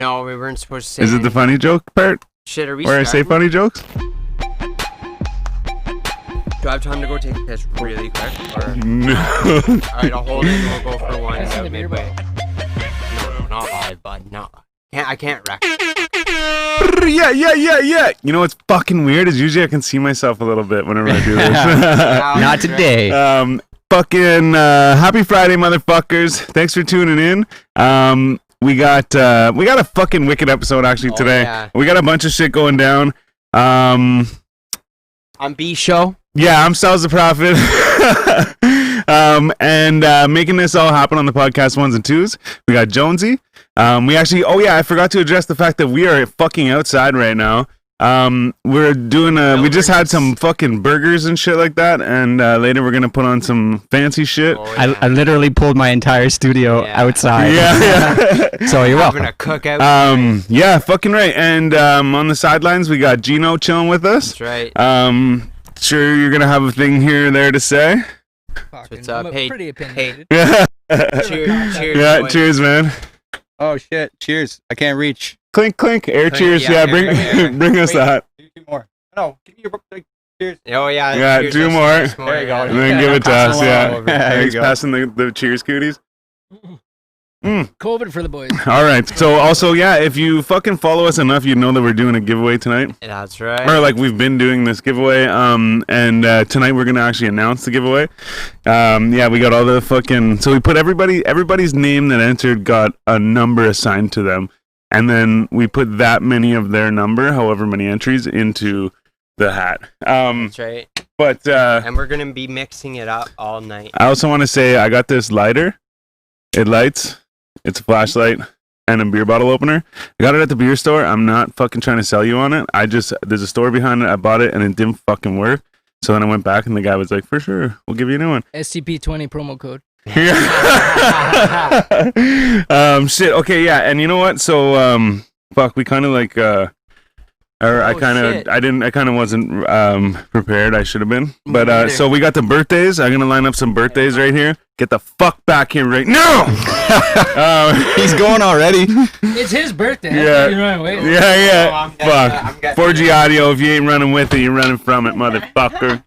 No, we weren't supposed to say Is it the funny joke part? Shit, are we Where I say funny jokes? Do I have time to go take a piss really quick? Or... No. Alright, I'll hold it and we'll go for one. That's in the beer midway. No, not live, bud. No. I can't wreck. Yeah. You know what's fucking weird is usually I can see myself a little bit whenever I do this. Not today. Fucking happy Friday, motherfuckers. Thanks for tuning in. We got a fucking wicked episode actually today. Yeah. We got a bunch of shit going down. On B Show. Yeah, I'm Sal's the Prophet. And making this all happen on the podcast ones and twos, we got Jonesy. I forgot to address the fact that we are fucking outside right now. We're doing we just had some fucking burgers and shit like that, and later we're gonna put on some fancy shit. Oh, yeah. I literally pulled my entire studio outside. Yeah. So you're welcome. Having a cookout. Yeah, fucking right. And on the sidelines we got Gino chilling with us. That's right. Sure you're gonna have a thing here or there to say. What's up? I'm Hey, pretty opinionated. Yeah. Cheers. Yeah, boy. cheers, man. Oh shit! Cheers! I can't reach. Clink, clink. Air Clink, cheers. yeah, Bring us Wait, that. do 2 more. No, give me your cheers. Oh yeah. Yeah, cheers, 2 let's more. cheers There you go. And then give it to Pass us, along yeah. over. There you He's go. passing the cheers cooties. COVID for the boys. All right. So also, yeah, if you fucking follow us enough, you know that we're doing a giveaway tonight. That's right. Or like we've been doing this giveaway. And tonight we're gonna actually announce the giveaway. Yeah, we got all the fucking. So we put everybody's name that entered got a number assigned to them, and then we put that many of their number, however many entries, into the hat. That's right. But And we're gonna be mixing it up all night. I also want to say I got this lighter. It lights. It's a flashlight and a beer bottle opener. I got it at the beer store. I'm not fucking trying to sell you on it. There's a story behind it. I bought it and it didn't fucking work. So then I went back and the guy was like, for sure, we'll give you a new one. SCP-20 promo code. Shit. Okay. Yeah. And you know what? So, fuck, we kind of like, I kind of wasn't prepared. I should have been. But so we got the birthdays. I'm gonna line up some birthdays right here. Get the fuck back here right now. He's going already. It's his birthday. Yeah. You're running away. Yeah. I'm Fuck. getting 4G audio. If you ain't running with it, you're running from it, motherfucker.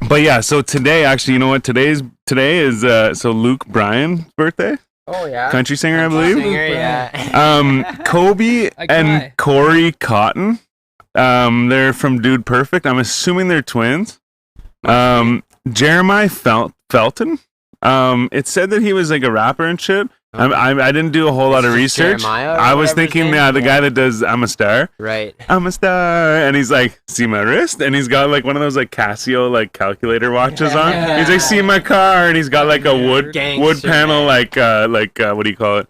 But yeah. So today, actually, you know what? Today is so Luke Bryan's birthday. Oh yeah. Country singer, I believe. Singer, yeah. Kobe I and cry. Corey Cotton. They're from Dude Perfect. I'm assuming they're twins. Jeremiah Felton. It said that he was like a rapper and shit. I didn't do a whole lot of It's just research. Jeremiah or I was whatever his thinking, name? the guy that does I'm a Star. Right. I'm a star, and he's like, see my wrist, and he's got like one of those like Casio like calculator watches on. Yeah. He's like, see my car, and he's got like a wood Gangster, panel, man. what do you call it?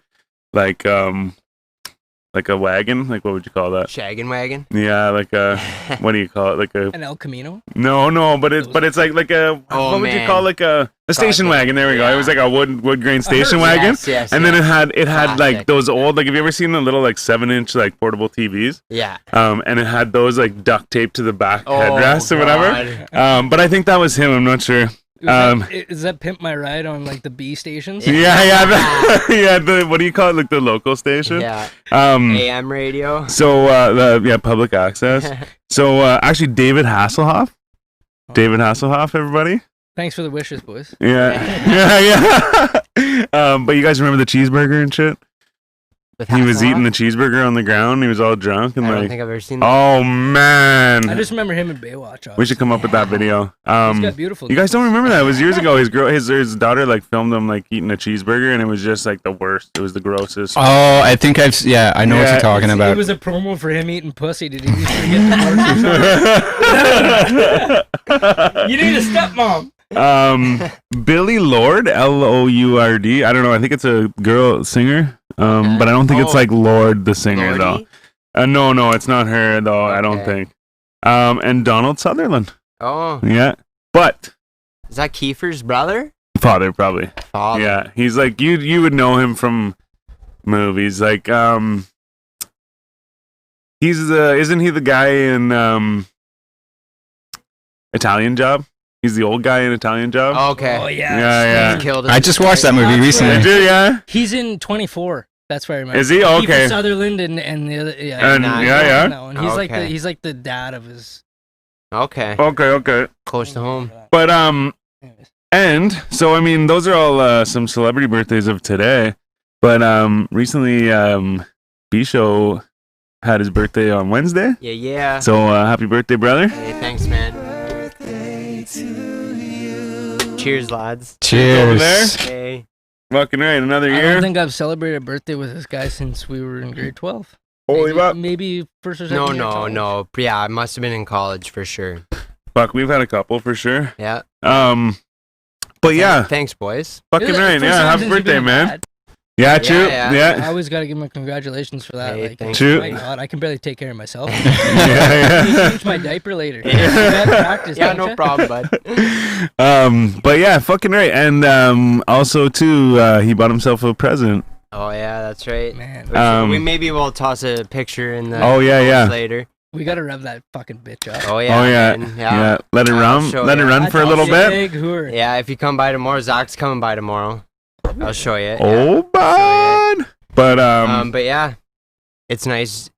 Like a wagon. Like what would you call that? Shaggin' wagon. Yeah, like a what do you call it? Like a An El Camino. no, but it's like a Oh, what would you man. call like a station Classic. wagon? There we go. Yeah. It was like a wood grain station wagon. Yes, And then it had Classic. like those old, like, have you ever seen the little like 7-inch like portable TVs? Yeah. And it had those like duct taped to the back Oh, headrest or whatever. God. But I think that was him. I'm not sure. Is that Pimp My Ride on like the B stations? Yeah. What do you call it? Like the local station. Yeah. Um. AM radio. So public access. So actually, David Hasselhoff. David Hasselhoff, everybody. Thanks for the wishes, boys. Yeah. But you guys remember the cheeseburger and shit? With He was Hasselhoff? eating the cheeseburger on the ground. He was all drunk and I don't like, think I've ever seen that. oh man, I just remember him in Baywatch. we should come up with that video. He's got beautiful. You guys don't remember that? It was years ago. His daughter like filmed him like eating a cheeseburger, and it was just like the worst. It was the grossest. Oh, I think I know what Yeah, you're talking It about. was a promo for him eating pussy. Did he used to get the parts? You need a stepmom. Billy Lord, Lourd. I don't know. I think it's a girl singer. But I don't think it's Oh. like Lord the singer Lordy? though. No, it's not her though. I don't Okay. think. And Donald Sutherland. Oh, Yeah, but is that Kiefer's brother? father probably. Father. Yeah, he's like you would know him from movies like he's isn't he the guy in Italian Job? He's the old guy in Italian Job. Okay. Oh yeah. Yeah. He's killed I just watched that movie recently. Did you? Yeah. He's in 24. That's where I remember. Is he? Okay. Kiefer Sutherland and the other. Yeah. And Nice. yeah. That one. He's Okay. he's like the dad of his. Okay. Okay. Close to home. But Anyways. and so I mean, those are all some celebrity birthdays of today. But recently, B-Show had his birthday on Wednesday. Yeah. So happy birthday, brother! Hey, thanks, man. Cheers, lads. Over there. Cheers. Hey. Fucking right, another I year. don't think I've celebrated a birthday with this guy since we were in grade 12. Holy maybe, fuck! maybe first or second year of college. No. Yeah, I must have been in college for sure. Fuck, we've had a couple for sure. Yeah. But yeah, Thanks, boys. fucking This is the right. first Yeah, time happy since you've birthday, been man. bad. Yeah, true. Yeah. I Yeah. always got to give him congratulations for that. Hey, Like, thanks, True. my God, I can barely take care of myself. Yeah, You yeah. change my diaper later. Yeah. You have practice, Yeah, don't no ya? problem, bud. But yeah, fucking right. And also too, he bought himself a present. Oh yeah, that's right. Man, Maybe we'll toss a picture in the Oh, yeah, post yeah. later. we got to rev that fucking bitch up. Oh yeah. Oh yeah. man. Yeah. Let it I'll run. show Let it ya. run for a That's little bit. big hoor. Yeah, if you come by tomorrow, Zach's coming by tomorrow. I'll show you. Oh, bud. But But yeah, it's nice.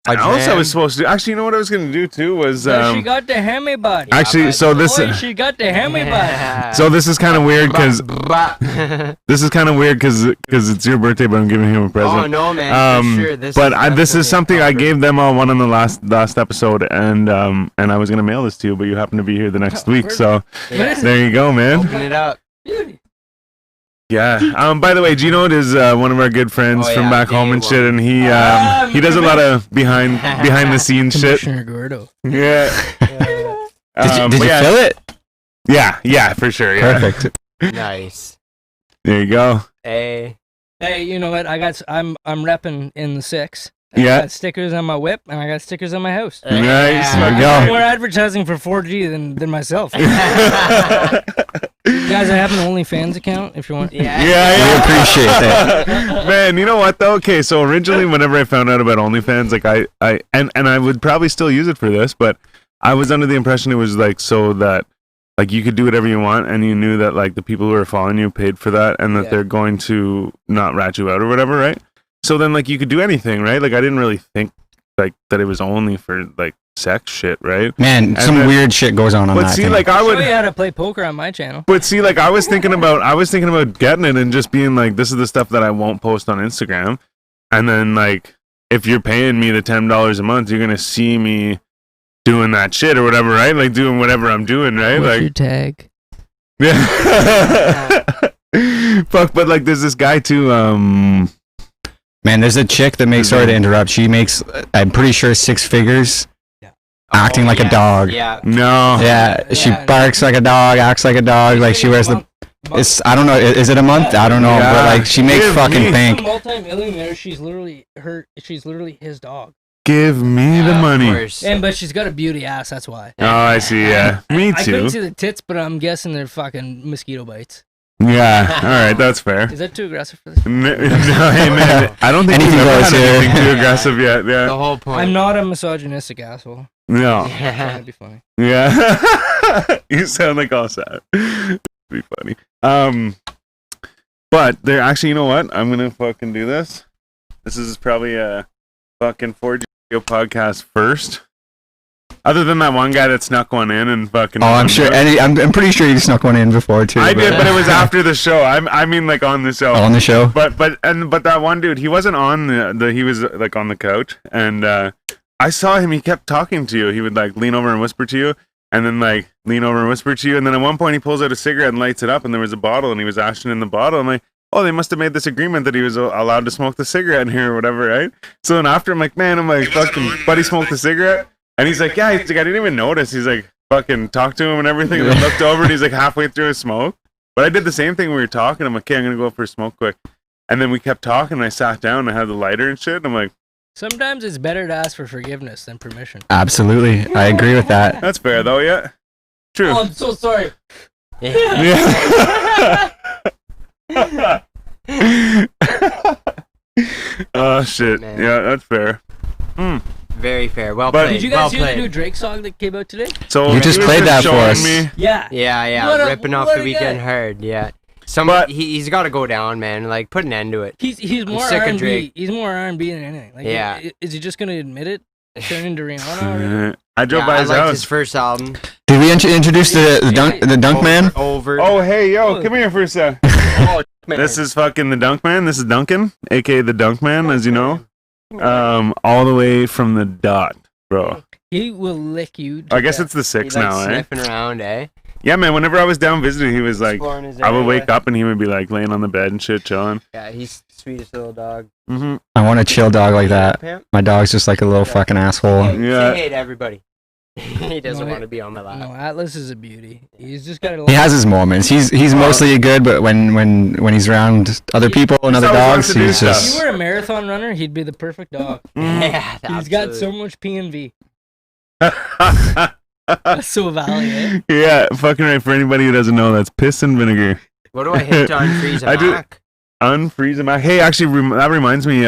else I was supposed to. Actually, you know what I was gonna do too was So she got the hammy bud. Yeah, actually. but- So this. Boy, she got the hammy bud. So this is kind of weird because oh this is kind of weird because it's your birthday, but I'm giving him a present. no, man. For sure. This is definitely something I proper. gave them all one on the last episode, and I was gonna mail this to you, but you happen to be here the next week, so Yeah. there you go, man. Open it up. Yeah. By the way, Gino is one of our good friends Oh, from yeah, back home day and one. shit, and he does a lot of behind the scenes shit. Commissioner Gordo. Yeah. Did you but yeah, fill it? Yeah, for sure. Yeah. Perfect. Nice. There you go. Hey. Hey, you know what? I'm repping in the 6. Yeah. I got stickers on my whip and I got stickers on my house. Nice. Yeah. There you I'm go. more advertising for 4G than myself. Guys, I have an OnlyFans account if you want. Yeah. Yeah. We appreciate that. Man, you know what though? Okay, so originally whenever I found out about OnlyFans, like I would probably still use it for this, but I was under the impression it was like so that like you could do whatever you want and you knew that like the people who were following you paid for that and that Yeah. they're going to not rat you out or whatever, right? So then like you could do anything, right? Like I didn't really think like that it was only for like sex shit, right? Man, And some then- weird shit goes on But that see, thing. like I I'll would show you how to play poker on my channel. But see, like I was thinking about getting it and just being like, this is the stuff that I won't post on Instagram, and then like if you're paying me the $10 a month, you're gonna see me doing that shit or whatever, right? Like doing whatever I'm doing, right? What's like your tag? yeah. Fuck, but like there's this guy too. Man, there's a chick that makes, sorry to interrupt, she makes, I'm pretty sure 6 figures acting like a dog. Yeah. No. Yeah, she Yeah. barks like a dog, acts like a dog, like she wears the, it's, I don't know, is it a month? I don't know, Yeah. but like she makes Give fucking me- A bank. multi-millionaire. She's literally his dog. Give me the Of money. course. But she's got a beauty ass. That's why. Oh, I see. Yeah, me I too. couldn't see the tits, but I'm guessing they're fucking mosquito bites. Yeah. All right, that's fair. Is that too aggressive for this? No, hey man, I don't think Anything we've ever goes had here. anything too aggressive yet. The Yeah. whole point. I'm not a misogynistic asshole. No. I'm trying to be funny. Yeah. You sound like all sad. Be funny. But there actually, you know what? I'm gonna fucking do this. This is probably a fucking 4G podcast first. Other than that one guy that snuck one in and fucking. Oh, I'm sure, I'm pretty sure you snuck one in before too. I did, but it was after the show. I mean, like on the show. on the show. But that one dude, he wasn't on the he was like on the couch, and I saw him. He kept talking to you. He would like lean over and whisper to you, and then like lean over and whisper to you, and then at one point he pulls out a cigarette and lights it up, and there was a bottle, and he was ashing in the bottle. I'm like, oh, they must have made this agreement that he was allowed to smoke the cigarette in here or whatever, right? So then after I'm like, man, I'm like, fucking buddy smoked the cigarette, and he's like, yeah, he's like, I didn't even notice. He's like, fucking talked to him and everything, and then looked over, and he's like halfway through his smoke. But I did the same thing when we were talking. I'm like, okay, I'm gonna go for a smoke quick. And then we kept talking, and I sat down, and I had the lighter and shit, and I'm like, Sometimes it's better to ask for forgiveness than permission. Absolutely, I agree with that. that's fair, though, yeah? True. Oh, I'm so sorry. Yeah. Oh, shit. Man. Yeah, that's fair. Very fair. Well But- played. Did you guys well hear the played. new Drake song that came out today? So You just he was played that for showing us. me- Yeah. Yeah, What a- ripping off what the a weekend guy. hard. Yeah. He's got to go down, man. Like, put an end to it. He's more sick of R&B. Drake. He's more R&B than anything. Like, Yeah. Is he just gonna admit it? Turn into Rihanna already? I drove by I his liked house. his first album. Did we introduce the dunk man? Over. Oh, hey, yo, come here for a sec. Oh, man. This is fucking the Dunk Man. This is Duncan, aka the Dunk Man, as you know. All the way from the dot, bro. He will lick you. I guess it's the He 6 like now, eh? sniffing around, eh? Yeah, man. Whenever I was down visiting, he was like, Exploring his I would area. wake up and he would be like laying on the bed and shit, chilling. Yeah, he's the sweetest little dog. Mm-hmm. I want a chill dog like that. Pimp. My dog's just like a little fucking asshole. Hey, Yeah. say hey to everybody. He doesn't No, want to be on my lap. No, Atlas is a beauty. He's just got a He has his moments. He's mostly good, but when he's around other people and other always dogs, wants to do he's stuff. If just. you were a marathon runner, he'd be the perfect dog. Yeah, He's got so much P and V. That's so valiant. Yeah, fucking right. For anybody who doesn't know, that's piss and vinegar. What do I hit to unfreeze a I do- Mac? Unfreeze them. Hey, actually, that reminds me.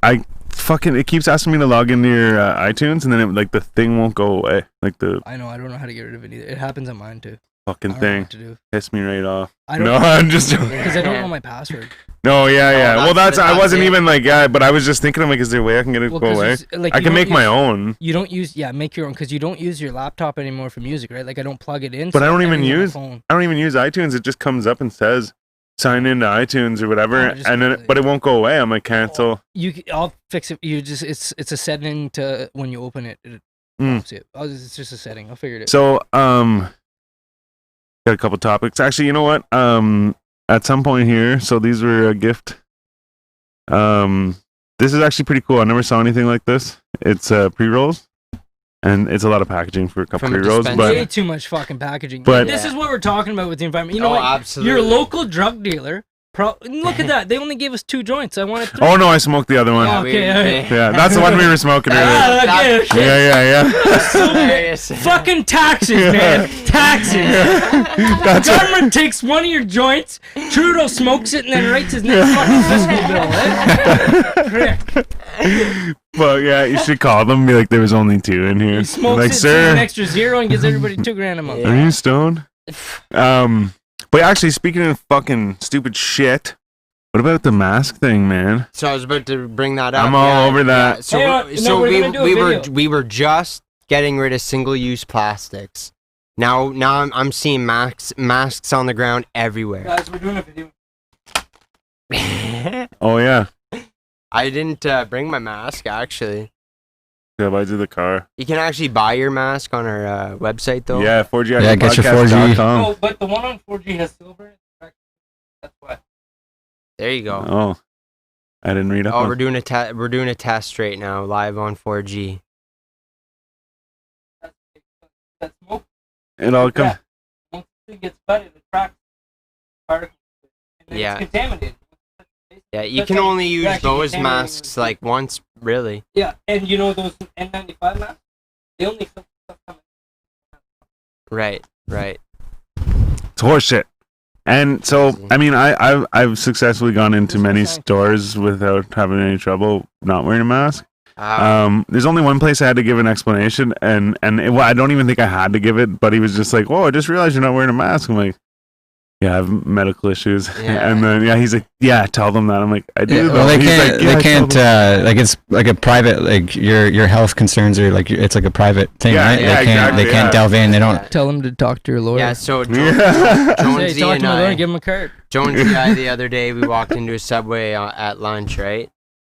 I fucking it keeps asking me to log into your iTunes, and then like the thing won't go away. Like the I know. I don't know how to get rid of it either. It happens on mine too. fucking I don't know thing what to do. pissed me right off. I don't No, I'm just. because I don't know my password. No, yeah. Well, that's I wasn't it. even like, but I was just thinking, I'm like, is there a way I can get it to Well, go 'cause away? it's, like, I you can don't make my use- own, You don't use make your own because you don't use your laptop anymore for music, right? Like I don't plug it in. But so I don't even everything's on my use- phone. I don't even use iTunes. It just comes up and says sign into iTunes or whatever, Oh, just and then completely- but it won't go away. I'm like cancel. I'll fix it. You just it's a setting to when you open it. It Mm. pops it. It's just a setting. I'll figure it out. So got a couple topics. Actually, you know what? At some point here, so these were a gift. This is actually pretty cool. I never saw anything like this. It's pre-rolls, and it's a lot of packaging for a couple From a pre-rolls, dispenser. Way but too much fucking packaging. But- This is what we're talking about with the environment. You know Oh, what? absolutely. Your local drug dealer. Look at that. They only gave us 2 joints. I wanted 3. oh no, I smoked the other one. Oh, okay, alright. Yeah, that's the one we were smoking earlier. Ah, okay, okay. Yeah. So Hilarious. fucking taxes, man. Taxes. That's what- Government takes one of your joints. Trudeau smokes it and then writes his next fucking fiscal bill. Eh? Well, yeah, you should call them and be like, there was only 2 in here. He smokes Like, it, sir, an extra 0, and gives everybody $2,000 a month. are you stoned? But actually, speaking of fucking stupid shit, what about the mask thing, man? So I was about to bring that up. I'm all over that. Yeah. So, Hey, no, so we're we, gonna do a we were video. we were just getting rid of single-use plastics. Now I'm seeing masks on the ground everywhere. Guys, we're doing a video. Oh yeah, I didn't bring my mask actually. yeah, I did the car. You can actually buy your mask on our website though. Yeah, 4G. Yeah, get your 4G. Oh, but the one on 4G has silver. That's why. There you go. Oh, I didn't read up. Oh, on- we're doing a test right now, live on 4G. That smoke. It all comes. Yeah. Once it gets butted, it tracks particles. And then Yeah. it's contaminated. Yeah, you That's can like only use actually those contaminating masks the- like once, really. Yeah, and you know those N95 masks? They only filter stuff coming. Right. It's horseshit. And so, I mean, I've successfully gone into many stores without having any trouble not wearing a mask. There's only one place I had to give an explanation, and well, I don't even think I had to give it, but he was just like, "Whoa, I just realized you're not wearing a mask." I'm like, "Yeah, I have medical issues." Yeah. And then he's like, "Yeah, tell them that." I'm like, "I do." Yeah, though." well, they He's can't. like, "Yeah, they tell can't. them." Like it's like a private. Like your health concerns are like it's like a private thing, Yeah, right? yeah, they can't. exactly, They can't yeah. delve in. They don't. Tell them to talk to your lawyer. Yeah, so Yeah. Say, Jonesy talk and to my lawyer I, and give him a card. Jonesy and I, the other day, we walked into a Subway at lunch, right?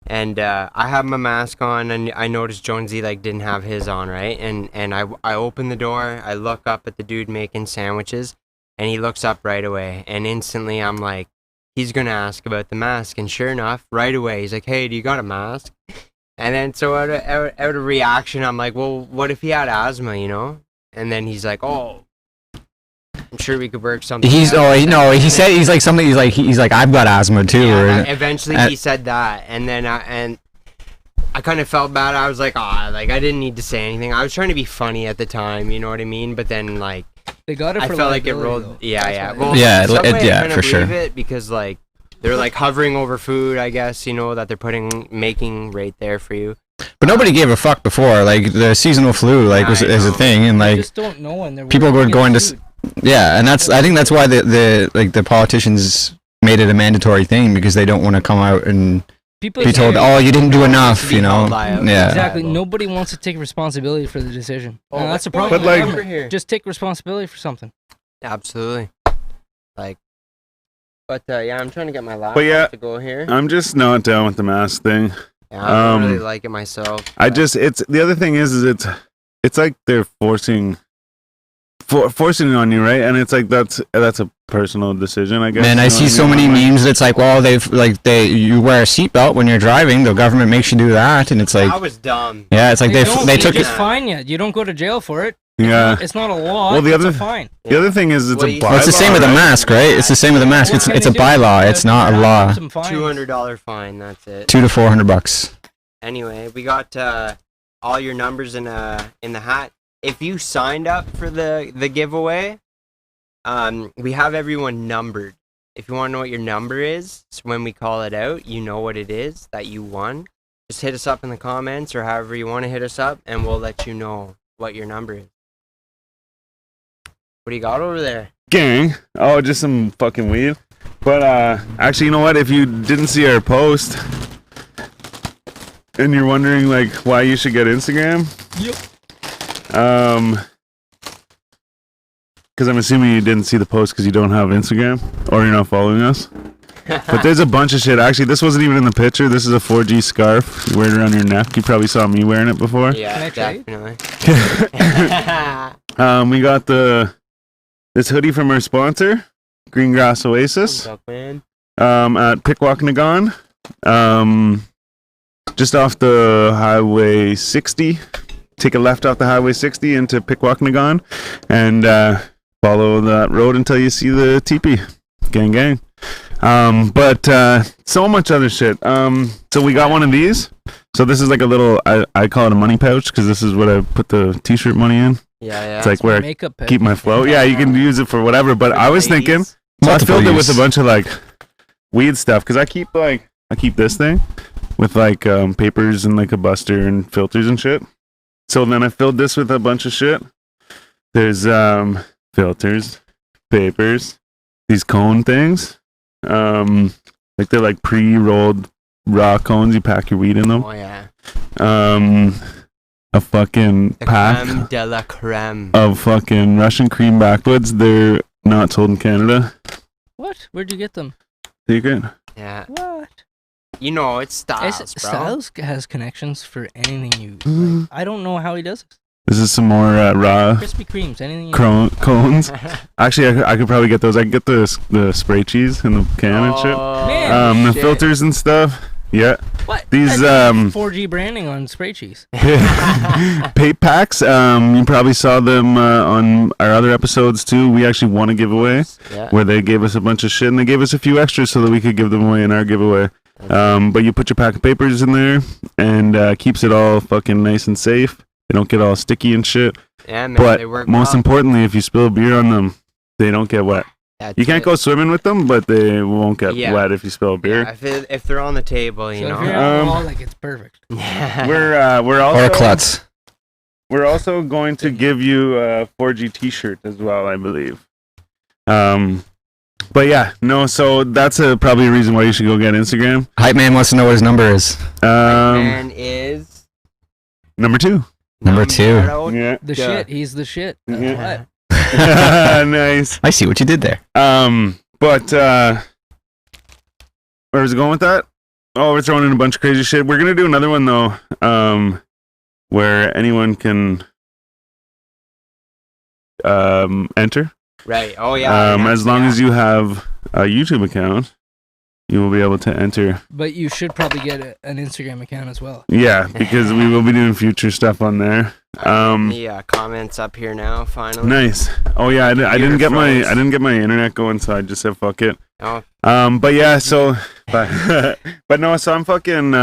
And I have my mask on, and I noticed Jonesy like didn't have his on, right? And I open the door, I look up at the dude making sandwiches, and he looks up right away, and instantly I'm like, he's gonna ask about the mask, and sure enough, right away he's like, "Hey, do you got a mask?" And then so out of reaction, I'm like, "Well, what if he had asthma, you know?" And then he's like, "Oh, I'm sure we could work something." He's out." he said he's like something. He's like I've got asthma too. Yeah, or, eventually and- he said that, and then I kind of felt bad. I was like, like I didn't need to say anything. I was trying to be funny at the time, you know what I mean? But then like They got it I for felt like it liability, rolled. though. Yeah, That's yeah. why. Well, Yeah, Subway, I yeah, kinda for sure. believe it because like they're like hovering over food. I guess you know that they're making right there for you. But nobody gave a fuck before. Like the seasonal flu, like was I is a know. thing, and They like just don't know, and they're people worried were to going get to sued. Yeah, and I think that's why the politicians made it a mandatory thing, because they don't want to come out and People be told, oh, you didn't do enough, you know. Yeah. Exactly. Nobody wants to take responsibility for the decision. Oh, And that's the but problem. like- Over here. Just take responsibility for something. Absolutely. Like, but yeah, I'm trying to get my laptop But yeah, to go here. I'm just not down with the mask thing. Yeah, I don't really um, like it myself. I but- just it's the other thing is it's like they're forcing it on you, right? And it's like that's a personal decision, I guess. Man, you I know see what so many mean? memes that's like, well, you wear a seatbelt when you're driving, the government makes you do that, and it's like, that was dumb. yeah, it's like they don't took just it. fine you. You don't go to jail for it. Yeah. It's not a law. Well, the it's other- a fine. The other thing is it's Well, a you- bylaw. Well, it's the same with the right? mask, right? It's the same with the mask. What It's can a they do? bylaw. It's not a law. Some fines. $200 fine. That's it. $200 to $400. Anyway, we got all your numbers in the hat. If you signed up for the giveaway, we have everyone numbered. If you want to know what your number is, so when we call it out, you know what it is that you won. Just hit us up in the comments or however you want to hit us up, and we'll let you know what your number is. What do you got over there? Gang. Oh, just some fucking weed. But actually, you know what? If you didn't see our post and you're wondering like why you should get Instagram, because I'm assuming you didn't see the post because you don't have Instagram or you're not following us. But there's a bunch of shit. Actually, this wasn't even in the picture. This is a 4G scarf. You wear it around your neck. You probably saw me wearing it before. Yeah, Can I trade? definitely. We got this hoodie from our sponsor, Green Grass Oasis. What's up, man? At Pikwakanagan, just off the Highway 60. Take a left off the Highway 60 into Pikwakanagan, and follow that road until you see the teepee. Gang, gang. But so much other shit. So we got one of these. So this is like a little, I call it a money pouch because this is what I put the t-shirt money in. Yeah. It's like where I Makeup pick. keep my float. Yeah, you can use it for whatever. But I was thinking, so I Multiple filled it with use. a bunch of like weed stuff because I keep this thing with like papers and like a buster and filters and shit. So then I filled this with a bunch of shit. There's filters, papers, these cone things. Like they're like pre-rolled raw cones. You pack your weed in them. Oh yeah. A fucking The pack creme de la creme. of fucking Russian cream backwoods. They're not sold in Canada. What? Where'd you get them? Secret. Yeah. What? You know, it's Styles, bro. Styles has connections for anything you. Mhm. Like, I don't know how he does this. This is some more raw Krispy Kremes, anything. You cones. Actually, I could probably get those. I can get the spray cheese in the can and shit. Man, The shit. filters and stuff. Yeah. What? These That's 4G branding on spray cheese. Pape packs. You probably saw them on our other episodes too. We actually won a giveaway Yeah. where they gave us a bunch of shit and they gave us a few extras so that we could give them away in our giveaway. But you put your pack of papers in there and keeps it all fucking nice and safe. They don't get all sticky and shit. Yeah, man. But they work most well. importantly, if you spill beer on them, they don't get wet. That's You can't it. go swimming with them, but they won't get Yeah. wet if you spill beer. Yeah, if they're on the table, you So know. if you're alcoholic, it's perfect. We're also Or a klutz. We're also going to give you a 4G T-shirt as well, I believe. But yeah, no. So that's probably a reason why you should go get Instagram. Hype Man wants to know what his number is. Man is Number 2. Number 2. numero Yeah. The Yeah. shit. He's the shit. That's Yeah. what. Nice. I see what you did there. But where was it going with that? Oh, we're throwing in a bunch of crazy shit. We're gonna do another one though, where anyone can enter. Right. Oh yeah. As long as you have a YouTube account, you will be able to enter. But you should probably get an Instagram account as well. Yeah, because we will be doing future stuff on there. the comments up here now. Finally. Nice. Oh yeah, I didn't get froze. my internet going, so I just said fuck it. Oh, But yeah, so but no, so I'm fucking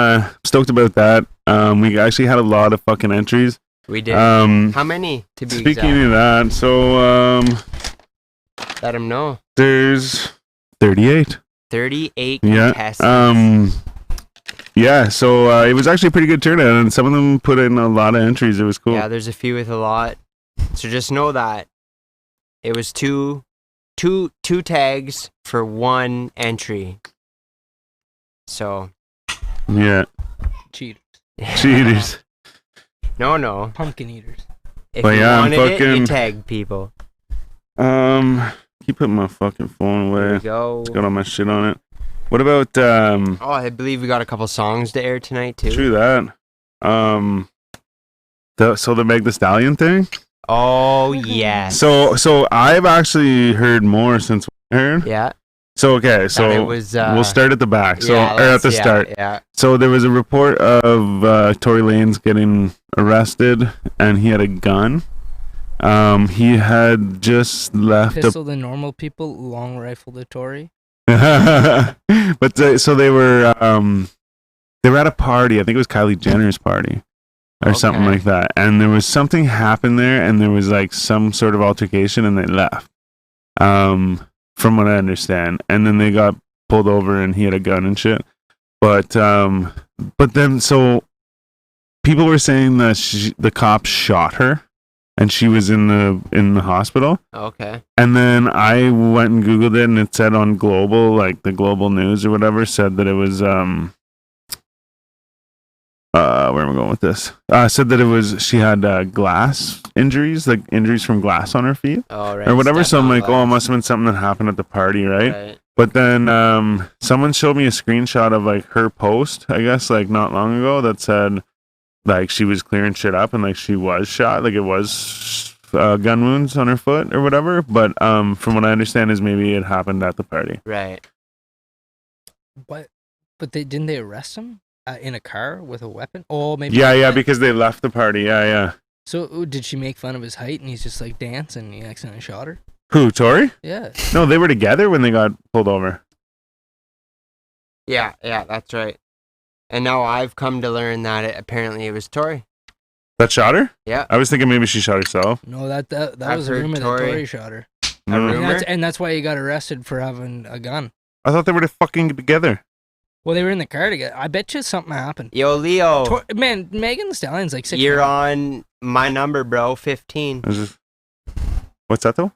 stoked about that. We actually had a lot of fucking entries. we did. How many to be Speaking exact? of that, so Let them know. there's 38. 38 Yeah. contestants. Yeah, so it was actually a pretty good turnout, and some of them put in a lot of entries. It was cool. Yeah, there's a few with a lot. So just know that It was two tags for one entry. So Yeah, Cheaters. cheaters. No. Pumpkin eaters. If But you yeah, I'm wanted it, you fucking- tag people. Keep putting my fucking phone There away. we go. It's got all my shit on it. What about Oh, I believe we got a couple songs to air tonight too. True that. The Meg the Stallion thing. Oh yes. So I've actually heard more since we heard. Yeah. So okay, That so it was, we'll start at the back. So yeah, or at the yeah, start. Yeah. So there was a report of Tory Lanez getting arrested, and he had a gun. He had just left Pistol the normal people, long rifle the Tory. so they were at a party. I think it was Kylie Jenner's party or something Okay. like that. And there was something happened there, and there was like some sort of altercation, and they left. From what I understand, and then they got pulled over, and he had a gun and shit. But then so people were saying that the cops shot her, and she was in the hospital. Okay. And then I went and Googled it, and it said on Global, like the Global News or whatever, said that it was where am I going with this? Said that it was she had glass injuries, like injuries from glass on her feet All right. or whatever. So I'm like, oh, it Step must have been something that happened at the party, right? Right. But then someone showed me a screenshot of like her post, I guess, like not long ago, that said like she was clearing shit up and like she was shot, like it was gun wounds on her foot or whatever. But from what I understand is maybe it happened at the party. Right. What? But didn't they arrest him in a car with a weapon? Oh, maybe. Yeah, because they left the party. Yeah. So did she make fun of his height and he's just like dancing and he accidentally shot her? Who, Tori? Yeah. No, they were together when they got pulled over. Yeah, that's right. And now I've come to learn that apparently it was Tori. That shot her? Yeah. I was thinking maybe she shot herself. No, that I've was a heard rumor that Tory. Tory shot her. No. rumor? And that's why he got arrested for having a gun. I thought they were fucking together. Well, they were in the car together. I bet you something happened. Yo, Leo, Man, Megan Thee Stallion's like 6'9". you're on my number, bro. 15. What's that though?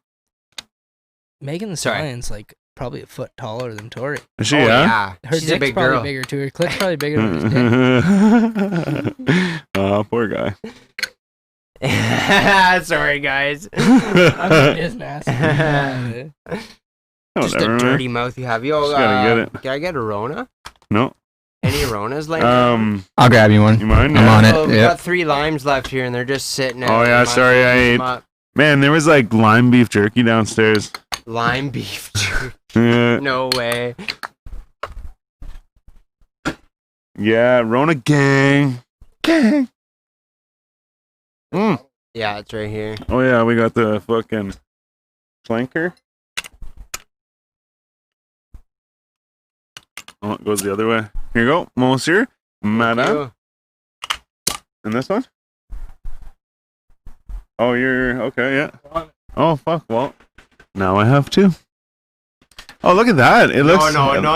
Megan Thee Sorry. Stallion's like probably a foot taller than Tory. Is she? Oh, Yeah. Her She's dick's a big probably girl. bigger too. Her clit's probably bigger than his dick. Oh, poor guy. Sorry, guys. I'm just nasty. Just Whatever, a man. dirty mouth you have. Yo, Just gotta get it. can I get a Rona? No. Any Ronas like I'll grab you one. You mind? I'm Yeah. on it. Oh, we Yep. got 3 limes left here, and they're just sitting out. Oh, yeah, Might sorry, as well I use ate. them up. Man, there was like lime beef jerky downstairs. Lime beef jerky. Yeah, No way. yeah, Rona gang. Gang. Mm. Yeah, it's right here. Oh, yeah, we got the fucking flanker. Oh, it goes the other way. Here you go, Monsieur. Madame. You. And this one? Oh, you're okay, yeah. Oh, fuck. Well, now I have two. Oh, look at that. It looks.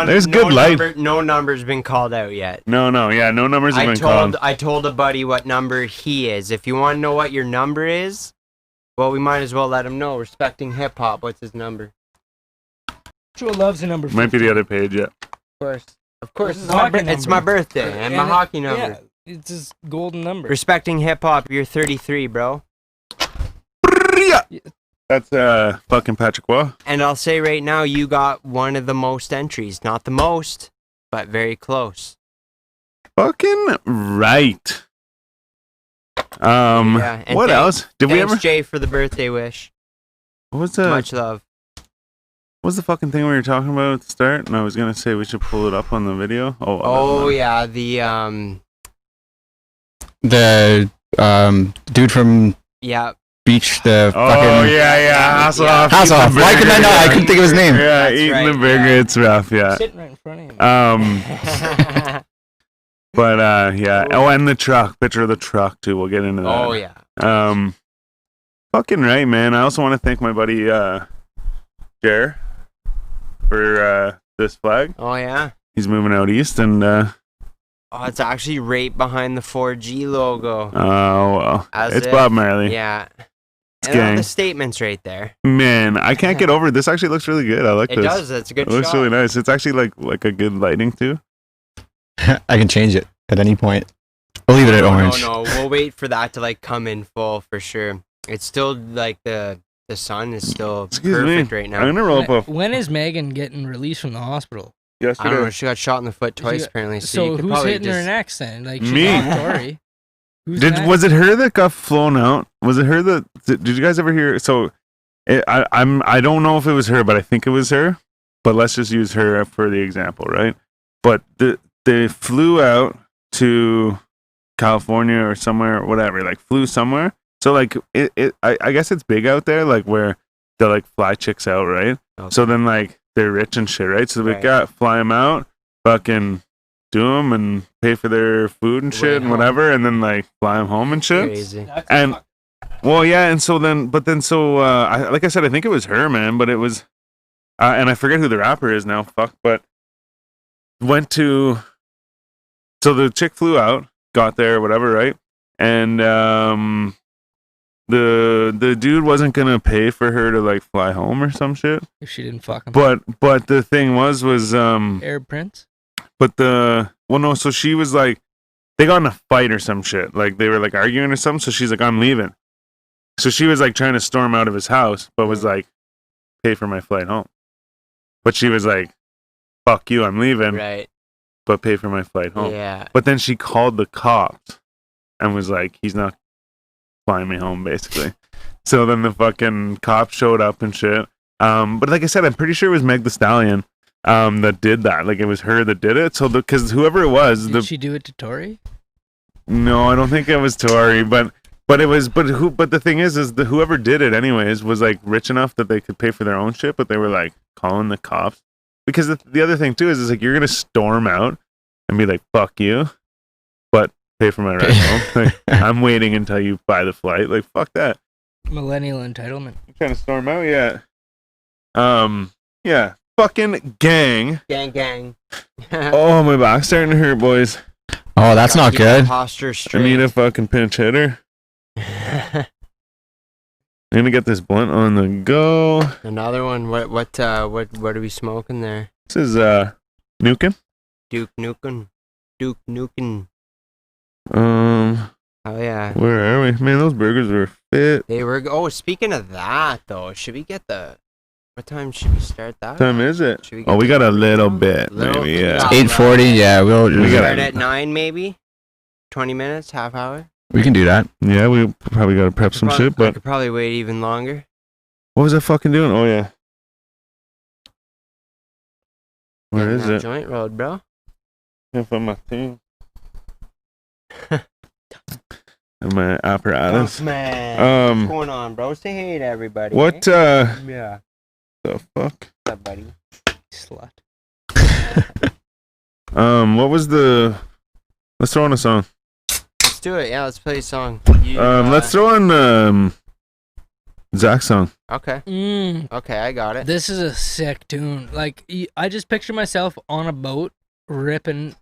There's good light. No number's been called out yet. No, yeah, no numbers have been called. I told a buddy what number he is. If you want to know what your number is, well, we might as well let him know. Respecting hip hop, what's his number? Joe loves a number. Might be the other page, yeah. Of course, This is it's my, hockey it's my number. birthday and my hockey number. Yeah, it's his golden number. Respecting hip hop, you're 33, bro. That's fucking Patrick Waugh. And I'll say right now, you got one of the most entries. Not the most, but very close. Fucking right. Yeah, and What else? Did we Thanks, ever? Jay, for the birthday wish. What was the? Much love. What was the fucking thing we were talking about at the start? And I was gonna say we should pull it up on the video. Oh yeah, the The dude from yeah. Beach, the Oh fucking yeah, Hasselhoff. Hasselhoff. Eating the Why couldn't I burger. know? I couldn't think of his name. Yeah, That's eating right, the burger. yeah. It's rough. Yeah. Sitting right in front of him. But yeah. Oh, and the truck. Picture of the truck too. We'll get into that. Oh yeah. Fucking right, man. I also want to thank my buddy Jer for this flag. Oh yeah. He's moving out east, and Oh, it's actually right behind the 4G logo. oh well, As it's if- Bob Marley. Yeah. gang. The statement's right there. Man, I can't get over it. This actually looks really good. I like It this. does. It's a good It looks shot. really nice. It's actually like a good lighting too. I can change it at any point. I'll leave it at orange. No, we'll wait for that to like come in full for sure. It's still like the sun is still Excuse perfect me. right now. I'm gonna roll up a When is Megan getting released from the hospital? I don't know. yesterday. She got shot in the foot twice got- apparently. So, So you could who's probably hitting her just- next then? Like she's Me. not Tori. Who's next? Was it her that got flown out? Was it her that? Did you guys ever hear? So, I don't know if it was her, but I think it was her. But let's just use her for the example, right? But they flew out to California or somewhere or whatever, like flew somewhere. So like I guess it's big out there, like where they like fly chicks out, right? Okay. So then like they're rich and shit, right? So we Right. got fly them out, fucking do them and pay for their food and shit Right and home. whatever, and then like fly them home and shit. Crazy. That's And- fuck- Well, yeah, and so then, like I said, I think it was her, man, but it was, and I forget who the rapper is now, fuck, but so the chick flew out, got there, whatever, right? And, the dude wasn't gonna pay for her to, like, fly home or some shit, If she didn't fuck him. but the thing was, Arab Prince. so she was like, they got in a fight or some shit, like, they were, like, arguing or something, so she's like, I'm leaving. So she was like trying to storm out of his house, but was like, pay for my flight home. But she was like, fuck you, I'm leaving, Right. but pay for my flight home. Yeah. But then she called the cops and was like, he's not flying me home, basically. So then the fucking cops showed up and shit. But like I said, I'm pretty sure it was Meg the Stallion that did that. Like it was her that did it. So because whoever it was, Did she do it to Tori? no, I don't think it was Tori, but the thing is whoever did it anyways was like rich enough that they could pay for their own shit, but they were like calling the cops because the other thing too is like you're gonna storm out and be like fuck you, but pay for my ride home. Like, I'm waiting until you buy the flight. Like fuck that. Millennial entitlement. You trying to storm out? Yeah. Yeah. Fucking gang. Gang. Oh, my back's starting to hurt, boys. Oh, that's not Keep the good. Posture I straight. need a fucking pinch hitter. I'm gonna get this blunt on the go. Another one. What are we smoking there? This is Nukin. Duke Nukem. Um, Oh yeah. where are we? Man, those burgers were fit. They were. Oh, speaking of that though, should we get the? What time should we start that? What time is it? Should we Oh, get we got a the- little bit, Little- maybe. Yeah. Yeah. 8:40. Yeah, We We got start it. at 9 maybe. 20 minutes, half hour. we can do that. Yeah, we probably gotta prep some shit. I But could probably wait even longer. what was I fucking doing? Oh yeah. Where Getting is that it? Joint road, bro. Can't find my thing. And my apparatus. man. What's Um, going on, bro? Say hey to everybody. what eh? Yeah. the fuck? What's up, buddy? Slut. What was the? Let's throw on a song. Let's do it. Yeah, let's play a song. Let's throw on Zach's song. Okay. Okay, I got it. This is a sick tune. Like I just picture myself on a boat ripping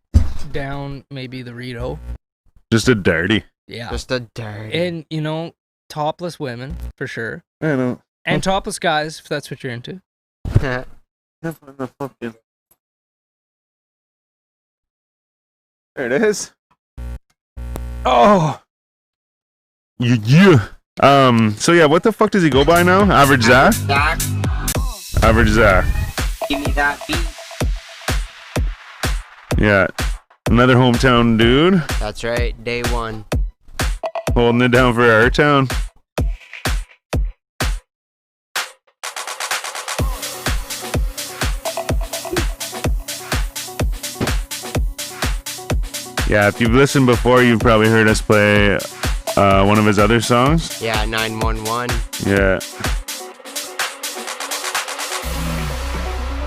down maybe the Rito. Just a dirty. Yeah. Just a dirty. And you know, topless women for sure. I know. And topless guys if that's what you're into. Can't find the fucking. There it is. Oh. Yeah. So yeah, what the fuck does he go by now? Average Zach? Zach, Average Zach. give me that beat. Yeah. Another hometown dude. That's right. Day one. Holding it down for our town. Yeah, if you've listened before, you've probably heard us play one of his other songs. Yeah, 911. Yeah.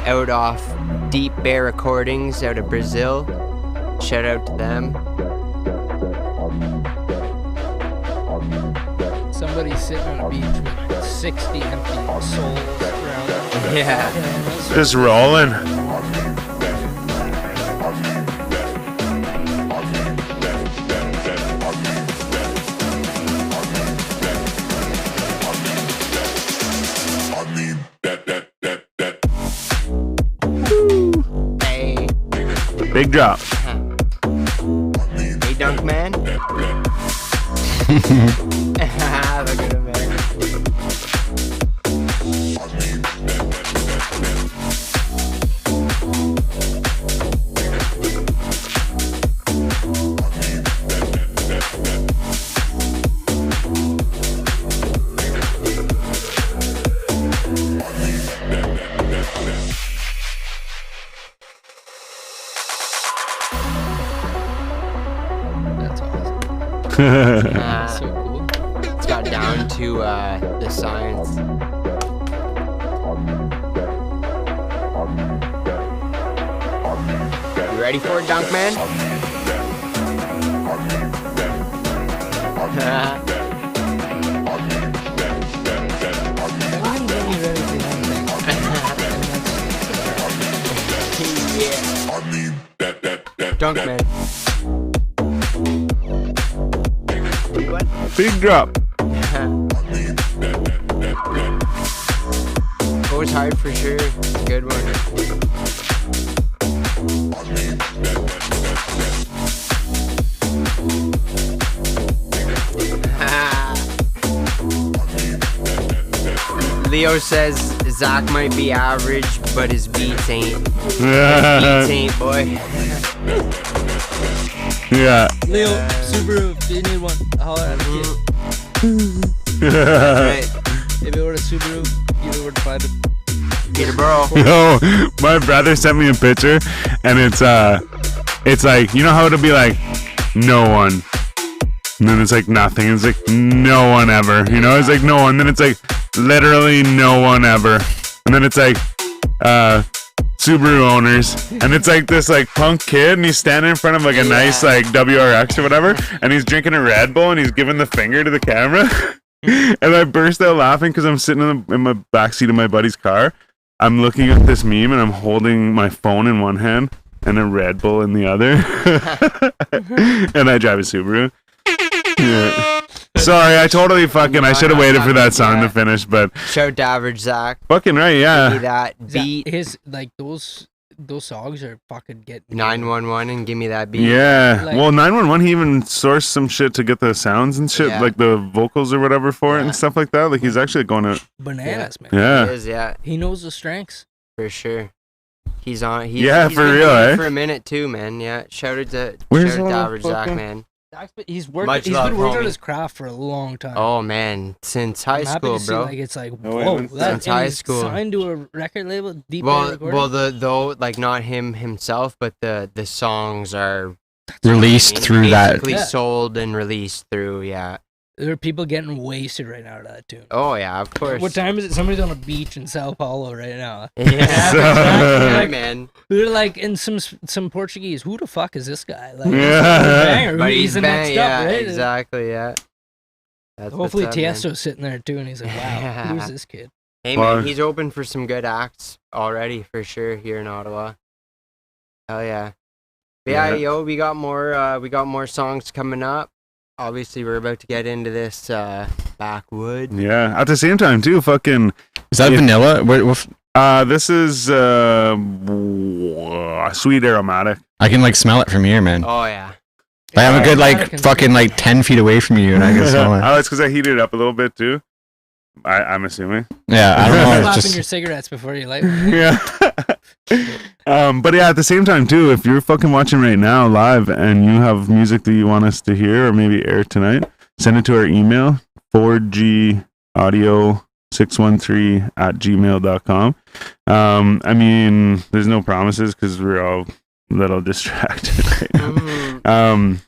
Out off Deep Bear Recordings out of Brazil. Shout out to them. Somebody sitting on a beach with 60 empty souls around them. Yeah. Just rolling. Big drop. Hey, Dunk Man. Look at him, man. That's awesome. So cool. It's got down to the science. You ready for it, Dunk Man? Yeah. Dunk Man. Big drop. Goes hard for sure. Good one. Leo says Zach might be average, but his beats ain't. Beats ain't, boy. Yeah. Leo, Subaru, if you need one, holler at the kid. Right. If it were a Subaru, you know where to find him. Peterborough. Yo, my brother sent me a picture, and it's like, you know how it'll be like, no one, and then it's like nothing. It's like no one ever. You know, it's like no one. Then it's like literally no one ever, and then it's like Subaru owners, and it's like this like punk kid, and he's standing in front of like a nice like WRX or whatever, and he's drinking a Red Bull, and he's giving the finger to the camera. And I burst out laughing because I'm sitting in my backseat of my buddy's car. I'm looking at this meme, and I'm holding my phone in one hand and a Red Bull in the other. And I drive a Subaru. Yeah. Sorry, I totally fucking. I should have waited for that song to finish, but Shout to Average Zach. fucking right, Give me yeah. that beat. His like those songs are fucking getting 911 and give me that beat. Yeah. Like- Well, 911, he even sourced some shit to get the sounds and shit, Yeah. like the vocals or whatever for it Yeah. and stuff like that. Like he's actually going to. bananas, man. It Yeah. is, yeah, He knows the strengths. for sure. He's on. Yeah, he's for been real, doing it eh? For a minute too, man. Yeah. Shout out to Where's shout out to all the Average Zach, fucking- man. He's worked. Much He's love, been working on homie. his craft for a long time. Oh man, since high I'm happy school, to see, bro. like it's like Oh, wait, whoa, when's that, that? Since and high he's school. signed to a record label, deep Well, though, like not him himself, but the songs are Released through that. basically Yeah. sold and released through. Yeah. there are people getting wasted right now to that tune. Oh yeah, of course. What time is it? Somebody's on a beach in Sao Paulo right now. Yeah, Yeah, yeah, man. They're like in some Portuguese. Who the fuck is this guy? Like, Yeah. he's a banger. But He's the next yeah, up, right? exactly. Yeah. That's Hopefully what's up, man. Tiesto's sitting there too, and he's like, "Wow, who's this kid?" Hey Well- man, he's open for some good acts already for sure here in Ottawa. Hell yeah. But yeah, Yeah. yo, we got more songs coming up. Obviously, we're about to get into this backwood. Yeah. At the same time, too, fucking. Is that Yeah. vanilla? What, This is sweet aromatic. I can like smell it from here, man. Oh yeah. I have a good I like can- fucking like 10 feet away from you, and I can smell it. Oh, it's because I heated it up a little bit too. I'm assuming. Yeah, I don't know. Slapping It's your just cigarettes before you light them. Yeah. But yeah, at the same time too, if you're fucking watching right now live and you have music that you want us to hear or maybe air tonight, send it to our email 4gaudio613@gmail.com. I mean, there's no promises because we're all a little distracted right now.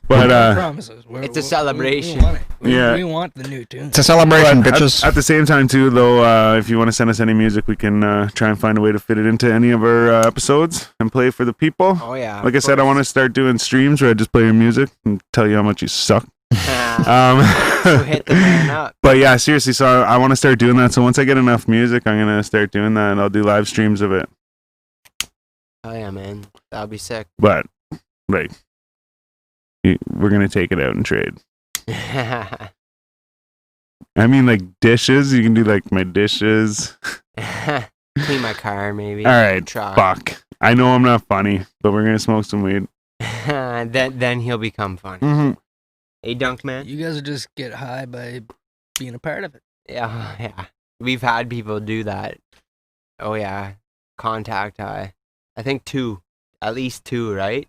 But No promises. it's a celebration. We want it. Yeah. We want the new tune. it's a celebration, But bitches. at the same time too, though, if you want to send us any music, we can try and find a way to fit it into any of our episodes and play it for the people. Oh yeah. Like I said, I want to start doing streams where I just play your music and tell you how much you suck. to hit the man up. But yeah, seriously, so I want to start doing that. So once I get enough music, I'm gonna start doing that, and I'll do live streams of it. Oh yeah, man. That'll be sick. But like, we're gonna take it out and trade. I mean, like dishes. You can do like my dishes. Clean my car, maybe. All right, Truck. fuck. I know I'm not funny, but we're gonna smoke some weed. then he'll become funny. Mm-hmm. Hey, Dunk Man. You guys will just get high by being a part of it. Yeah. We've had people do that. Oh yeah, contact high. I think 2, at least 2, right?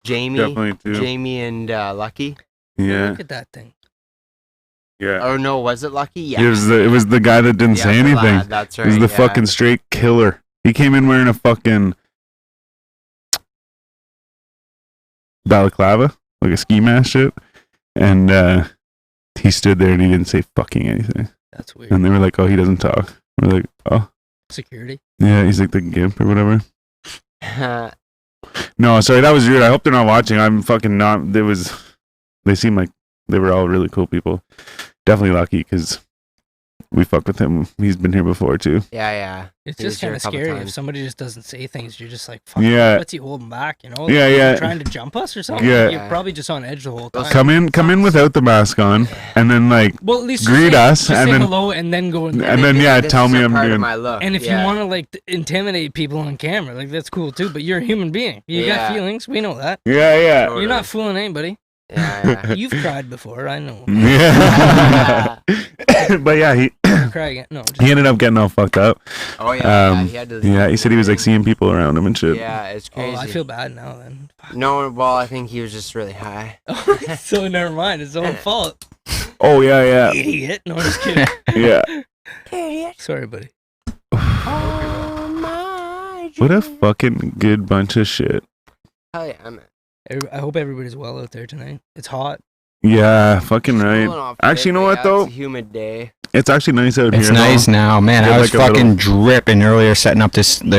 Definitely too. Jamie and Lucky. Yeah. Look at that thing. Yeah. Or no, was it Lucky? Yeah. It was the guy that didn't say the anything. lad, that's right. He was the yeah. fucking straight killer. He came in wearing a fucking balaclava, like a ski mask shit, and he stood there and he didn't say fucking anything. That's weird. And they were like, "Oh, he doesn't talk." We're like, "Oh, Security. yeah, he's like the gimp or whatever." No, sorry, that was weird. I hope they're not watching. I'm fucking not. They seem like they were all really cool people. Definitely Lucky because we fuck with him. He's been here before too. Yeah. It's He was just here kind a of couple scary if times. somebody just doesn't say things. You're just like, fuck, Yeah. what's he holding back? You know? Yeah, Like, yeah. Trying to jump us or something? Yeah. You're probably just on edge the whole time. Come in without the mask on, and then like, Well, at least greet us, just and say then- hello and then go in. and then yeah, This tell is me a I'm part of doing. my look. And if yeah. you want to like intimidate people on camera, like that's cool too. But you're a human being. You Yeah. got feelings. We know that. Yeah. Totally. You're not fooling anybody. Yeah. You've cried before. I know. Yeah. But yeah, he Cry again. No. Just, he ended up getting all fucked up. Oh yeah. Um, He had to. Yeah, he said he was like seeing people around him and shit. Yeah, it's oh, crazy. I feel bad now then. No, well, I think he was just really high. So never mind. It's his own fault. Oh yeah, Idiot. No, just kidding. yeah. Sorry, buddy. What a fucking good bunch of shit. Hell yeah, man. I hope everybody's well out there tonight. It's hot. Yeah, fucking right. Cooling off Actually, you know lately, what, though? It's a humid day. It's actually nice out It's here. nice now, man. Get I was like a fucking dripping earlier setting up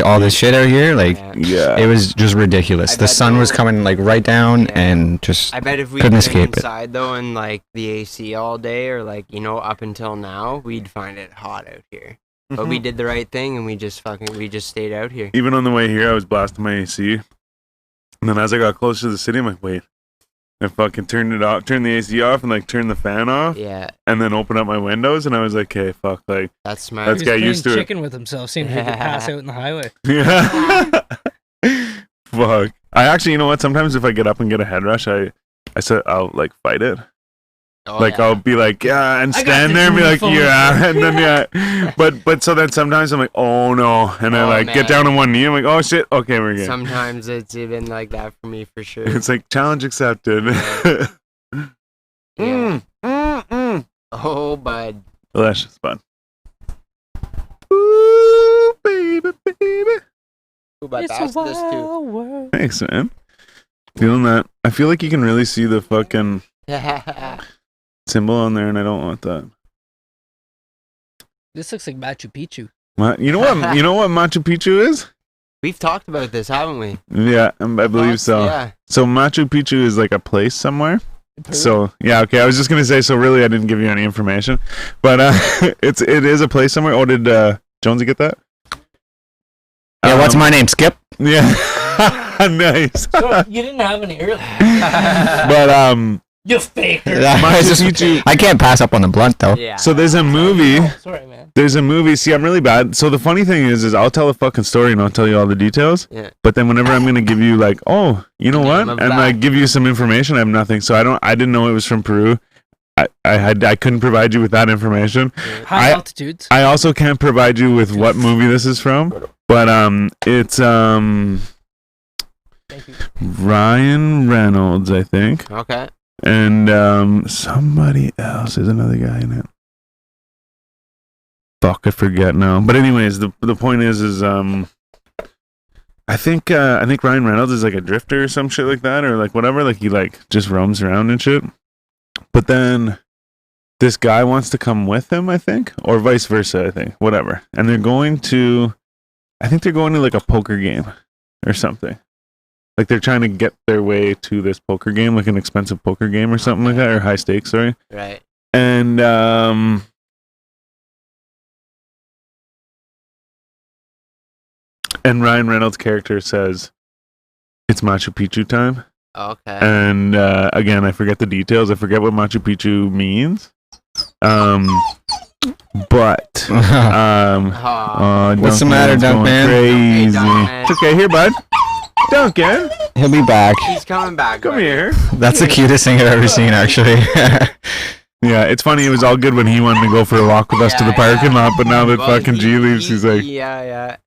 all this shit out here. Like, Yeah. Yeah. it was just ridiculous. I The bet sun was though- coming like right down, Yeah. and just I bet if we'd Couldn't been escape it. inside though in like the AC all day or like, you know, up until now, we'd find it hot out here. But we did the right thing and we just stayed out here. Even on the way here, I was blasting my AC. And then as I got closer to the city, I'm like, wait. I fucking turned it off, turned the AC off, and like turned the fan off, Yeah, and then opened up my windows, and I was like, hey, fuck, like, that's smart. Let's He was get playing used to it. chicken with himself, seeing if he could pass out in the highway. yeah. Fuck. I actually, you know what? Sometimes if I get up and get a head rush, I said I'll like fight it. Oh, Like yeah. I'll be like, yeah, and I got stand this there and be on the like, phone. yeah, and then yeah. But so then sometimes I'm like, oh no, and I Oh, like get man. down on one knee. I'm like, oh shit, okay, we're good. Sometimes it's even like that for me for sure. It's like challenge accepted. Yeah. Mm. Oh, bud. Well, that's just fun. Ooh, baby, baby. Ooh, but It's a that's this too. wild world. Thanks, man. Feeling that. I feel like you can really see the fucking symbol on there, and I don't want that. This looks like Machu Picchu. What? You know what? You know what Machu Picchu is? We've talked about this, haven't we? Yeah, I believe so. Yeah. So Machu Picchu is like a place somewhere. In Peru. So yeah, okay. I was just gonna say. So really, I didn't give you any information, but it is a place somewhere. Oh, did Jonesy get that? yeah. What's my name? Skip. Yeah, nice. So, you didn't have any earlier. But You faker. I can't pass up on the blunt though. Yeah. so there's a movie. Oh, sorry, man. There's a movie. See, I'm really bad. So the funny thing is I'll tell a fucking story and I'll tell you all the details. Yeah. But then whenever I'm gonna give you like, oh, you know what, Name of and that. like give you some information, I have nothing. So I didn't know it was from Peru. I couldn't provide you with that information. High I- altitudes. I also can't provide you with what movie this is from. But it's Thank you. Ryan Reynolds, I think, Okay. and somebody else. There's another guy in it. Fuck, I forget now. But anyways, the point is I think Ryan Reynolds is like a drifter or some shit like that, or like whatever. Like he like just roams around and shit. But then this guy wants to come with him, I think, or vice versa. I think whatever. And they're going to like a poker game or something. Like they're trying to get their way to this poker game, like an expensive poker game or something like that, or high stakes. Sorry. Right. And Ryan Reynolds' character says it's Machu Picchu time. Okay. And again, I forget the details. I forget what Machu Picchu means. But What's the matter, Duncan's Dunk going Man? Crazy. Hey, Dunk Man. It's okay. Here, bud. Duncan, He'll be back. He's coming back. come buddy. here. That's the cutest thing I've ever seen, actually. Yeah, it's funny. It was all good when he wanted to go for a walk with us to the Yeah, parking yeah. lot, but now that Well, fucking G leaves, he's like. Yeah.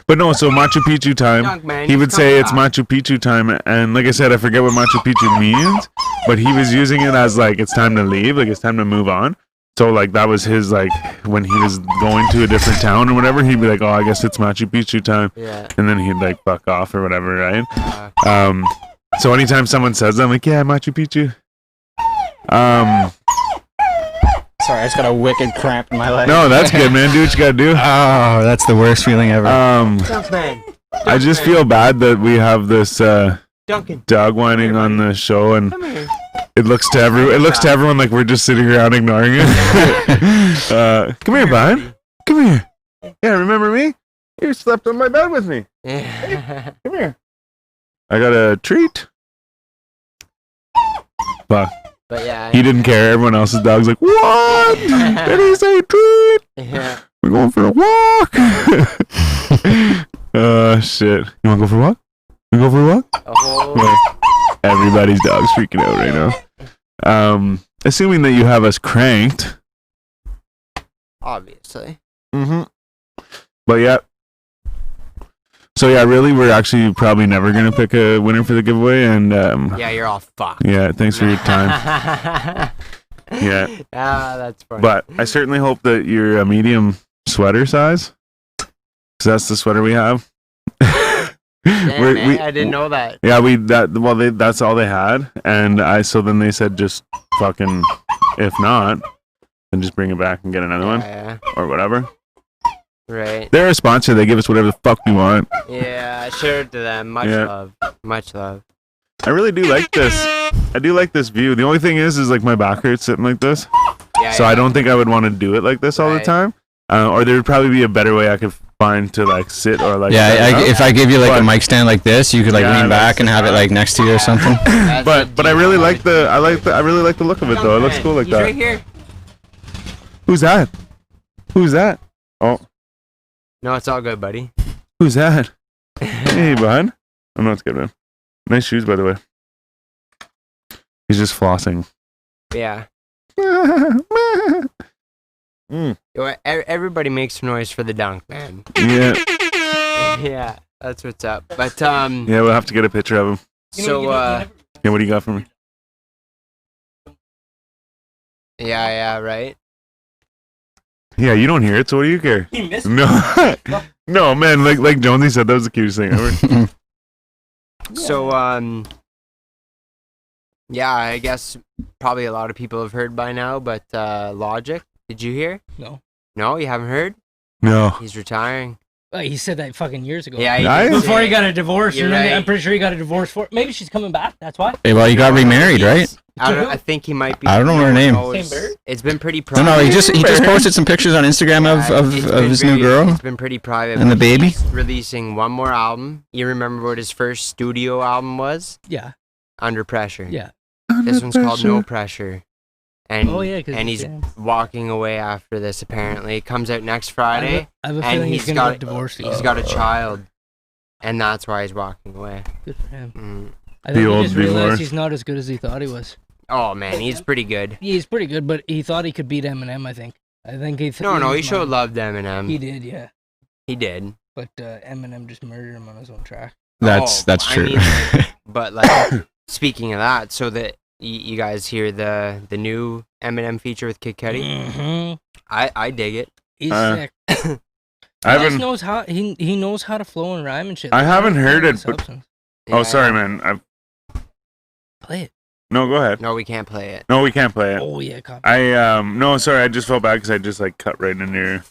But no, so Machu Picchu time. Dunk Man, He he's would say coming it's back. Machu Picchu time, and like I said, I forget what Machu Picchu means, but he was using it as like it's time to leave, like it's time to move on. So like that was his like when he was going to a different town or whatever, he'd be like, "Oh, I guess it's Machu Picchu time," Yeah. and then he'd like fuck off or whatever, right? So anytime someone says that, I'm like, "Yeah, Machu Picchu." Sorry, I just got a wicked cramp in my leg. No, that's good, man. Do what you gotta do. Oh, that's the worst feeling ever. Dunk Man. I just feel bad that we have this Duncan. dog whining on the show, and Come here. it looks to everyone like we're just sitting around ignoring it. Come here, bud. Come here. Yeah, remember me? You slept on my bed with me. Yeah. Come here. I got a treat. Fuck. But yeah. He didn't care. Everyone else's dog's like, what? Did he say treat? Yeah. We're going for a walk. Shit. You wanna go for a walk? You wanna go for a walk? Oh. Well, everybody's dog's freaking out right now. Assuming that you have us cranked. Obviously. Mm-hmm. But yeah. So yeah, really, we're actually probably never gonna pick a winner for the giveaway, and Yeah, you're all fucked. yeah, thanks for your time. Yeah. Ah, that's funny. But I certainly hope that you're a medium sweater size, because that's the sweater we have. Damn, man, I didn't know that. Yeah, that's all they had, and so then they said just fucking, if not, then just bring it back and get another one Yeah. or whatever. Right. They're a sponsor; they give us whatever the fuck we want. Yeah, sure to them. Much Yeah. love. Much love. I really do like this. I do like this view. The only thing is like my back hurts sitting like this, Yeah, so I don't think I would want to do it like this all the Right. time. Or there would probably be a better way I could find to like sit or like. Yeah, stand up. if I give you like But- a mic stand like this, you could like Yeah, lean that's back and have it like next to you or something. That's but I really like I really like the look of it though. It looks cool like He's that. right here. Who's that? Who's that? Oh, No, it's all good, buddy. who's that? Hey, bud. Oh no, it's good, man. Nice shoes, by the way. He's just flossing. Yeah. Mm, Everybody makes some noise for the dunk, man. yeah, Yeah, that's what's up. But yeah. We'll have to get a picture of him. so Yeah, what do you got for me? yeah, right. Yeah, you don't hear it, so what do you care? He missed No, no, man. Like Jonesy said, that was the cutest thing ever. So yeah, I guess probably a lot of people have heard by now, but Logic, did you hear? No. No, you haven't heard? No. He's retiring. He said that fucking years ago. Yeah, he Nice. did Before say he got a divorce, You're and then right. I'm pretty sure he got a divorce for. Maybe she's coming back. That's why. Hey, well, you got remarried, right? I think he might be. I don't know her name. knows. Same bird? It's been pretty No, private. no, he just posted some pictures on Instagram of It's been his new very- girl It's been pretty private. and the but baby. he's releasing one more album. You remember what his first studio album was? Yeah. Under Pressure. Yeah. This one's called No Pressure. And Oh yeah, because he's walking away after this. Apparently, it comes out next Friday. I have a and feeling he's he's gonna got- get divorced. He's got a child, and that's why he's walking away. Good for him. Mm. I think The he old just realized divorce. he's not as good as he thought he was. Oh man, he's pretty good. Yeah, he's pretty good, but he thought he could beat Eminem. I think he. No, he was showed mine. love to Eminem. He did, yeah. He did. But Eminem just murdered him on his own track. That's I true. mean, but like, speaking of that, so that you guys hear the new Eminem feature with Kid Cudi, Mm-hmm. I dig it. He's Uh, sick. I He just haven't. knows how he knows how to flow and rhyme and shit. I haven't heard it, but- Substance. Oh, sorry, Yeah. man. Play it. No, go ahead. No, we can't play it. No, we can't play it. Oh yeah, copy. No, sorry. I just felt bad because I just like cut right in your.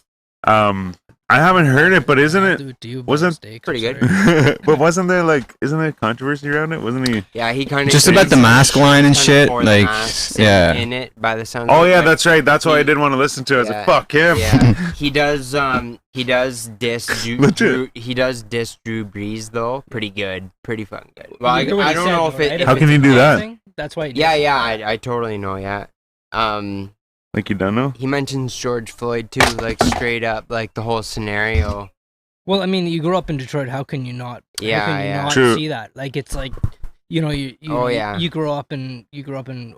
I haven't heard it, but isn't I'll it? do it to you by wasn't- mistake, Pretty I'm good. sorry. But wasn't there like? Isn't there controversy around it? Wasn't he? Yeah, he kind of Just about the mask line and shit, like, yeah. in it by the sound. Oh yeah, that's right. That's why I didn't want to listen to it. I was Yeah. like, fuck him. Yeah, he does. He does diss. Legit. He does diss Drew Brees though. Pretty good. Pretty fucking good. Well, You hear what I he don't said, know though, if it. right? if How If can it's you do that? dancing, That's why. He Yeah, did yeah. it. I totally know. Yeah. Like you don't know? He mentions George Floyd too, like straight up, like the whole scenario. Well, I mean, you grew up in Detroit. How can you not? Yeah, how can you yeah. not True. see that? Like, it's like, you know, you Oh, yeah. you grew up in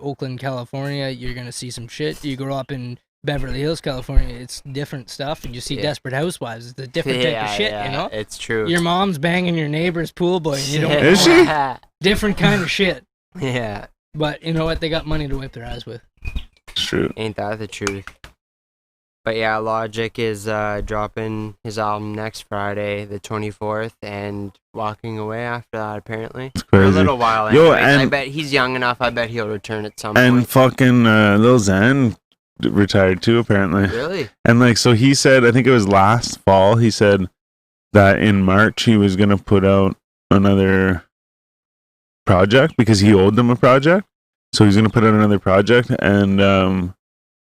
Oakland, California. You're gonna see some shit. You grew up in Beverly Hills, California. It's different stuff. And you see Yeah. Desperate Housewives. It's a different type of shit. You know, It's true. your mom's banging your neighbor's pool boy. And you don't Is know. she? Different kind of shit. Yeah, But you know what? They got money to wipe their ass with. It's true. ain't that the truth? But yeah, Logic is dropping his album next Friday, the 24th, and walking away after that, apparently. It's For a crazy. little while, Yo, anyways. I and- bet he's young enough. I bet he'll return at some And point. fucking Lil Xan retired too, apparently. Really? And like, so he said, I think it was last fall, he said that in March he was gonna put out another project because he owed them a project. So he's gonna put out another project, and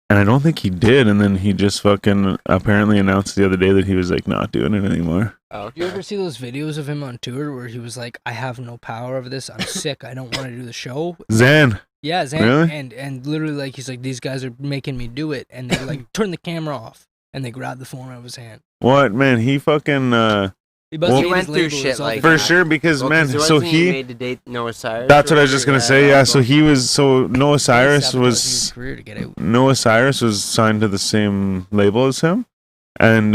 I don't think he did. And then he just fucking apparently announced the other day that he was like not doing it anymore. Oh, Do you ever see those videos of him on tour where he was like, "I have no power over this. I'm sick. I don't want to do the show." Xan, Yeah, Zan, Really? and literally like he's like, "These guys are making me do it," and they like turn the camera off and they grab the phone out of his hand. what man? He fucking He, Well, made he his went through label shit his like other for that. guy. sure because Well, man, 'cause so wasn't he. made to date Noah Cyrus. That's what I was or just gonna whatever? say. Yeah, so he was. So Noah He Cyrus sabotaged his was. career to get out. Noah Cyrus was signed to the same label as him, and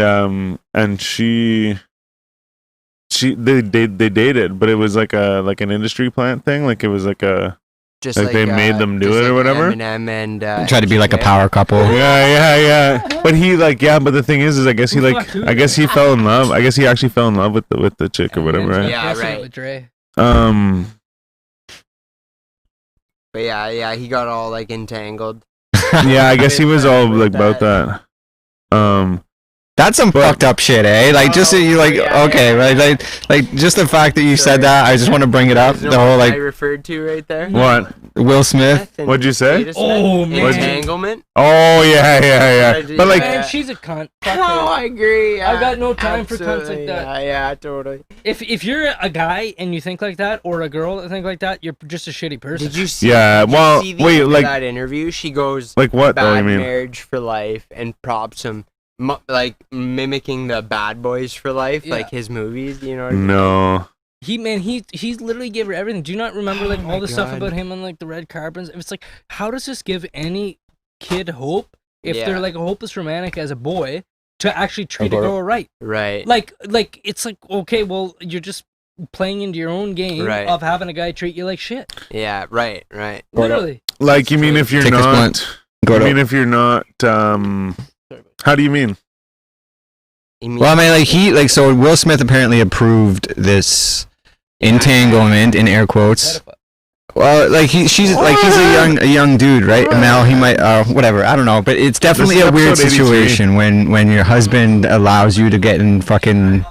they dated, but it was like an industry plant thing. Like it was like a Just like they made them do just it or like whatever? Eminem and Try to be like a Chick. power couple. yeah. But he like but the thing is I guess he like Fuck, who- I guess he fell in love. I guess he actually fell in love with the chick or whatever. Right? Yeah, Guessing it right. with Dre. But yeah, he got all like entangled. Yeah, I guess he was all With like about that. That's some fucked up shit, eh? Like, just so you like, yeah, okay, yeah. right? Like, just the fact that you said that, I just want to bring it up. You know The whole what I like referred to right there. What? Will Smith. And What'd you say? Jada Smith. Oh, man. Entanglement. Oh yeah. But like Man, she's a cunt. Fuck No, her. I agree. I got no time for cunts Absolutely, like that. Yeah, totally. If you're a guy and you think like that, or a girl that think like that, you're just a shitty person. Did you see? Yeah, did you well, see the wait, end of like- that interview. She goes like what though? bad I mean, marriage for life and props him, like mimicking the Bad Boys for Life, Yeah. like his movies. You know what I mean? no. He literally gave her everything. Do you not remember like Oh all my the stuff God. about him on like the red carpets? It's like, how does this give any kid hope if Yeah. they're like a hopeless romantic as a boy to actually treat a Okay. girl right? Right. Like it's like, okay, well, you're just playing into your own game Right. of having a guy treat you like shit. Yeah. Right. Literally. Like you mean if you're Take this not? blunt. Go I to. mean if you're not? How do you mean? You mean- Well, I mean, so Will Smith apparently approved this entanglement in air quotes. Well, like he's a young dude, right? And now he might, whatever. I don't know, but it's definitely This is a weird episode 83. situation when your husband allows you to get in fucking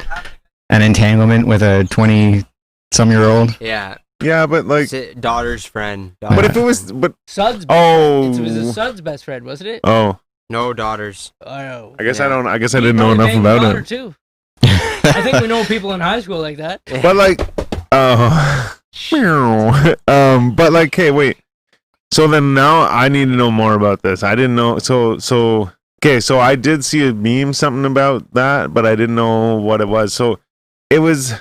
an entanglement with a 20-some-year-old. yeah. Yeah, but like, Daughter's friend. but if it was, Sud's oh, it was his Sud's best friend, wasn't it? oh, No daughters. Oh, I guess Yeah. I don't. I guess I He didn't know probably enough banged about daughter, it. too. I think we know people in high school like that. But like, but like, hey, wait. So then now I need to know more about this. I didn't know. So okay. So I did see a meme something about that, but I didn't know what it was. So it was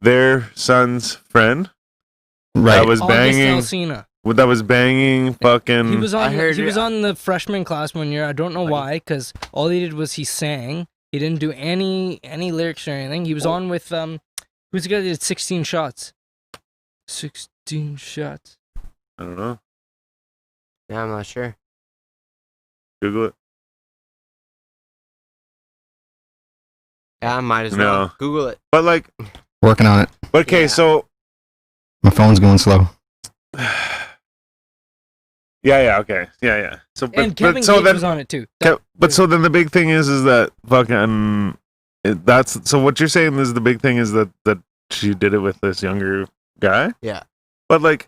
their son's friend Right. that was August banging. Alsina. That was banging. Fucking. He was I on. heard He it- was on the freshman class one year. I don't know why, because all he did was he sang. He didn't do any lyrics or anything. He was on with who's the guy that did 16 shots? 16 shots. I don't know. Yeah, I'm not sure. Google it. Yeah, I might as No. well. Google it. But like, Working on it. but okay. Yeah. So My phone's going slow. yeah. Okay. Yeah. So And Kevin so Gates then was on it too. but so then the big thing is that fucking that's so what you're saying is the big thing is that she did it with this younger guy. Yeah. But like,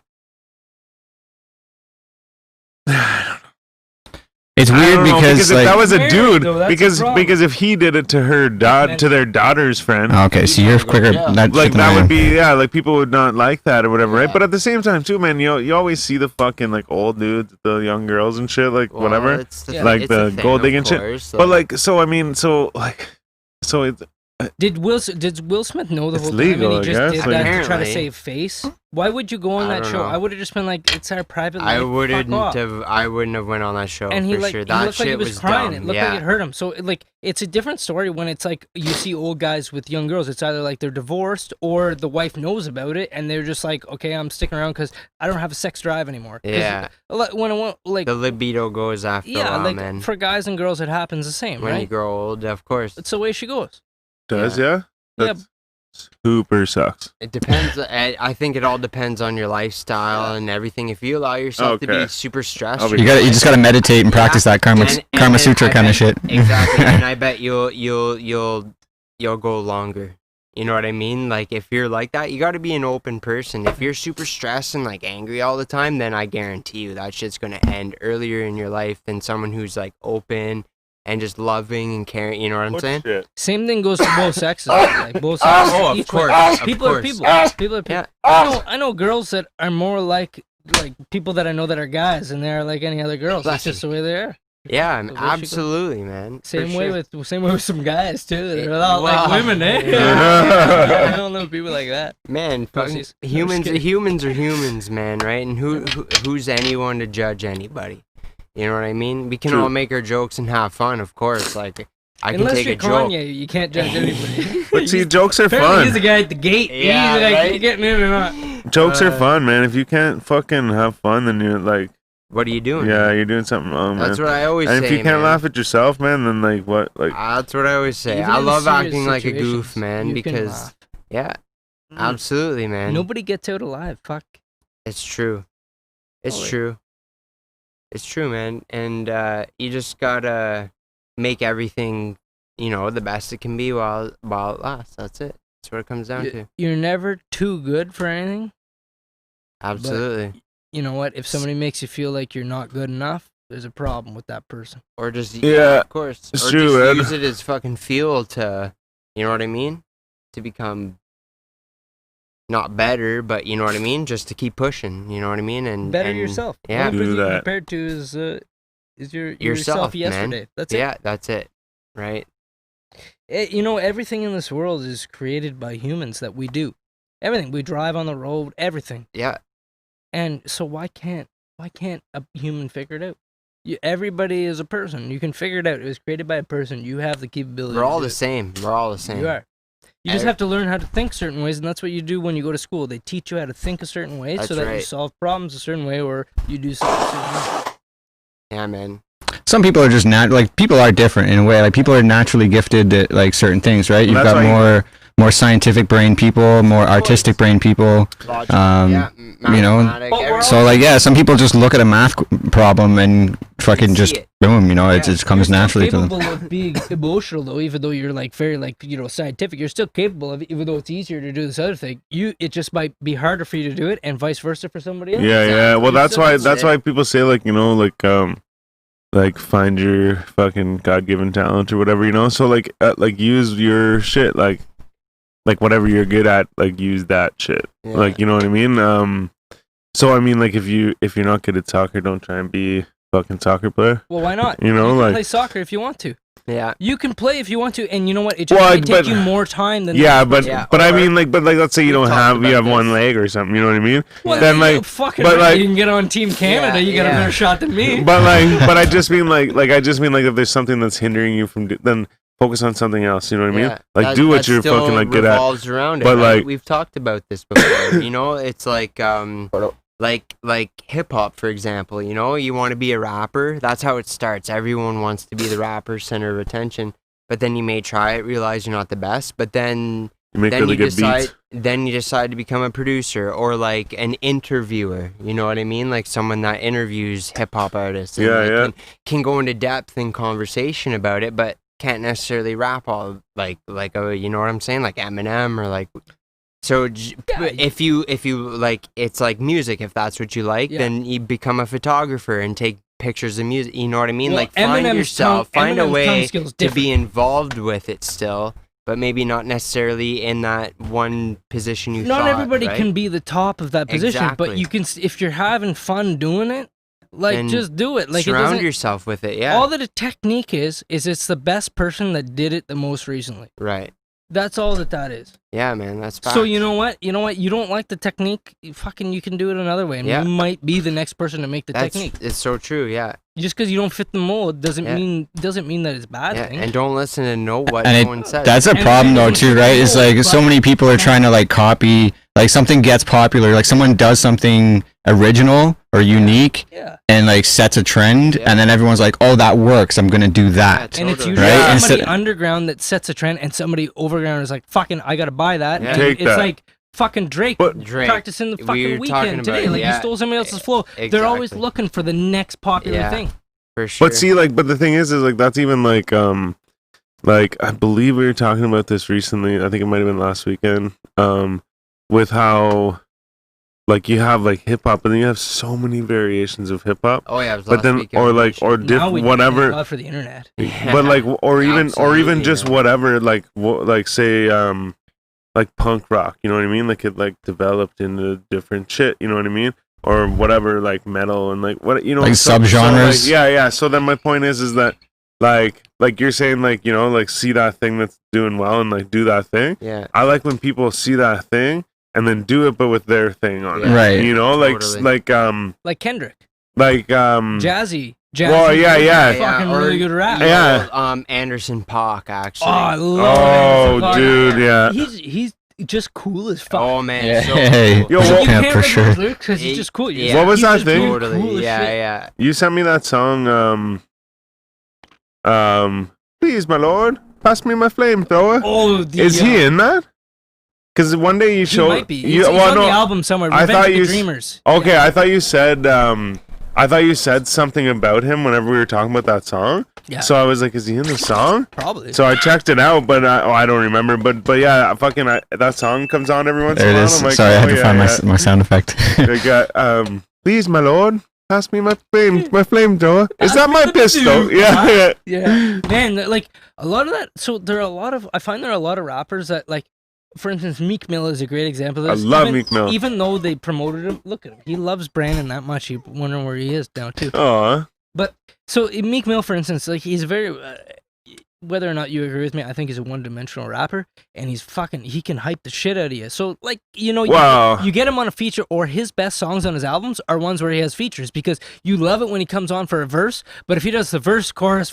It's I weird don't know, because if like that was a Married, dude, though, that's the because problem. if he did it to her to their daughter's friend, okay, so you're quicker. Yeah. That, like than I that am. would be like people would not like that or whatever, right? Yeah. But at the same time too, man, you always see the fucking like old dudes, the young girls and shit, like Well, whatever, it's the, Yeah. like it's the a thing, gold of digging shit. course, But like, so I mean, so it's Did Will Smith know the It's whole legal, time I and he just guess, did like- that to try to Apparently. save face? Why would you go on I that don't show? know. I would have just been like, it's our private life. I fuck wouldn't off. I wouldn't have went on that show And he for like sure. he That looked shit like he was crying. dumb. It looked yeah. like it hurt him. So like it's a different story when it's like you see old guys with young girls. It's either like they're divorced or the wife knows about it and they're just like, okay, I'm sticking around because I don't have a sex drive anymore. 'Cause, Yeah. When I want like The libido goes after a yeah, while, like man. for guys and girls it happens the same, When you right? grow old, of course. It's the way she goes. does yeah. Yeah. That's super sucks. It depends. I think it all depends on your lifestyle and everything. If you allow yourself to Okay. be super stressed, I'll be- You just gotta meditate and practice that Karma And Sutra I kind of bet- shit. Exactly, and I bet you'll go longer. You know what I mean? Like if you're like that, you got to be an open person. If you're super stressed and like angry all the time, then I guarantee you that shit's gonna end earlier in your life than someone who's like open and just loving and caring. You know what I'm saying? Shit. Same thing goes for both sexes. Like both sexes. Oh, of each course, way. of People are course. people. People are people. Yeah. I know girls that are more like people that I know that are guys than they are like any other girls. That's just the way they are. Yeah, So there she goes. absolutely, man. For Same way sure. with some guys too. They're a lot Wow. like women, eh? Yeah. I don't know people like that. Man, fucking Pussies. I'm just humans kidding. humans are humans, man, right? And who's anyone to judge anybody? You know what I mean? We can True. all make our jokes and have fun, of course. Like I can Unless take you're a joke. Kanye, you can't judge anybody. But see, jokes are Apparently he's the fun. guy at the gate. Yeah, he's like, right? you getting in or not? Jokes are Uh, fun, man. If you can't fucking have fun, then you're like, What are you doing? yeah, you're doing something wrong, man. That's what I always And say. if you can't man. laugh at yourself, man, then like what? Like, That's what I always say. Even I in love serious acting like a goof, situations, man, you can because laugh. yeah, absolutely, man. Nobody gets out alive. Fuck. It's true. It's Oh, wait. true. It's true, man. And you just gotta make everything, the best it can be while it lasts. That's it. That's what it comes down to. You're never too good for anything. Absolutely. You know what? If somebody makes you feel like you're not good enough, there's a problem with that person. Or just Yeah, of course. it's or true, just man. use it as fucking fuel to, you know what I mean? To become not better, but you know what I mean? Just to keep pushing, you know what I mean? And Better and, yourself. Yeah. Only Do person you're that. compared to is your Yourself, man. yesterday. That's it. Yeah, that's it. Right? Everything in this world is created by humans that we do. Everything. We drive on the road, everything. Yeah. And so why can't a human figure it out? Everybody is a person. You can figure it out. It was created by a person. You have the capability. We're to all do the it. same. We're all the same. You are. You just Every- have to learn how to think certain ways, and that's what you do when you go to school. They teach you how to think a certain way so That's that you right. solve problems a certain way, or you do something a certain way. Yeah, man. Some people are just people are different in a way. Like people are naturally gifted at like certain things, right? You've That's got why more scientific brain people, more artistic brain people. Logic. Yeah, mathematic, But we're everything. So like some people just look at a math problem and fucking see just it. boom, it Yeah. just comes You're naturally still to them. capable of being emotional, though, even though you're like very scientific. You're still capable of it, even though it's easier to do this other thing. It just might be harder for you to do it, and vice versa for somebody else. yeah, yeah. Well, that's why That's it. people say like find your fucking God-given talent or whatever. So like use your shit like whatever you're good at, like use that shit. Yeah. Like, you know what I mean? So I mean, like if you're not good at soccer, don't try and be a fucking soccer player. Well, why not? You know, can like- play soccer if you want to. Yeah. You can play if you want to, and you know what? It just Well, might take but- you more time than Yeah, the but Yeah, I or- mean, like let's say you We've don't talked have about have one this. leg or something. You know what I mean? Well, Then, you like, fucking but, right, like- you can get on Team Canada. You got a yeah. better shot than me. But I just mean like if there's something that's hindering you from then focus on something else. You know what I mean? Yeah. Like That- do what that you're still fucking like good at. revolves around it. But, right? like- We've talked about this before. It's like hip hop, for example. You want to be a rapper. That's how it starts. Everyone wants to be the rapper, center of attention. But then you may try it, realize you're not the best. But then You make then really you good decide beats. then you decide to become a producer or like an interviewer. You know what I mean? Like someone that interviews hip hop artists. And Yeah, like, yeah. Can go into depth and conversation about it, but can't necessarily rap all like you know what I'm saying? Like Eminem or like So Yeah, if you like, it's like music. If that's what you like, Yeah. then you become a photographer and take pictures of music. You know what I mean? Well, Like find Eminem's yourself, tongue- find a Eminem's tongue way skill's to be different. involved with it still, but maybe not necessarily in that one position you Not thought, everybody right? can be the top of that position, but Exactly. you can if you're having fun doing it, like Then just do it. Like it surround doesn't. yourself with it. Yeah. All that a technique is it's the best person that did it the most recently. Right. That's all that is. Yeah, man. That's facts. So you know what? You don't like the technique. You can do it another way, and Yeah. you might be the next person to make the That's technique. it's so true. Yeah. Just because you don't fit the mold doesn't Yeah. mean that it's a bad Yeah. thing. And don't listen to what And no one says. that's a And problem though then- too, right? It's like so many people are trying to like copy, like something gets popular, like someone does something original or unique Yeah. and like sets a trend, Yeah. and then everyone's like, "Oh, that works. I'm gonna do that." Yeah, And it's Totally. usually Right? somebody Instead- underground that sets a trend, and somebody overground is like, "Fucking, I gotta buy that." Yeah. And Take it's that. like fucking Drake, But- Drake. practicing the We fucking were talking weekend about today. it, Like yeah. he stole somebody else's flow. They're always Exactly. looking for the next popular Yeah. thing. For sure. But see, like, but the thing is like that's even like I believe we were talking about this recently. I think it might have been last weekend. With how like you have like hip hop, and then you have so many variations of hip hop. Oh yeah. It was But last then, weekend or we like, or mentioned. Now we whatever. God for the internet. But like, or even Absolutely, just man. whatever, like, like say, like punk rock. You know what I mean? Like it like developed into different shit. You know what I mean? Or whatever, like metal and like what you know, Like so, subgenres? like, yeah. So then my point is that like you're saying, like, you know, like see that thing that's doing well and like do that thing. Yeah. I like when people see that thing and then do it, but with their thing on Yeah. it. Right. You know, like Totally. Like Kendrick, Mm. Jazzy. Well, yeah. Fucking or- really good rap. Yeah. Anderson .Paak actually. Oh, I love Oh, Anderson .Paak. dude, yeah. He's just cool as fuck. Oh man. Yeah. So Hey. cool. Yo, Like, well- you Yeah, can't for remember sure. his lyrics 'cause he's just cool. Yeah. What was He's that just thing? being Totally. cool as Yeah, shit. yeah. You sent me that song. Please, my lord, pass me my flamethrower. Oh, the, Is he in that? Because one day you He showed. might be. You, He's well, on no. the album somewhere. I Revenge thought of the you Dreamers. Okay, Yeah. I thought you said. I thought you said something about him whenever we were talking about that song. Yeah. So I was like, is he in the song? Probably. So I checked it out, but I don't remember. But yeah, that song comes on every once There in it a while. is. I'm like, Sorry, I had oh, to yeah, find yeah. my sound effect. They got please, my lord, pass me my flamethrower. Is that my pistol? Yeah. Yeah, man, like a lot of that. So there are a lot of. I find there are a lot of rappers that, like, for instance, Meek Mill is a great example of I this. love even, Meek Mill. Even though they promoted him, look at him. He loves Brandon that much. You wondering where he is now too. Aw. But so Meek Mill, for instance, like he's very. Whether or not you agree with me, I think he's a one-dimensional rapper, and he can hype the shit out of you. So, like, you know, Wow. you get him on a feature, or his best songs on his albums are ones where he has features, because you love it when he comes on for a verse, but if he does the verse, chorus,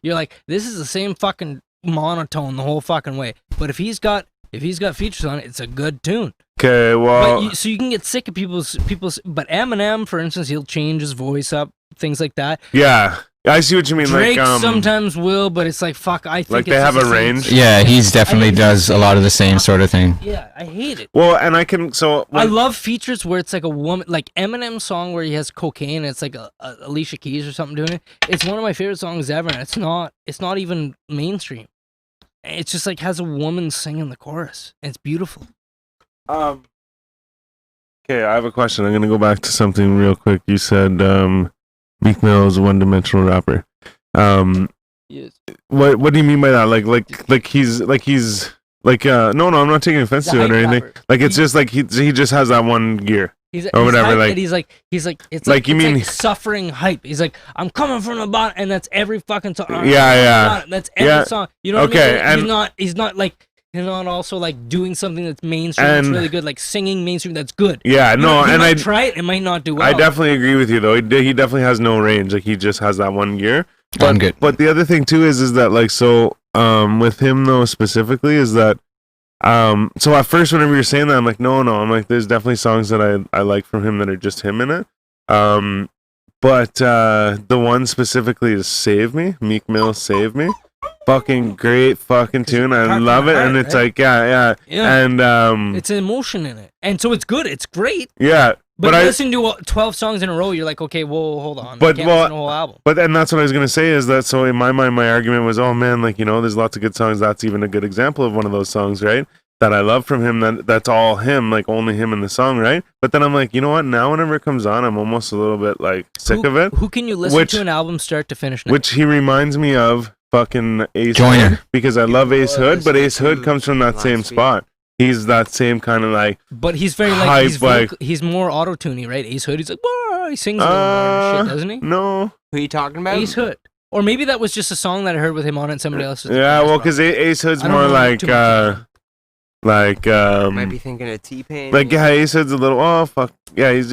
you're like, this is the same fucking monotone the whole fucking way. But if he's got features on it, it's a good tune. Okay, well, But so you can get sick of people's. But Eminem, for instance, he'll change his voice up, things like that. yeah, I see what you mean. Drake like, sometimes will, but it's like, fuck, I think like it's they have just a the same- range. Yeah, he's definitely does a lot of the same sort of thing. Yeah, I hate it. Well, and I can I when- love features where it's like a woman, like Eminem's song where he has cocaine. And it's like a Alicia Keys or something doing it. It's one of my favorite songs ever, and it's not even mainstream. It's just like has a woman singing the chorus, and it's beautiful. Okay, I have a question. I'm gonna go back to something real quick. You said Meek Mill is a one-dimensional rapper. Yes. What do you mean by that? Like he's no, I'm not taking offense to it or anything. Like it's just like he just has that one gear. He's Or whatever, hyped, like- and he's like it's like, like you it's mean- like suffering hype. He's like, I'm coming from the bottom, and that's every fucking song. Yeah. That's every Yeah. song. You know what Okay, I mean? and- He's not also like doing something that's mainstream that's And- really good, like singing mainstream that's good. Yeah, You no, know, he and might I try it, it might not do well. I definitely agree with you though. He definitely has no range. Like he just has that one gear. I'm good. But the other thing too is that like so with him though specifically is that so at first whenever you're saying that I'm like no I'm like there's definitely songs that I like from him that are just him in it. But the one specifically is Save Me, Meek Mill Save Me. Fucking great fucking tune. I Heart love from it the and heart, it's right? like yeah. Yeah. And It's emotion in it, and so it's good. It's great. yeah. But, I listen to 12 songs in a row, you're like, okay, whoa, hold on. But, I can't well, listen to the whole album. But and that's what I was gonna say is that so in my mind my argument was oh man like you know there's lots of good songs, that's even a good example of one of those songs, right? that I love from him. That's all him, like only him in the song, right? But then I'm like, you know what? Now whenever it comes on, I'm almost a little bit like sick of it. Who can you listen to an album start to finish now? Which he reminds me of fucking Ace Joyner. Hood, because I love Ace Hood, but listen Ace Hood to comes from that same last week. spot. He's that same kind of like But he's very like hype, he's, like- he's more auto-tuney, right? Ace Hood, he's like, "Whoa," he sings a little more and shit, doesn't he? No. Who are you talking about? Ace Hood. Or maybe that was just a song that I heard with him on it and somebody else's. Yeah, well, because Ace Hood's I don't more know like too much like Might be thinking of T-Pain. like yeah, Ace Hood's a little fuck yeah. He's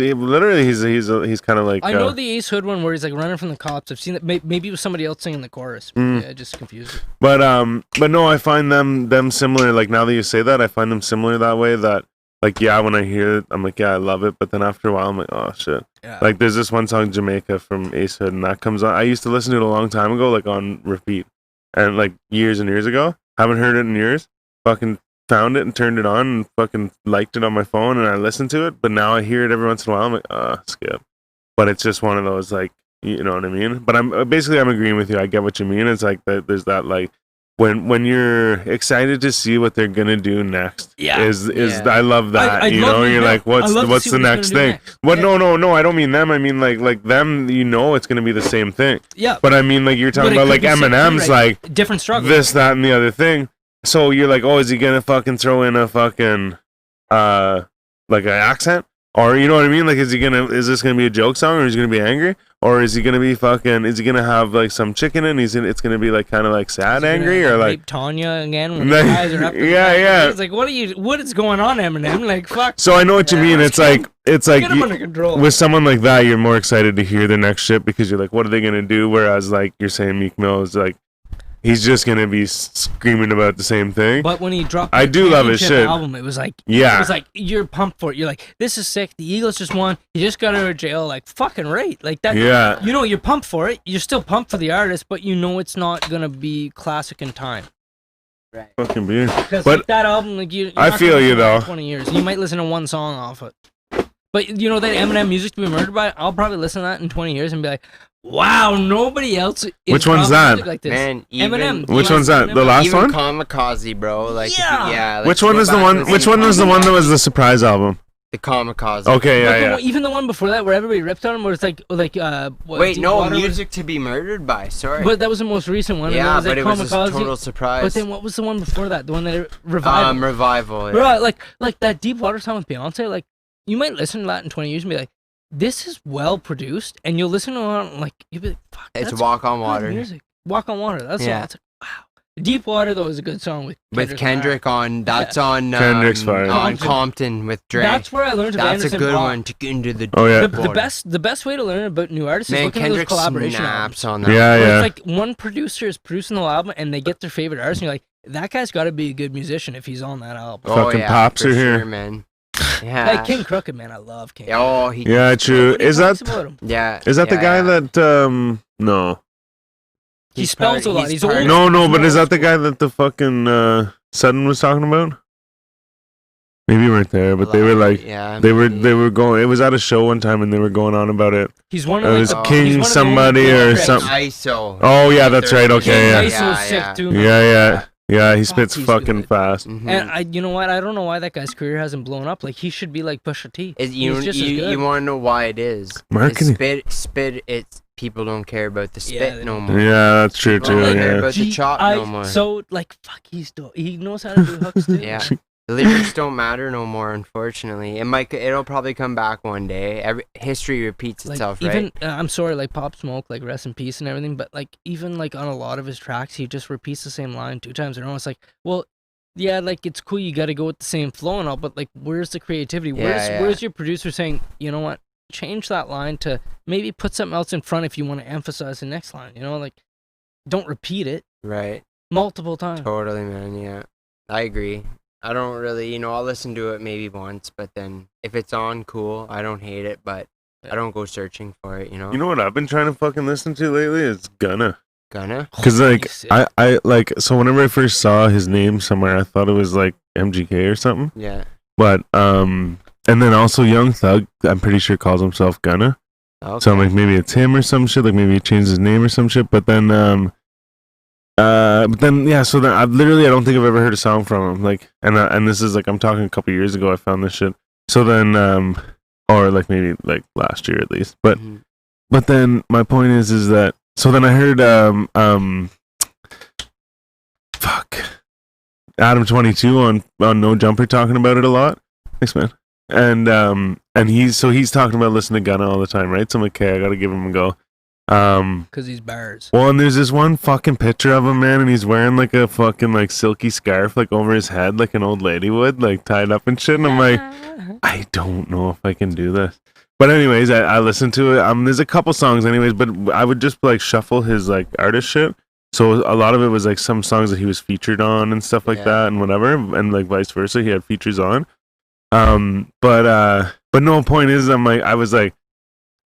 kind of like I know the Ace Hood one where he's like running from the cops. I've seen that. Maybe it was somebody else singing the chorus. Yeah, just confused it. but no, I find them similar. Like now that you say that, I find them similar that way. That like yeah, when I hear it, I'm like yeah, I love it. But then after a while, I'm like oh shit. Yeah. Like there's this one song Jamaica from Ace Hood, and that comes on. I used to listen to it a long time ago, like on repeat, and like years and years ago. Haven't heard it in years. Fucking found it and turned it on and fucking liked it on my phone, and I listened to it. But now I hear it every once in a while. I'm like skip. But it's just one of those like you know what I mean. But I'm agreeing with you. I get what you mean. It's like that. There's that like. When you're excited to see what they're gonna do next, Yeah. is Yeah. I love that. I you love know, it, you're yeah. like, I love to what's see the what he's next gonna do thing? next. What? Yeah. No, I don't mean them. I mean like them. You know, it's gonna be the same thing. Yeah. But I mean like you're talking But it about could like be sick too, Eminem's right? like different struggle. this, that, and the other thing. So you're like, oh, is he gonna fucking throw in a fucking like an accent? Or you know what I mean? Like, is this gonna be a joke song, or is he gonna be angry, or is he gonna be is he gonna have like some chicken in? It's gonna be like kind of like sad, Is he angry, gonna or like rape Tanya again when the guys are up. to the Yeah, back? yeah. It's like, what is going on, Eminem? Like, fuck. So I know what you mean. It's like Get him under control. with someone like that, you're more excited to hear the next shit because you're like, what are they gonna do? Whereas like you're saying Meek Mill is like, he's just gonna be screaming about the same thing. But when he dropped, I the do love his championship shit. album, it was like, Yeah. it was like you're pumped for it. You're like, this is sick. The Eagles just won. He just got out of jail. Like fucking right. Like that. Yeah. You know, you're pumped for it. You're still pumped for the artist, but you know it's not gonna be classic in time. Fucking beer. Because But like that album, like you're I not feel gonna you, listen to it in though. 20 years. You might listen to one song off it. But you know that Eminem Music to Be Murdered By, I'll probably listen to that in 20 years and be like, wow, nobody else is Which one's dropping that? music like this. Man, even, Eminem. Which one's that? The last even one? Kamikaze, bro. Like, if you- Yeah. yeah. Like, Which one go was the back one? and Which listen one to was the one that was the surprise album? The Kamikaze. Okay, Like yeah. even the one before that where everybody ripped on him, where it's like what, Wait, no, Deepwater was- Music to Be Murdered By. Sorry. But that was the most recent one. and then yeah, was but like it was a Kamikaze. total surprise. But then what was the one before that? The one that revived. Revival. Yeah. Right, like that Deepwater song with Beyonce. Like you might listen to that in 20 years and be like, this is well produced, and you'll listen to it and, like you'll be like, fuck, It's that's Walk on good Water. music. Walk on Water. That's Yeah. all. It's like, wow. Deepwater though is a good song with Kendrick on. That's on. Kendrick's fire. On Compton. Compton with Dre. That's where I learned about That's Anderson a good .Paak. one to get into the. Oh, yeah. The best way to learn about new artists is Man, looking at those Kendrick collaboration albums. snaps on that. Yeah, Where yeah. It's like one producer is producing the album and they get their favorite artist, and you're like, that guy's got to be a good musician if he's on that album. Oh, Fucking yeah, pops for are here. sure, man. Yeah. Like King Crooked, man, I love King. Oh, he. Yeah, true. Nobody Is that talks about him. Yeah. the yeah, guy yeah. that no. He He's spells part- a lot. He's part- old. No, but is that the guy that the fucking Sutton was talking about? Maybe you weren't there, but they were like Yeah. they were maybe. going. It was at a show one time, and they were going on about it. He's one It of like, was the- he's King one of the somebody only or good something. ISO. Oh yeah, that's right. Okay, yeah, King Yeah, Iso's yeah. sick too. yeah. He Fuck, spits he's fucking good. fast. Mhm. And you know what? I don't know why that guy's career hasn't blown up. Like he should be like Pusha T. You He's just as good. want to know why it is? Marketing. Spit. It's people don't care about the Yeah, spit they no don't. more. Yeah, that's true People don't too. care Yeah. about the chop no more. So like fuck, he knows how to do hooks too. Yeah. The lyrics don't matter no more, unfortunately. It'll probably come back one day. History repeats Like itself, even right? I'm sorry, like Pop Smoke, like rest in peace and everything, but like even like on a lot of his tracks, he just repeats the same line 2 times in a row. It's like, well, yeah, like it's cool, you got to go with the same flow and all, but like, where's the creativity? Yeah. Where's your producer saying, you know what, change that line to maybe put something else in front if you want to emphasize the next line? You know, like don't repeat it Right. multiple times. Totally, man. Yeah. I agree. I don't really, I'll listen to it maybe once, but then if it's on, cool. I don't hate it, but I don't go searching for it, You know what I've been trying to fucking listen to lately? It's Gunna. Gonna? Cause like He's sick. I like so whenever I first saw his name somewhere, I thought it was like MGK or something. Yeah. But and then also Young Thug, I'm pretty sure calls himself Gunna. Okay. So I'm like maybe it's him or some shit. Like maybe he changed his name or some shit. But then But then yeah, so then I don't think I've ever heard a song from him. Like, and this is like I'm talking a couple years ago. I found this shit. So then or like maybe like last year at least. But then my point is that so then I heard fuck Adam 22 on No Jumper talking about it a lot. Thanks, man. And he's talking about listening to Gunna all the time, right? So I'm like, okay, I gotta give him a go. Because he's bars. Well, and there's this one fucking picture of him, man, and he's wearing like a fucking like silky scarf like over his head, like an old lady would, like tied up and shit. And I'm like, I don't know if I can do this. But anyways, I listened to it. There's a couple songs, anyways, but I would just like shuffle his like artist shit. So a lot of it was like some songs that he was featured on and stuff like that, and whatever, and like vice versa, he had features on. But no, point is, I was like,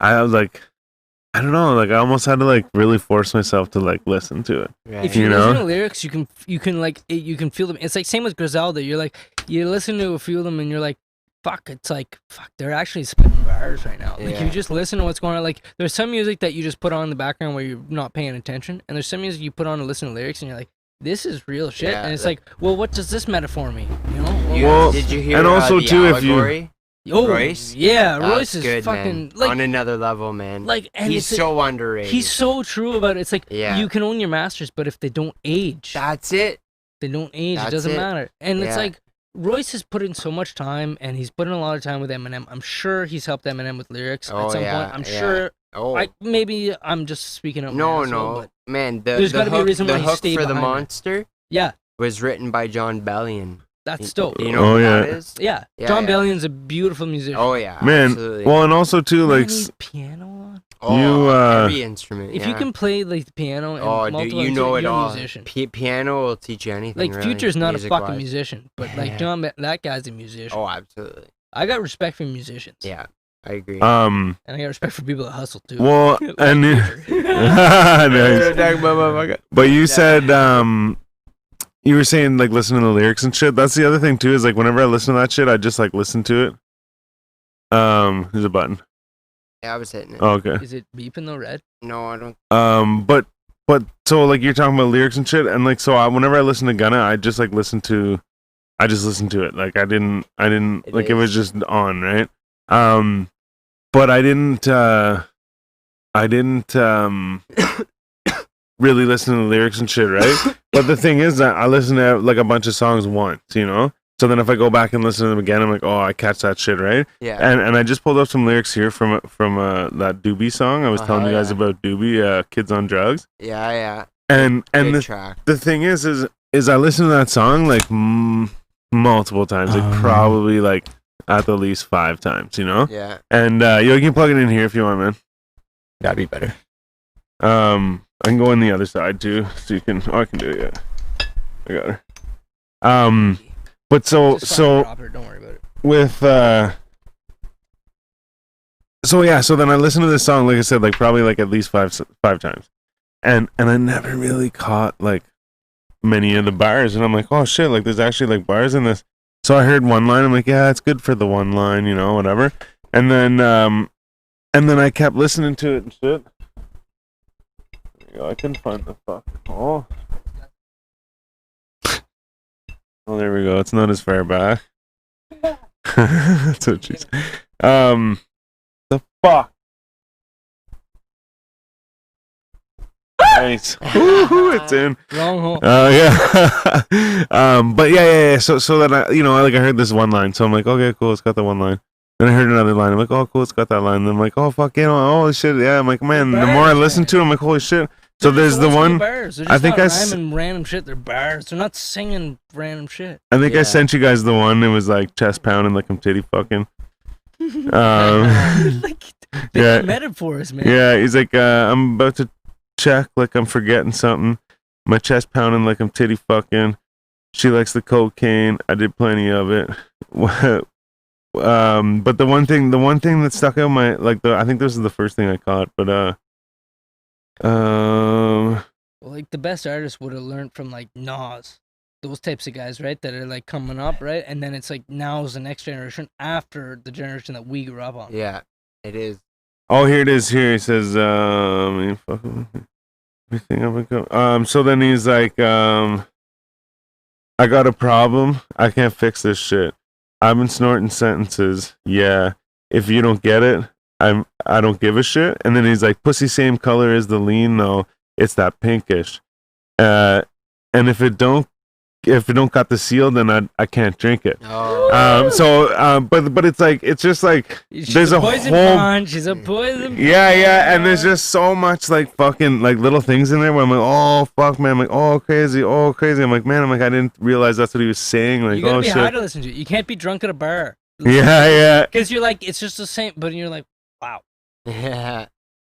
I don't know, like I almost had to like really force myself to like listen to it. Right. If you listen to lyrics, you can like you can feel them. It's like same with Griselda. You're like you listen to a few of them and you're like, fuck. It's like fuck. They're actually spitting bars right now. Like you just listen to what's going on. Like there's some music that you just put on in the background where you're not paying attention, and there's some music you put on to listen to lyrics and you're like, this is real shit. And it's like, well, what does this metaphor mean? You know? Well, did you hear? And also the too, allegory? if you Royce? Yeah, That's Royce is good, fucking man. like on another level, man. like, and he's so underrated. He's so true about it. It's like Yeah. you can own your masters, but if they don't age, That's it. they don't age. That's It doesn't it. matter. And it's Yeah. like Royce has put in so much time, and he's put in a lot of time with Eminem. I'm sure he's helped Eminem with lyrics Oh, at some yeah, point. I'm yeah. sure. Oh Maybe I'm just speaking out. no, my asshole, no, but man. There's The gotta be a hook, reason the why he hook stayed for the behind it. monster yeah, was written by John Bellion. that's dope. You know Oh, who yeah. that is? Yeah, Yeah, John yeah. Bellion's a beautiful musician. Oh yeah, man, absolutely. well, and also too, Man, like he's piano on. you, every instrument. If yeah. you can play like the piano and oh, dude, multiple you know instruments, it you're all. a musician. Piano will teach you anything. Like really, Future's not a fucking music-wise. musician, but like Yeah. that guy's a musician. Oh, absolutely. I got respect for musicians. Yeah, I agree. And I got respect for people that hustle too. well, Like and Future. nice. But you said you were saying like listening to the lyrics and shit. That's the other thing too, is like whenever I listen to that shit, I just like listen to it. There's a button. Yeah, I was hitting it. Oh, okay. Is it beeping though, red? No, I don't. But so like you're talking about lyrics and shit, and like so whenever I listen to Gunna, I just listen to it. Like I didn't It like it was is. just on, right? But I didn't really listen to the lyrics and shit, right? But the thing is that I listen to like a bunch of songs once, you know. So then if I go back and listen to them again, I'm like, oh, I catch that shit, right? Yeah. And I just pulled up some lyrics here from that Doobie song. I was telling you guys yeah. about Doobie, Kids on Drugs. Yeah, yeah. And Good track. the thing is I listen to that song like multiple times, like probably like at the least 5 times, you know. Yeah. And you can plug it in here if you want, man. That'd be better. I can go on the other side too, so you can. Oh, I can do it. Yeah, I got her. But Just fucking so drop it, don't worry about it. with so yeah, so then I listened to this song, like I said, like probably like at least five times, and I never really caught like many of the bars, and I'm like, oh shit, like there's actually like bars in this. So I heard one line, I'm like, yeah, it's good for the one line, you know, whatever. And then I kept listening to it and shit. There you go. I couldn't find the fuck. Oh, there we go. It's not as far back. That's what she's. The fuck. Nice. Woo-hoo, it's in. Wrong hole. Yeah. But yeah. So that I heard this one line, so I'm like, okay, cool, it's got the one line. Then I heard another line. I'm like, oh, cool, it's got that line. Then I'm like, oh, fuck, holy shit, yeah. I'm like, man, the more I listen to it, I'm like, holy shit. So They're there's just the old school one. Bars. They're I just think not I s- rhyming random shit. They're bars. They're not singing random shit. I think I Yeah. sent you guys the one. It was like chest pounding, like I'm titty fucking. Like they yeah. metaphors, man. Yeah, he's like, I'm about to check, like I'm forgetting something. My chest pounding, like I'm titty fucking. She likes the cocaine. I did plenty of it. But the one thing that stuck out I think this is the first thing I caught. But Well, like the best artists would have learned from like Nas, those types of guys, right? That are like coming up, right? And then it's like now's the next generation after the generation that we grew up on. Yeah, it is. oh, here it is. Here it says, Everything I would go. So then he's like, I got a problem. I can't fix this shit. I've been snorting sentences. Yeah. If you don't get it, I don't give a shit. And then he's like, pussy same color as the lean though. It's that pinkish. And if it don't got the seal, then I can't drink it. Oh. But it's like it's just like She's there's a poison whole punch. She's a poison. yeah, and there's just so much like fucking like little things in there where I'm like, oh fuck, man, I'm like, oh crazy. I'm like, man, I didn't realize that's what he was saying. Like, You gotta oh be high shit. to listen to it. You can't be drunk at a bar. Yeah. Because you're like, it's just the same, but you're like, wow. Yeah.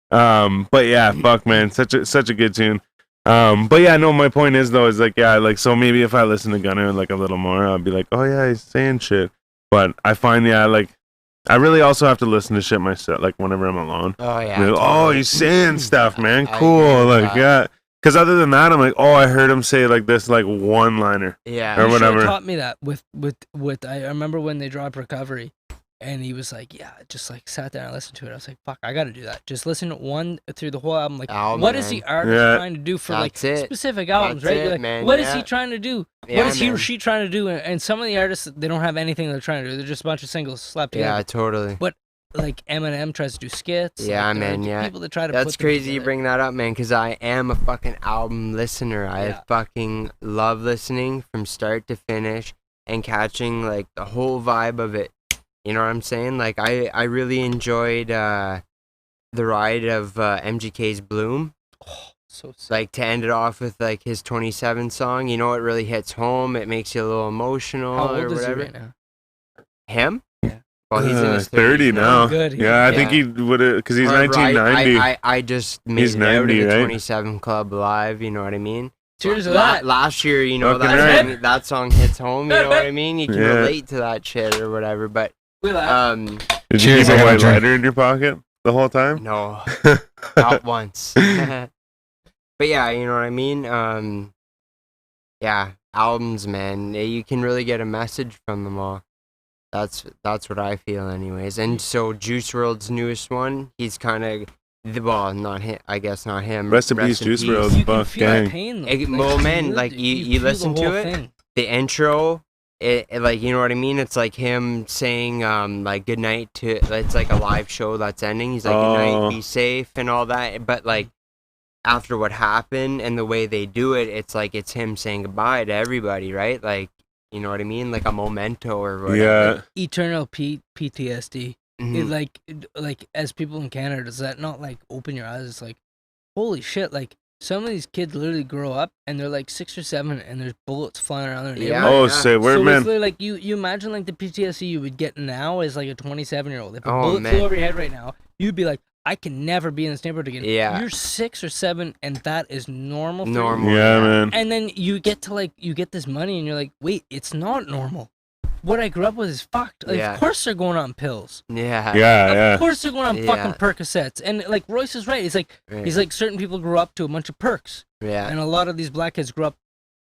But yeah, fuck, man, such a good tune. But yeah, no, my point is though, is like, yeah, like, so maybe if I listen to Gunner like a little more, I'll be like, oh yeah, he's saying shit. But I find, yeah, like, I really also have to listen to shit myself, like whenever I'm alone. Oh yeah. Like, oh, totally. he's saying stuff, man. I Cool, agree with like, that. yeah. Because other than that, I'm like, oh, I heard him say like this, like one liner. Yeah. Or You should've whatever. taught me that with I remember when they dropped Recovery, and he was like, yeah, just like sat there and listened to it. I was like, fuck, I gotta do that. Just listen to one through the whole album. Like, Oh, what is man. the artist Yeah. trying to do for like That's it. specific albums, That's right? You're it, like, man, what is yeah. he trying to do? Yeah, What is he or man. she trying to do? And some of the artists, they don't have anything they're trying to do. They're just a bunch of singles slapped together. Yeah, totally. Like Eminem tries to do skits. Yeah, like, there are man, yeah. People that try to That's put them crazy you together. bring that up, man, because I am a fucking album listener. I Yeah. fucking love listening from start to finish and catching like the whole vibe of it. You know what I'm saying? Like I really enjoyed the ride of MGK's Bloom. So sick. Like to end it off with like his 27 song. You know, it really hits home. It makes you a little emotional How or old is he whatever. right now? Him? Yeah. Well, he's in his 30 30s now. Good, Yeah, I yeah. think he would have, because he's However, 1990. I just made He's it out of 90, the right? 27 Club live. You know what I mean? Cheers to that. Last year, you know, Fucking that song hits home. You know what I mean? You can Yeah. relate to that shit or whatever. But We laugh. Did Cheers, you I keep a gotta white drink. lighter in your pocket the whole time? no, not once. But yeah, you know what I mean. Yeah, albums, man. You can really get a message from them all. That's what I feel, anyways. And so Juice WRLD's newest one, he's kind of, well, not him. I guess not him. Rest in peace, Juice WRLD. You can Fuck, feel gang. the pain. Though. It- well, man, like, you feel the listen to whole it, thing. The intro, it like, you know what I mean? It's like him saying like good night to, it's like a live show that's ending. He's like, good Oh. night, be safe and all that. But like after what happened and the way they do it, it's like it's him saying goodbye to everybody, right? Like, you know what I mean? Like a memento or whatever. Yeah. Eternal PTSD. Mhm. Like as people in Canada, does that not like open your eyes? It's like, holy shit! Like some of these kids literally grow up and they're like 6 or 7, and there's bullets flying around their Yeah. neighborhood. Oh, yeah. say, where, So man? it's literally like you imagine like the PTSD you would get now as like a 27-year-old. If a Oh, bullet man. flew over your head right now, you'd be like, I can never be in this neighborhood again. Yeah. You're 6 or 7, and that is normal. For you. Normal. Yeah, man. And then you get this money, and you're like, wait, it's not normal. What I grew up with is fucked. Like, Yeah. Of course they're going on pills. Yeah. Yeah, yeah. Of course they're going on Yeah. fucking Percocets. And like Royce is right. He's like certain people grew up to a bunch of perks, Yeah. and a lot of these black kids grew up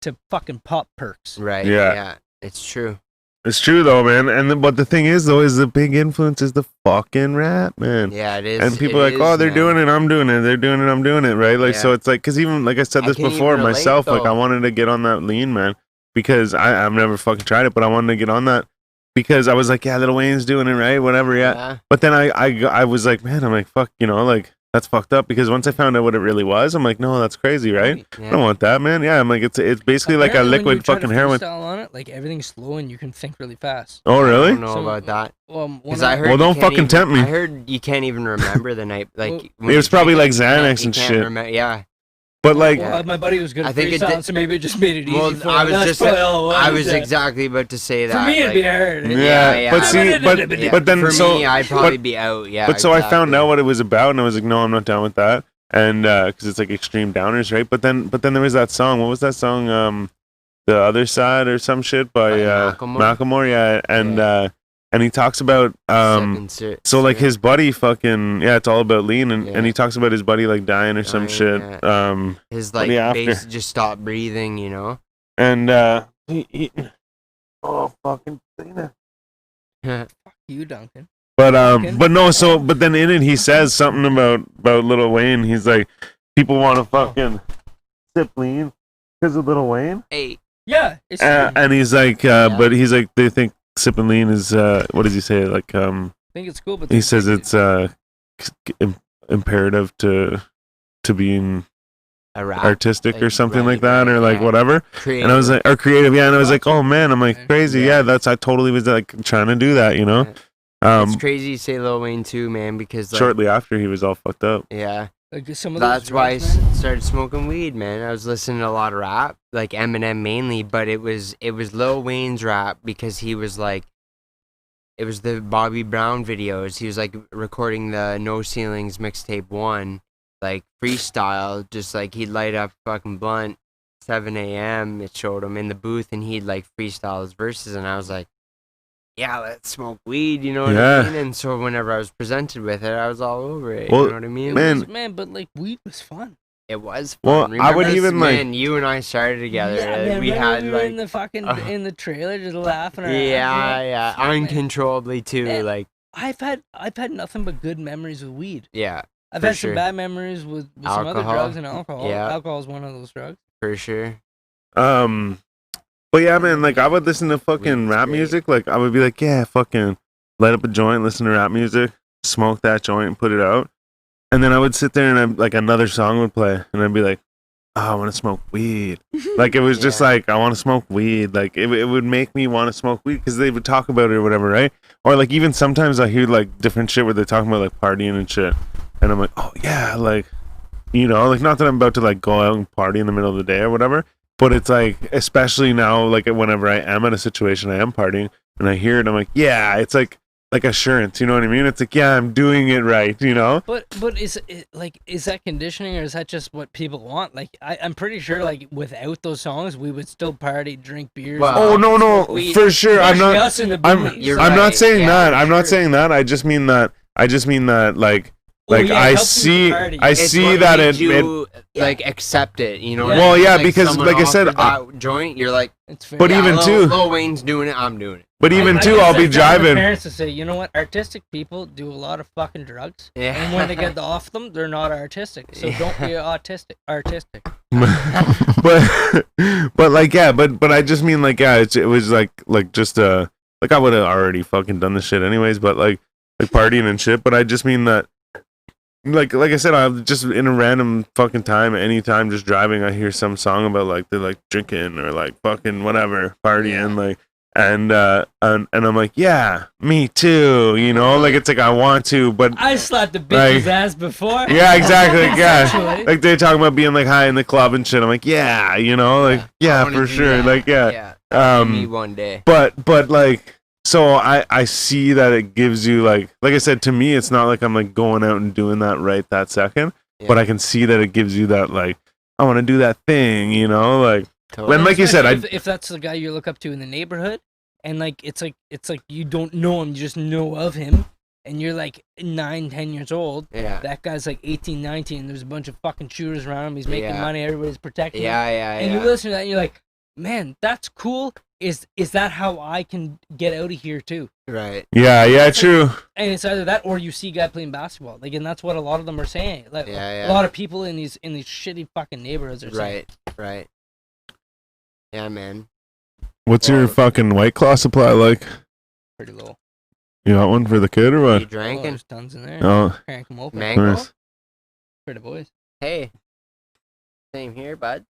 to fucking pop perks. Right. Yeah. Yeah. It's true. It's true, though, man. And but the thing is, though, is the big influence is the fucking rap, man. Yeah, it is. And people it are like, oh, is, they're man. doing it, I'm doing it. They're doing it, I'm doing it, right? Like, so Yeah. it's like, because even, like I said I this can't before, even relate, myself, like, I though. wanted to get on that lean, man, because I've never fucking tried it, but I wanted to get on that because I was like, yeah, Lil Wayne's doing it, right? Whatever, yeah. But then I was like, man, I'm like, fuck, you know, like, that's fucked up, because once I found out what it really was, I'm like, no, that's crazy, right? I don't want that, man. Yeah, I'm like, it's basically like a Apparently, when you liquid try to fucking heroin. freestyle on it, like everything's slow and you can think really fast. Oh, I really? don't know So, about that. When Because I heard. Well, you don't can't fucking even- tempt me. I heard you can't even remember the night. Like Well, when It you was probably drink like it, you can't- Xanax you and can't shit. Yeah. But like, Well, my buddy was good I at think it freestyling, did- so maybe it just made it easy Well, for I him. was That's just. probably all it I was yeah. exactly about to say that. For me, it'd like, be hard. yeah, but see, Yeah, but then for so, me, I'd probably be out. Yeah. but so I found exactly. out what it was about, and I was like, no, I'm not down with that, and because it's like extreme downers, right? But then there was that song. What was that song? The Other Side or some shit by Macklemore, yeah, and he talks about so like his buddy fucking it's all about lean, and Yeah. he talks about his buddy like dying or some Dying, shit. yeah. His like yeah, after. base just stopped breathing. You know. And he oh fucking You, Duncan. but no, so but then in it he says something about Lil Wayne. He's like, people want to fucking sip lean because of Lil Wayne. Hey, Yeah. It's And he's like, but he's like, they think sipping lean is, what does he say? Like, I think it's cool, but he says it's imperative to being a rap. artistic or like, something right, like that, right, or like yeah. whatever. Creative. And I was like, or creative, yeah. And I was like, oh man, I'm like crazy, Yeah. yeah. I totally was like trying to do that, you know. It's crazy you say Lil Wayne too, man, because like, Shortly after he was all fucked up. yeah, like some of those that's why I drugs, man. started smoking weed, man. I was listening to a lot of rap, like Eminem mainly, but it was Lil Wayne's rap because he was like, it was the Bobby Brown videos. He was like recording the No Ceilings mixtape 1, like freestyle, just like he'd light up fucking blunt 7 a.m. It showed him in the booth and he'd like freestyle his verses, and I was like, yeah, let's smoke weed, you know what Yeah. I mean? And so whenever I was presented with it, I was all over it. Well, you know what I mean? man. But like weed was fun. It was Well, fun. I would Remember, even, like- man, you and I started together. Yeah, man, we remember had we were like in the fucking in the trailer just laughing. yeah, Fuck, man. uncontrollably too. Man. Like I've had nothing but good memories with weed. yeah, I've For had sure. some bad memories with some other Alcohol. drugs and alcohol. Yeah. Alcohol is one of those drugs. for sure. But yeah, man, like I would listen to fucking Weed's rap great. music. Like I would be like, yeah, fucking light up a joint, listen to rap music, smoke that joint, and put it out. And then I would sit there and I'm like another song would play, and I'd be like, oh, I want to smoke weed. Like it was just Yeah. like I want to smoke weed. Like it would make me want to smoke weed because they would talk about it or whatever, right? Or like even sometimes I hear like different shit where they're talking about like partying and shit, and I'm like, oh yeah, like you know, like not that I'm about to like go out and party in the middle of the day or whatever, but it's like especially now, like whenever I am at a situation, I am partying, and I hear it, I'm like, yeah, it's like assurance, you know what I mean? It's like, yeah, I'm doing it right, you know? But is it like is that conditioning or is that just what people want? Like I'm pretty sure like without those songs we would still party, drink beers. Well, Oh no, no, weed. for sure. I'm Especially not. us in the I'm. boonies. You're I'm not right, saying yeah, that. for I'm not sure. saying that. I just mean that. Like Oh, like yeah, I it helps you see. party. I It's see what that made it. you like accept it. You know. Yeah. what I Well, mean? yeah, Like, because, someone like I said, offered that joint, you're like, It's fair. But even too- Lil Wayne's doing it, I'm doing it. But even I too, guess I'll be that's down to driving. Parents to say, you know what, artistic people do a lot of fucking drugs, Yeah. and when they get off them, they're not artistic. So don't be artistic. but like yeah, but I just mean like yeah, it was like just like I would have already fucking done this shit anyways, but like partying and shit. But I just mean that like I said, I'm just in a random fucking time, anytime, just driving, I hear some song about like they're like drinking or like fucking whatever, partying, like. And I'm like, yeah, me too, you know, like it's like I want to, but I slapped the bitch's Like- ass before. yeah, exactly, yeah. Actually. Like they're talking about being like high in the club and shit. I'm like, yeah, you know, like I yeah, wanna for do sure, that. like yeah. Me one day. But like, so I see that it gives you like I said, to me, it's not like I'm like going out and doing that right that second, but Yeah. I can see that it gives you that like I want to do that thing, you know, like. Totally. When, like you said, Especially if that's the guy you look up to in the neighborhood, and like it's like you don't know him, you just know of him, and you're like 9-10 years old. yeah. That guy's like 18, 19, and there's a bunch of fucking shooters around him. He's making Yeah. money, everybody's protecting him. Yeah. And you listen to that, and you're like, man, that's cool. Is that how I can get out of here too? Right. Yeah, true. And it's either that or you see a guy playing basketball. Like, and that's what a lot of them are saying. Like, Yeah. a lot of people in these shitty fucking neighborhoods are saying. Right. Yeah, man. What's your Well- fucking White Claw supply like? Pretty low. You got one for the kid or You what? Oh, drinking? there's tons in there. Oh, Crank them open. Mango? nice. For the boys. Hey. Same here, bud.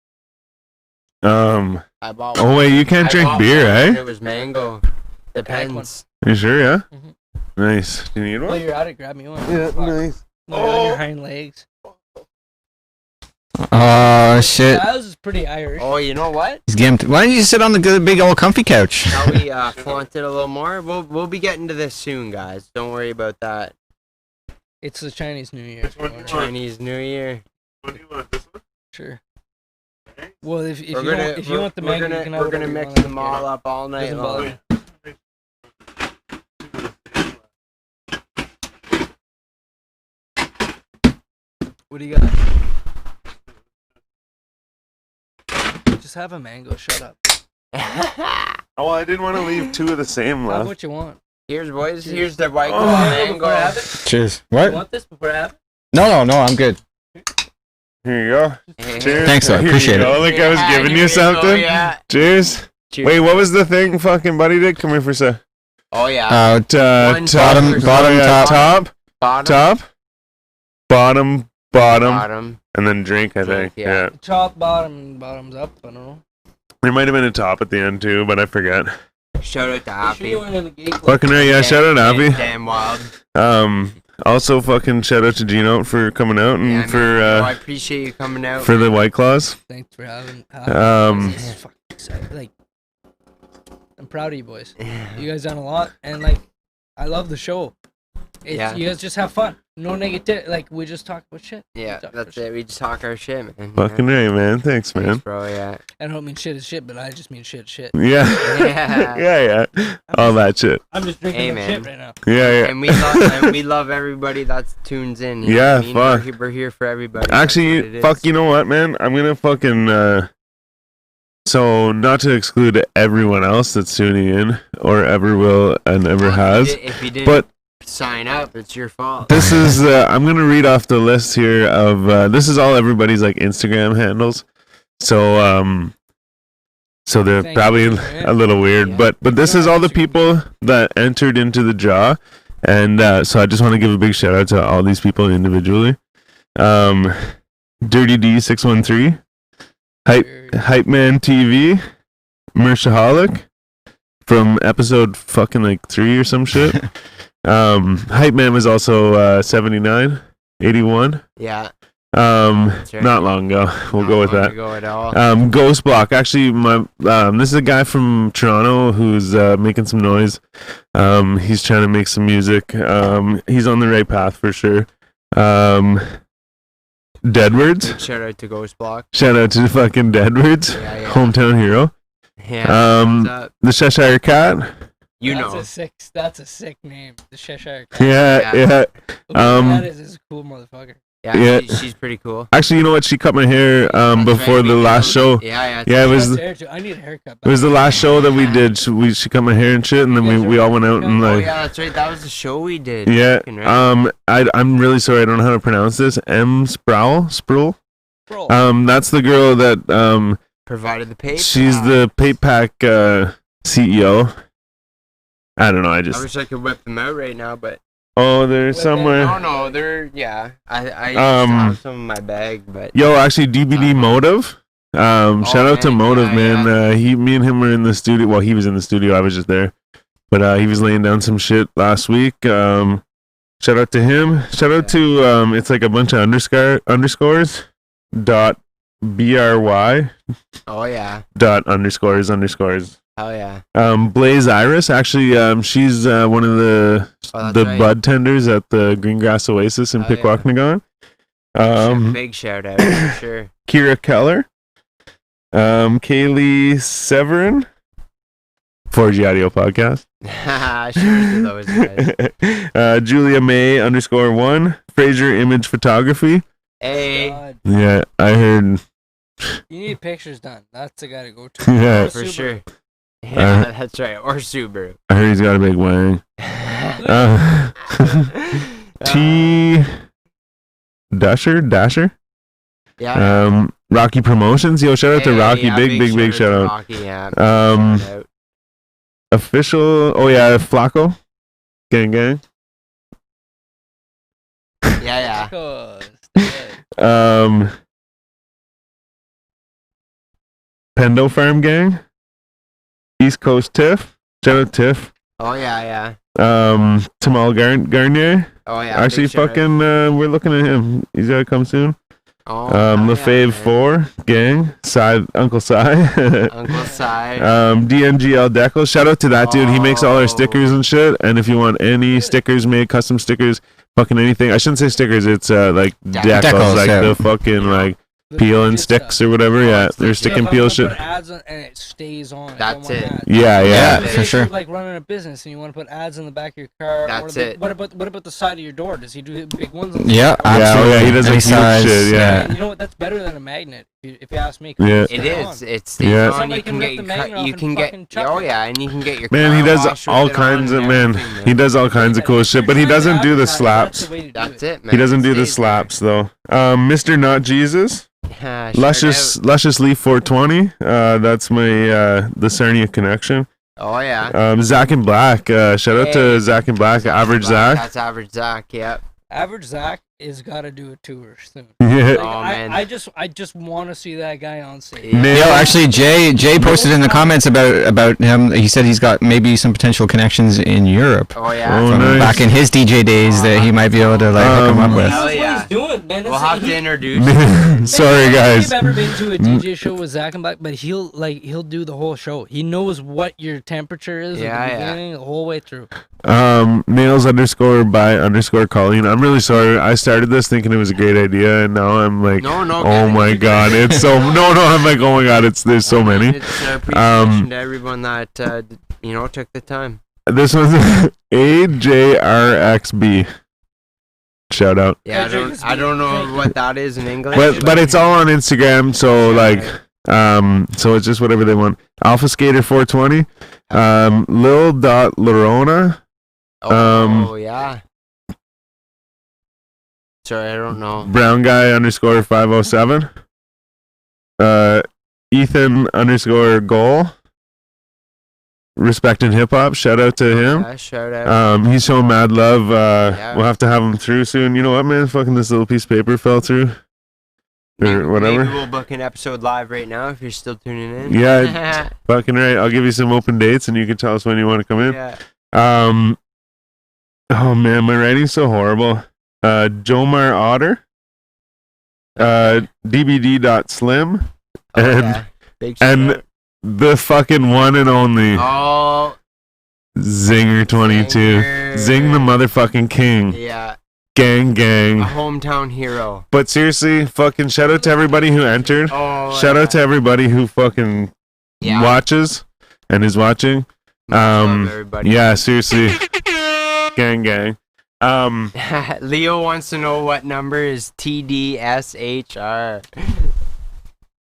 I bought Oh wait, you can't I drink bought beer, one and eh? It was mango. Depends. You sure? Yeah. Mhm. Nice. Do you need While one? you're at it, grab me one. Yeah, Fuck. nice. While you're on your hind legs. Oh shit. Styles is pretty Irish. Oh, you know what? He's getting why don't you sit on the good big old comfy couch? Shall we flaunt it a little more? We'll be getting to this soon, guys. Don't worry about that. It's the Chinese New Year. Chinese New Year. What do you want? This one? Sure. Well, if you We're gonna, want, if you want the we're mango, gonna, you can have we're gonna whatever you mix want. them all up all night Doesn't bother long. me. What do you got? Just have a mango. Shut up. Oh, I didn't want to leave two of the same Have left. what you want. Here's boys. Here's the white Oh, claw Before I have mango. it? Cheers. You What? want this before I have it? No, I'm good. Here you go. Hey. Cheers. Thanks, I Here appreciate you go. Like I was Yeah, giving here you you go, something. yeah. Cheers. Cheers. Wait, what was the thing fucking buddy did? Come here for a sec. Oh yeah. Out, One bottom, top, bottom, top, top, bottom, top, bottom, bottom, bottom. and then drink, I Drink, think. yeah. Yeah. Top, bottoms up. I don't know. There might have been a top at the end too, but I forget. Shout out to Make sure Happy. you went in the gate club. Fucking right, yeah, shout out Damn- Abby. Damn wild. Also fucking shout out to Gino for coming out and Yeah, for man. I appreciate you coming out. for the White Claws. Thanks for having. Um, This is fucking exciting. Like, I'm proud of you boys. You guys done a lot, and like, I love the show. It's, Yeah. You guys just have fun. No negative. Like, we just talk about shit. Yeah, Talk that's about it. We just talk our shit, man. Fucking right, man. Thanks, man. Thanks, bro. Yeah. I don't mean shit is shit, but I just mean shit is shit. Yeah. Yeah. yeah. All that shit. I'm just drinking Hey, that man. shit right now. Yeah. And we love everybody that tunes in. You know Yeah, what I mean? fuck. We're here for everybody. That's what Actually, it fuck, is. you know what, man? I'm gonna fucking, so not to exclude everyone else that's tuning in or ever will and ever has, If you didn't but sign up, it's your fault. this is, I'm gonna read off the list here of, this is all everybody's like Instagram handles. So they're Thank probably you. a little weird, Yeah. but this is all the people that entered into the draw. And so I just want to give a big shout out to all these people individually. Dirty D613, Hype Man TV, Mershaholic from episode fucking like 3 or some shit. Hype Man was also 79, 81. Yeah. That's right. Not long ago. We'll go with that. Go at all. Ghost Block. Actually, my this is a guy from Toronto who's making some noise. He's trying to make some music. He's on the right path for sure. Deadwards. Big shout out to Ghost Block. Shout out to fucking Deadwards, Yeah. hometown hero. Yeah. What's up? The Cheshire Cat. You that's know. That's a sick name. The Cheshire Cat. Yeah. Yeah. That is a cool motherfucker. Yeah. Yeah. She's pretty cool. Actually, you know what? She cut my hair That's before right, the we last did- show. Yeah. Yeah, it was. That's hair too. I need a haircut. It was the last show that we did. She cut my hair and shit, and then we all went out and Oh like. yeah, that's right. That was the show we did. Yeah. Fucking right. I'm really sorry. I don't know how to pronounce this. Sproul. Bro. That's the girl that Provided the paper. she's the PayPack CEO. I don't know. I I just wish I could whip them out right now, but they're Whip it. somewhere. no, they're yeah. I used to have some in my bag, but Yo, actually, DBD Motive. Shout out to man, Motive, yeah, man. Me and him were in the studio. Well, he was in the studio. I was just there, but he was laying down some shit last week. Shout out to him. Shout out to it's like a bunch of underscores dot bry oh yeah, dot underscores. hell yeah. Blaze Iris. Actually, she's one of the Oh, that's right. bud tenders at the Greengrass Oasis in Oh, yeah. Pickwacknagon. Big shout out for sure. Kira Keller, Kaylee Severin, 4G Audio Podcast, Shout out to those guys. Julia May _1, Fraser Image Photography. Hey, God. Yeah, I heard. You need pictures done. That's the guy to go to. Yeah, for Subaru. sure. Yeah, that's right. Or Subaru. I heard he's got a big wang. T. Dasher. Yeah. Rocky Promotions. Yo, shout out to Hey, Rocky. yeah, Big shout out. Rocky, yeah. Um, Shout out. Official. Oh yeah, Flacco. Gang. Yeah. Cause, good. Pendo Farm Gang. East Coast Tiff. Shout out Tiff. Oh yeah. Tamal Garnier. Oh yeah. Actually, big shout out. fucking, we're looking at him. He's gotta come soon. Oh, LaFave yeah, 4 Gang. Uncle Cy. Uncle Si. DNGL Deckle. Shout out to that dude. He makes all our Oh. stickers and shit. And if you want any stickers made, custom stickers, fucking anything. I shouldn't say stickers. It's like decals, Decals, like yeah. the fucking like The peel and legit sticks stuff. or whatever. Yeah, it's they're legit. stick Yeah, and if peel I'm shit. gonna put ads on and it stays on. I don't That's want it. ads. Yeah. Yeah, Say for if sure. you're, like running a business and you want to put ads in the back of your car. That's or it. What about the side of your door? Does he do big ones? On the Yeah, side? absolutely. Yeah, he does Any like huge size, shit, yeah. You know what? That's better than a magnet. If you ask me. Yeah. It is. It stays Yeah. on. Somebody You can can rip get the your magnet off you and can get. fucking chuck Oh it. yeah, and you can get your. Man, he car does washed with all it kinds on of and man. everything, He does all kinds of cool shit, but he doesn't do the slaps. That's it, man. He doesn't It do the stays there. slaps though. Mr. Not Jesus, Shout Luscious Leaf 420. That's my the Sarnia connection. out. Oh yeah. Zach and Black. Shout out to Hey. Zach and Black. Average Zach. That's average Zach. Yep. Average Zach is gotta do a tour soon. Yeah. Like, Oh, man. I just want to see that guy on stage. Yeah. Nail- Yo, actually, Jay posted in the comments about him. He said he's got maybe some potential connections in Europe Oh yeah. Oh, from nice. back in his DJ days that he might be able to like hook him up Um, with. Hell That's what yeah. he's doing, man. We'll That's- have to he- introduce. Sorry, If guys. you've ever been to a DJ show with Zach and Black, but he'll do the whole show. He knows what your temperature is Yeah, at the yeah. beginning, the whole way through. Nails _ Colleen. I'm really sorry. I started this thinking it was a great idea, and now I'm like, No, no. oh get my it. god, it's so no. I'm like, oh my god, there's so many. It's an appreciation Um, to everyone that took the time. This one's AJRXB. Shout out. Yeah, I don't know what that is in English. But it's all on Instagram, so like so it's just whatever they want. Alpha Skater 420, Lil Dot Lorona. Oh yeah. Sorry, I don't know. Brown Guy _ 507, Ethan _ Goal, Respecting Hip Hop. Shout out to him. Yeah, shout out. He's showing mad love. Yeah. We'll have to have him through soon. You know what, man? Fucking this little piece of paper fell through, or whatever. Maybe we'll book an episode live right now if you're still tuning in. Yeah, fucking right. I'll give you some open dates, and you can tell us when you want to come in. Yeah. Oh man, my writing's so horrible. Jomar Otter, DBD.slim, Oh, and yeah. Big shout and out. the fucking one and only Oh, Zinger 22. Zinger. Zing the motherfucking king. Yeah, Gang a gang. hometown hero. But seriously, fucking shout out to everybody who entered. Oh, Shout out to everybody who fucking yeah. watches and is watching. Much love, everybody. Yeah, seriously. Gang gang. Leo wants to know what number is TDSHR.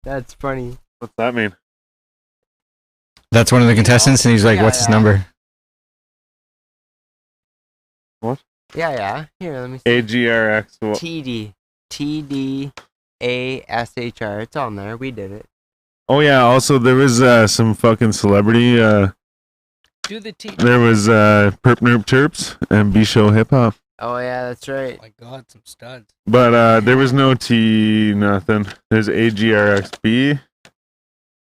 That's funny. What's that mean? That's one of the contestants, and he's like, Yeah, "What's his yeah. number?" Yeah. Here, let me see. AGRX. TDASHR. It's on there. We did it. Oh yeah, also there was some fucking celebrity. Do the T. There was Perp Nerp Terps and B Show Hip Hop. Oh yeah, that's right. Oh my God, some studs. But there was no T nothing. There's AGRXB.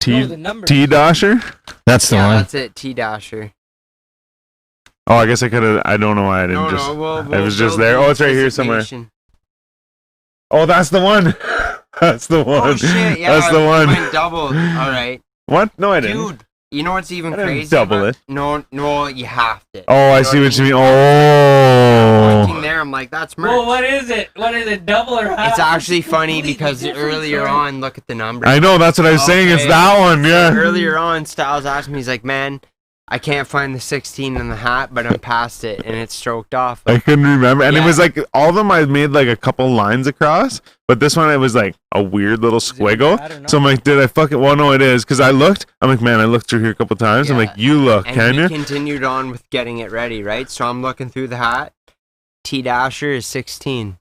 No, the number. T Dasher? That's the Yeah, one. that's it. T Dasher. Oh, I guess I could have. I don't know why I didn't just. We'll was just build there. the Oh, it's right here somewhere. anticipation. Oh, that's the one. That's the one. Oh shit! Yeah, That's the we one. went double. All right, What? No, I didn't. dude. You know what's even I didn't crazy? double about- it. No, you have to. Oh, I You see know what you I mean. Pointing Oh. there, I'm like, that's merch. Well, what is it? What is it? Double or half? It's actually funny Completely because different earlier story. on, look at the number. I know. That's what I was saying. It's Okay. that one. Yeah. Earlier on, Styles asked me, he's like, man, I can't find the 16 in the hat, but I'm past it, and it's stroked off. I couldn't remember, and it Yeah. was like all of them. I made like a couple lines across, but this one it was like a weird little Is it squiggle. bad or not? So I'm like, did I fucking? Well, no, it is because I looked. I'm like, man, I looked through here a couple times. I'm Yeah. like, you look, And can he you? continued on with getting it ready, right? So I'm looking through the hat. T Dasher is 16,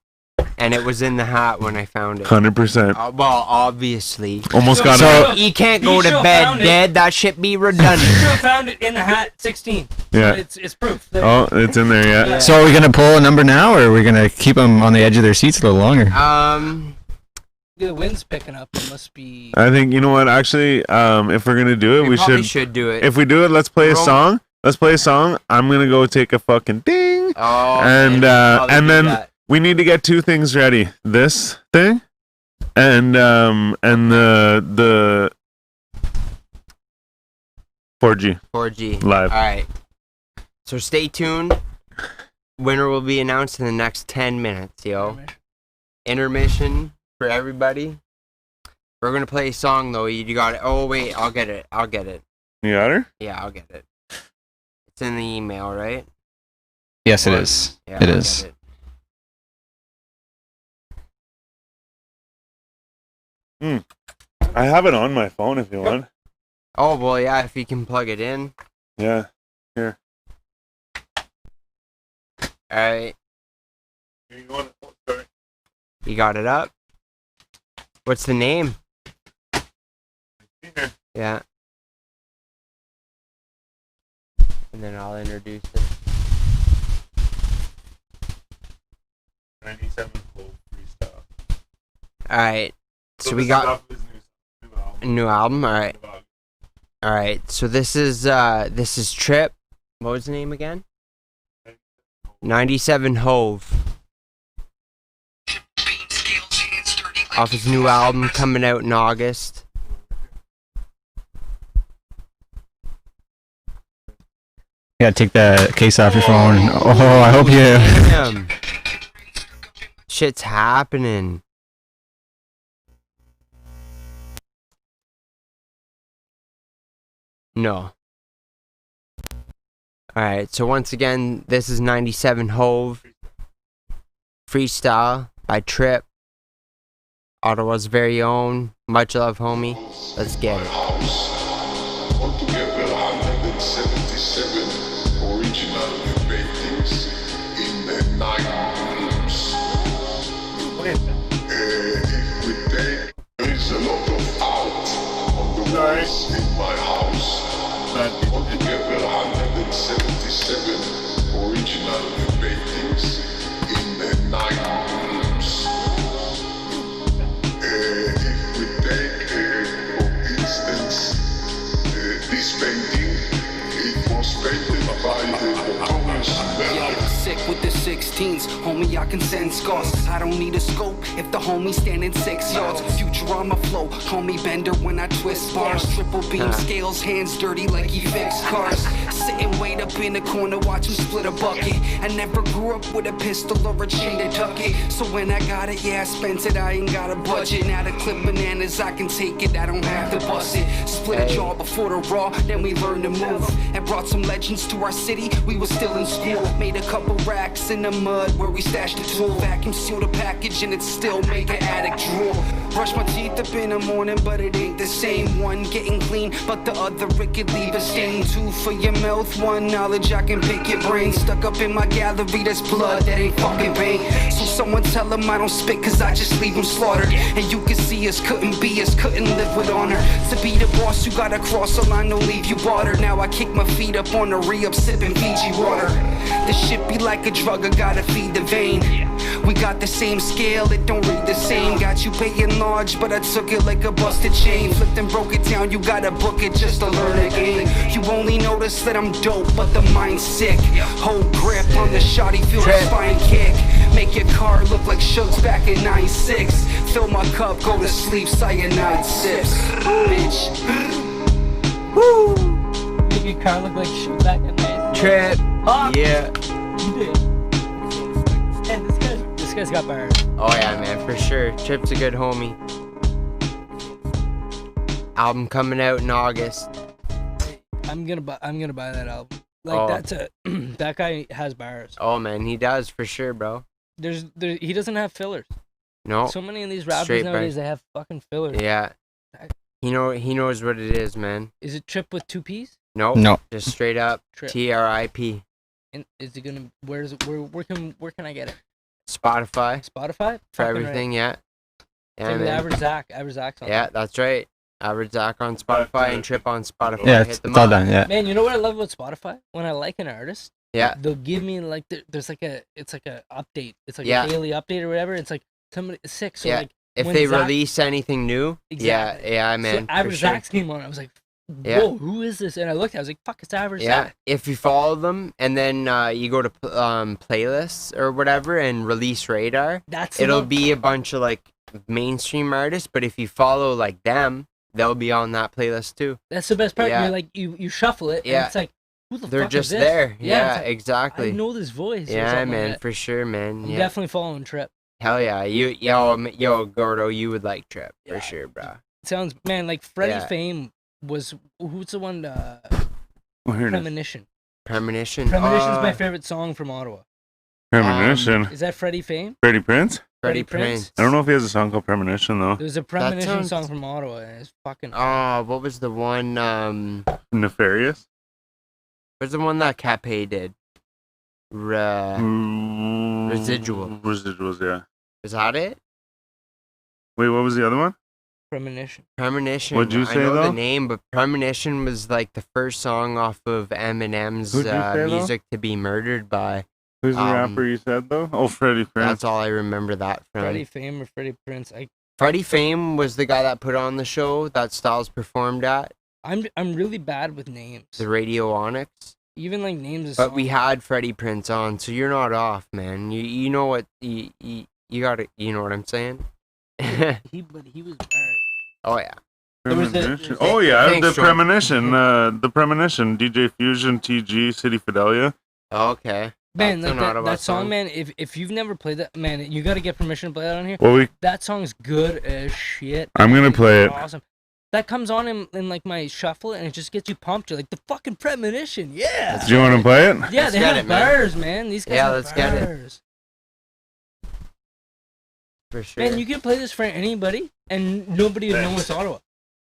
and it was in the hat when I found it. 100%. Well, obviously. Almost got So- it. You can't go He to sure bed found it. dead. That shit be redundant. You sure found it in the hat. 16. Yeah. It's proof. There. Oh, it's in there. Yeah. Yeah. So are we gonna pull a number now, or are we gonna keep them on the edge of their seats a little longer? The wind's picking up. It must be. I think you know what. Actually, if we're gonna do it, we probably should. should do it. If we do it, let's play a Roll. song. Let's play a song. I'm gonna go take a fucking ding. Oh, And, man, probably and do then- that. We need to get two things ready. This thing, and the 4G 4G live. All right. So stay tuned. Winner will be announced in the next 10 minutes, yo. Intermission for everybody. We're gonna play a song though. You got it. Oh wait, I'll get it. You got her? Yeah, I'll get it. It's in the email, right? Yes, it is. Yeah, It I'll is. get it. I have it on my phone if you want. Oh well, yeah. If you can plug it in. Yeah. All right. You got it up. What's the name? Yeah. And then I'll introduce it. 97 full freestyle. All right. So we got a new album. All right. All right. So this is Trip. What was the name again? 97 Hove. Off his new album coming out in August. You gotta take the case off your phone. Oh, I hope you. Damn. Shit's happening. No. Alright, so once again, this is 97 Hove. Freestyle by Trip. Ottawa's very own. Much love, homie. Let's get it. Altogether 177 original paintings in 9 rooms. If we take, there is a lot of art on the walls in my house. Altogether 177 original paintings in 9 rooms. If we take, for instance, this painting, it was painted by the Thomas Sick with the 16s, homie, I can send scars. I don't need a scope if the homie standing 6 yards. Future on my flow, homie bender when I twist bars. Triple beam scales, hands dirty like he fixed cars. Sitting wait up in the corner, watch him split a bucket. I never grew up with a pistol or a chain to tuck it. So when I got it, yeah, I spent it, I ain't got a budget. Now to clip bananas, I can take it, I don't have to bust it. Split a jaw before the raw, then we learned to move. And brought some legends to our city, we was still in school. Made a couple racks in the mud where we stashed the tool. Vacuum sealed a package and it still make an addict drool. Brush my teeth up in the morning, but it ain't the same. One getting clean, but the other it could leave a stain. 2 for your mouth, 1 knowledge I can pick your brain. Stuck up in my gallery, that's blood, that ain't fucking pain. So someone tell him I don't spit cause I just leave him slaughtered. And you can see us couldn't be us, couldn't live with honor. To be the boss, you gotta cross the line, don't leave you water. Now I kick my feet up on the re-up, sipping Fiji water. This shit be like a drug, I gotta feed the vein. We got the same scale, it don't read the same. Got you paying large, but I took it like a busted chain. Flipped and broke it down, you gotta book it just to learn the game. You only notice that I'm dope, but the mind's sick. Hold grip on the shotty, feel the spine kick. Make your car look like Shugs back in 9-6. Fill my cup, go to sleep, cyanide sips. Bitch. Woo! Make your car look like shit back in there. Trip. Yeah. You did. And this guy's got bars. Oh yeah, man, for sure. Trip's a good homie. Album coming out in August. I'm gonna buy that album. Like that's a that guy has bars. Oh man, he does for sure, bro. He doesn't have fillers. No. So many of these rappers Straight nowadays bars. they have fucking fillers. Yeah. He knows what it is, man. Is it Trip with 2 P's? Nope. No. Just straight up Trip. TRIP. And is it gonna? Where can I get it? Spotify Spotify for Fucking everything, right. yeah. Yeah, Same with man. Average Zach's on. Yeah, that's right. Average Zach on Spotify and Trip on Spotify. Yeah, Hit it's them all up. done. Yeah. Man, you know what I love about Spotify? When I like an artist, Yeah. they'll give me like there's like a update. It's like Yeah. a daily update or whatever. It's like somebody is sick. So Yeah. like If when they Zach- release anything new, Exactly. yeah, man. So for Average sure. Zach's came on. I was like, Yeah. whoa, who is this? And I looked. I was like, fuck, it's Average Yeah, Zach. if you follow them and then you go to playlists or whatever and release Radar, That's it'll the- be a bunch of like mainstream artists. But if you follow like them, they'll be on that playlist too. That's the best part. Yeah. You're like you shuffle it. Yeah. And it's like who the They're fuck just is this? there. Yeah, it's like, exactly. I know this voice. or Yeah, something man, Like that. for sure, man. I'm Yeah, definitely following Trip. hell yeah. Yo, Gordo, you would like Trip for sure, bro. Sounds man like Freddie Yeah. Fame was who's the one? Oh, here it is. Premonition. Premonition. Premonition's my favorite song from Ottawa. Premonition. Is that Freddie Fame? Freddie Prince? Freddie Prince. I don't know if he has a song called Premonition though. There's a Premonition sounds- song from Ottawa, and it's fucking. What was the one? Nefarious. What's the one that Cape did? Residual. Residuals, yeah. Is that it? Wait, what was the other one? Premonition. Premonition. What'd you I say, know though? the name, but Premonition was like the first song off of Eminem's Who'd you say, though? Music to Be Murdered by. Who's the rapper you said though? Oh, Freddie Prince. That's all I remember that from. Freddie Fame or Freddie Prince. Freddie Fame was the guy that put on the show that Styles performed at, I'm really bad with names. the Radioonics. Even like names of But songs. we had Freddie Prince on, so you're not off, man. You know what you gotta, you know what I'm saying? But he was bad. Oh yeah. There was Premonition. a- Oh yeah, Thanks, the Jordan. Premonition. The Premonition. DJ Fusion, TG, City Fidelia. Okay. Man, That's like an Ottawa that song, song. man. If you've never played that, man, you gotta get permission to play that on here. Well, That song's good as shit. I'm gonna play it. Awesome. That comes on in like my shuffle, and it just gets you pumped. You're like the fucking Premonition, yeah. Do you want to play it? Yeah, Let's they get have it, man. bars, man. These guys Yeah, have let's get it. bars. For sure. Man, you can play this for anybody, and nobody would know it's Ottawa.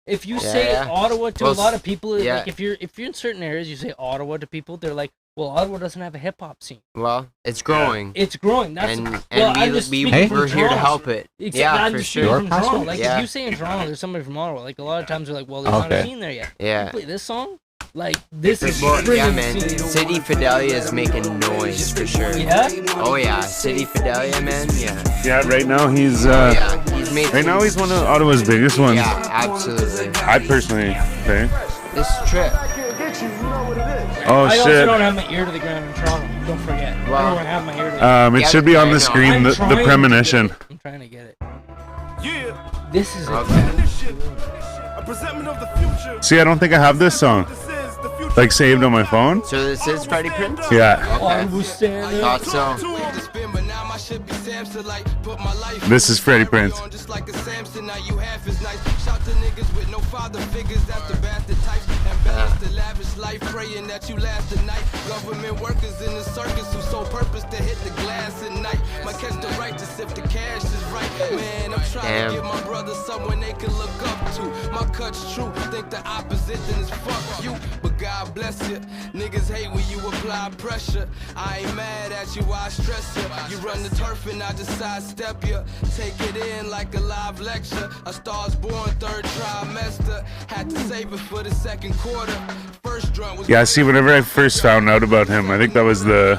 If you Yeah, say yeah. Ottawa to Well, a lot of people, yeah. like if you're in certain areas, you say Ottawa to people, they're like, "Well, Ottawa doesn't have a hip hop scene. Well, it's growing. It's growing." That's And well, I'm just speaking from we're here to Toronto. help it. Yeah, I'm for just speaking sure. from Toronto. Like Yeah. if you say in Toronto, there's somebody from Ottawa. Like a lot of times they're like, "Well, there's not a Okay. scene there yet." Yeah. You play this song, like this is Well, yeah, bringing man. the scene. City Fidelia is making noise for sure. Yeah. Oh yeah, City Fidelia, man. Yeah. Yeah. Right now he's. Yeah. He's made. Right now he's one of Ottawa's biggest ones. Yeah, absolutely. I personally think. This trip. Oh I also shit. don't have my ear to the ground in Toronto. Don't forget. I Wow. don't have my ear to the ground. It Yeah, should be on I the know. screen. I'm The trying to Premonition. get it. I'm trying to get it. This is it. Okay. See, I don't think I have this song like saved on my phone. So this is Freddie Prince. Yeah. I was standing. Thought so. This is Freddie Prince. Government workers in the circus who sole purpose to hit the glass at night. Might catch the right to sip the cash is right. Man, I'm trying Damn. to give my brother someone they can look up to. My cut's true, think the opposite, then it's fuck you. But God bless you. Niggas hate when you apply pressure. I ain't mad at you, I stress you. You run the turf and I just sidestep you. Take it in like a live lecture. A star's born third trimester. Had to save it for the second quarter. First drunk was Yeah. See, whenever I first found out about him, I think that was the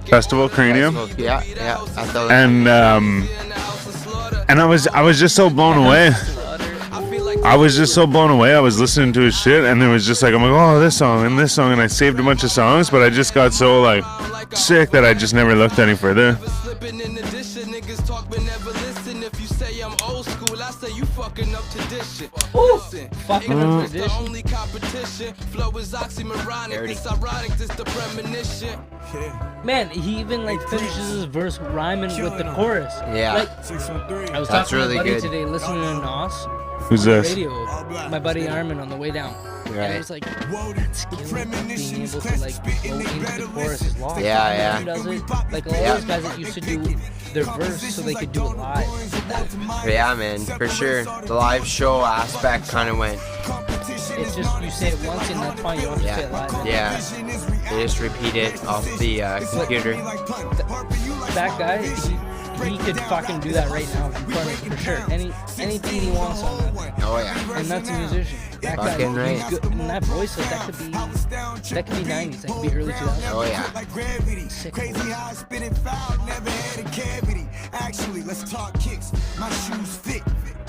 Festival Cranium, Yeah, yeah. I thought. and I was just so blown away. I was just so blown away. I was listening to his shit, and it was just like, I'm like, oh, this song and this song, and I saved a bunch of songs, but I just got so like sick that I just never looked any further. Slipping in the dish, niggas talk but never listen. If you say I'm old school, I say you fucking up to this shit. Listen, fucking up ignorance to the this shit. only competition. Flow is oxymoronic, Dirty. it's ironic, this the premonition. Man, he even like finishes his verse rhyming with the chorus. Yeah. Like, I was That's talking really to my buddy good. today, listening to Nas Who's on the this? radio. My buddy Armin on the way down. And it Right. was like that skill of being able to like flow into the chorus is lost. Yeah, yeah. He does it like all Yeah. those guys that used to do their verse so they could do it live. Yeah, man. For sure. The live show aspect kind of went. It's just you say it once and that's fine. You don't have to say it live. Yeah. They just repeat it off the computer. That guy, he could fucking do that right now in front of you for sure. Any beat he wants on that. Oh yeah. And that's a musician. That guy, Fucking right. he's good. And that voice, like, that could be 90s, that could be early 2000s. Oh yeah. Sick Crazy voice. how I spit it foul, never had a cavity. Actually, let's talk kicks. My shoes fit.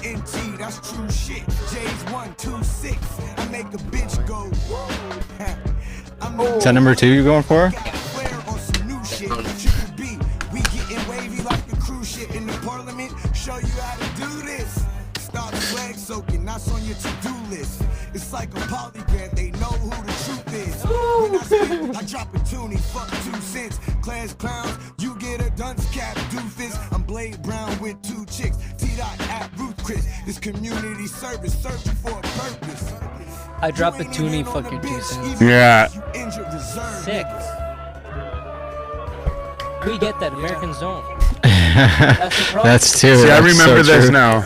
NT, that's true shit. J's 126. I make a bitch go. Is that number 2 you're going for? Flare on some new shit. Triple B, we getting wavy like the cruise shit in the parliament. Show you how to do this. Start flag soaking, that's on your to-do list. It's like a polygraph, they know who the truth is. When I spit, I drop a toonie, fuck 2 cents. Class clowns, you get a dunce cap, doofus. I'm Blade Brown with 2 chicks. T-Dot at Ruth Chris. This community service, searching for a purpose. I drop a toonie, fuck your 2 cents. Yeah. Sick. We get that, Americans don't. That's true. See, I That's remember so this true. now.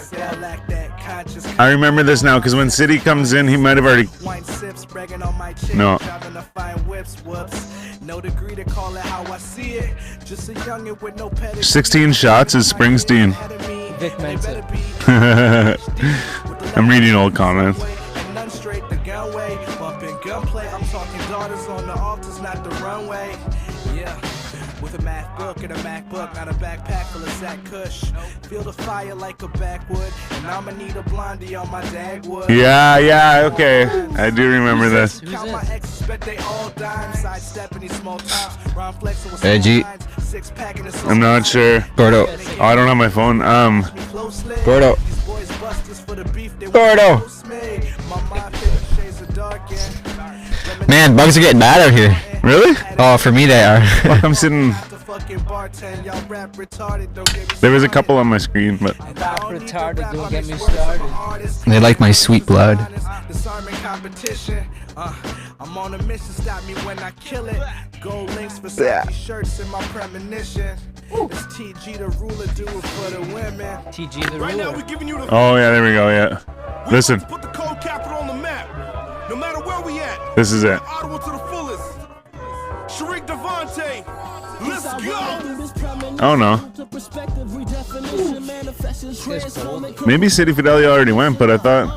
I remember this now because when City comes in, he might have already. No. No degree to call it how I see it. Just a youngin' with no pedigree. 16 shots is Springsteen. Vic Mensa. I'm reading old comments. And none straight the gunway. Bumping gunplay. I'm talking daughters on the altars, not the runway. Yeah. With a math book and a MacBook, not a backpack full of Zach Kush. Feel the fire like a backwood, and I'ma need a blondie on my dagwood. Yeah, okay. I do remember this. Count my exes, bet they all dime. Sidestepping these small times. Ron flexing with Reggie. six pack in the I'm not sure. Gordo. Oh, I don't have my phone. Gordo. Gordo. Man, bugs are getting bad out here. Really? Oh, for me they are. Fuck, I'm sitting. There was a couple on my screen, but Rap retarded, don't get me started. They like my sweet blood. I'm on a mission, stop me when I kill it. Gold links for shirts in my premonition. It's TG the ruler, do it for the women. TG the Right now ruler. we're giving you the oh yeah, there we go. Yeah. Listen, put the cold capital on the map. No matter where we at. this is it. Ottawa to the fullest. Sharik Devante. Let's go. Oh no. Maybe City Fidelio already went, but I thought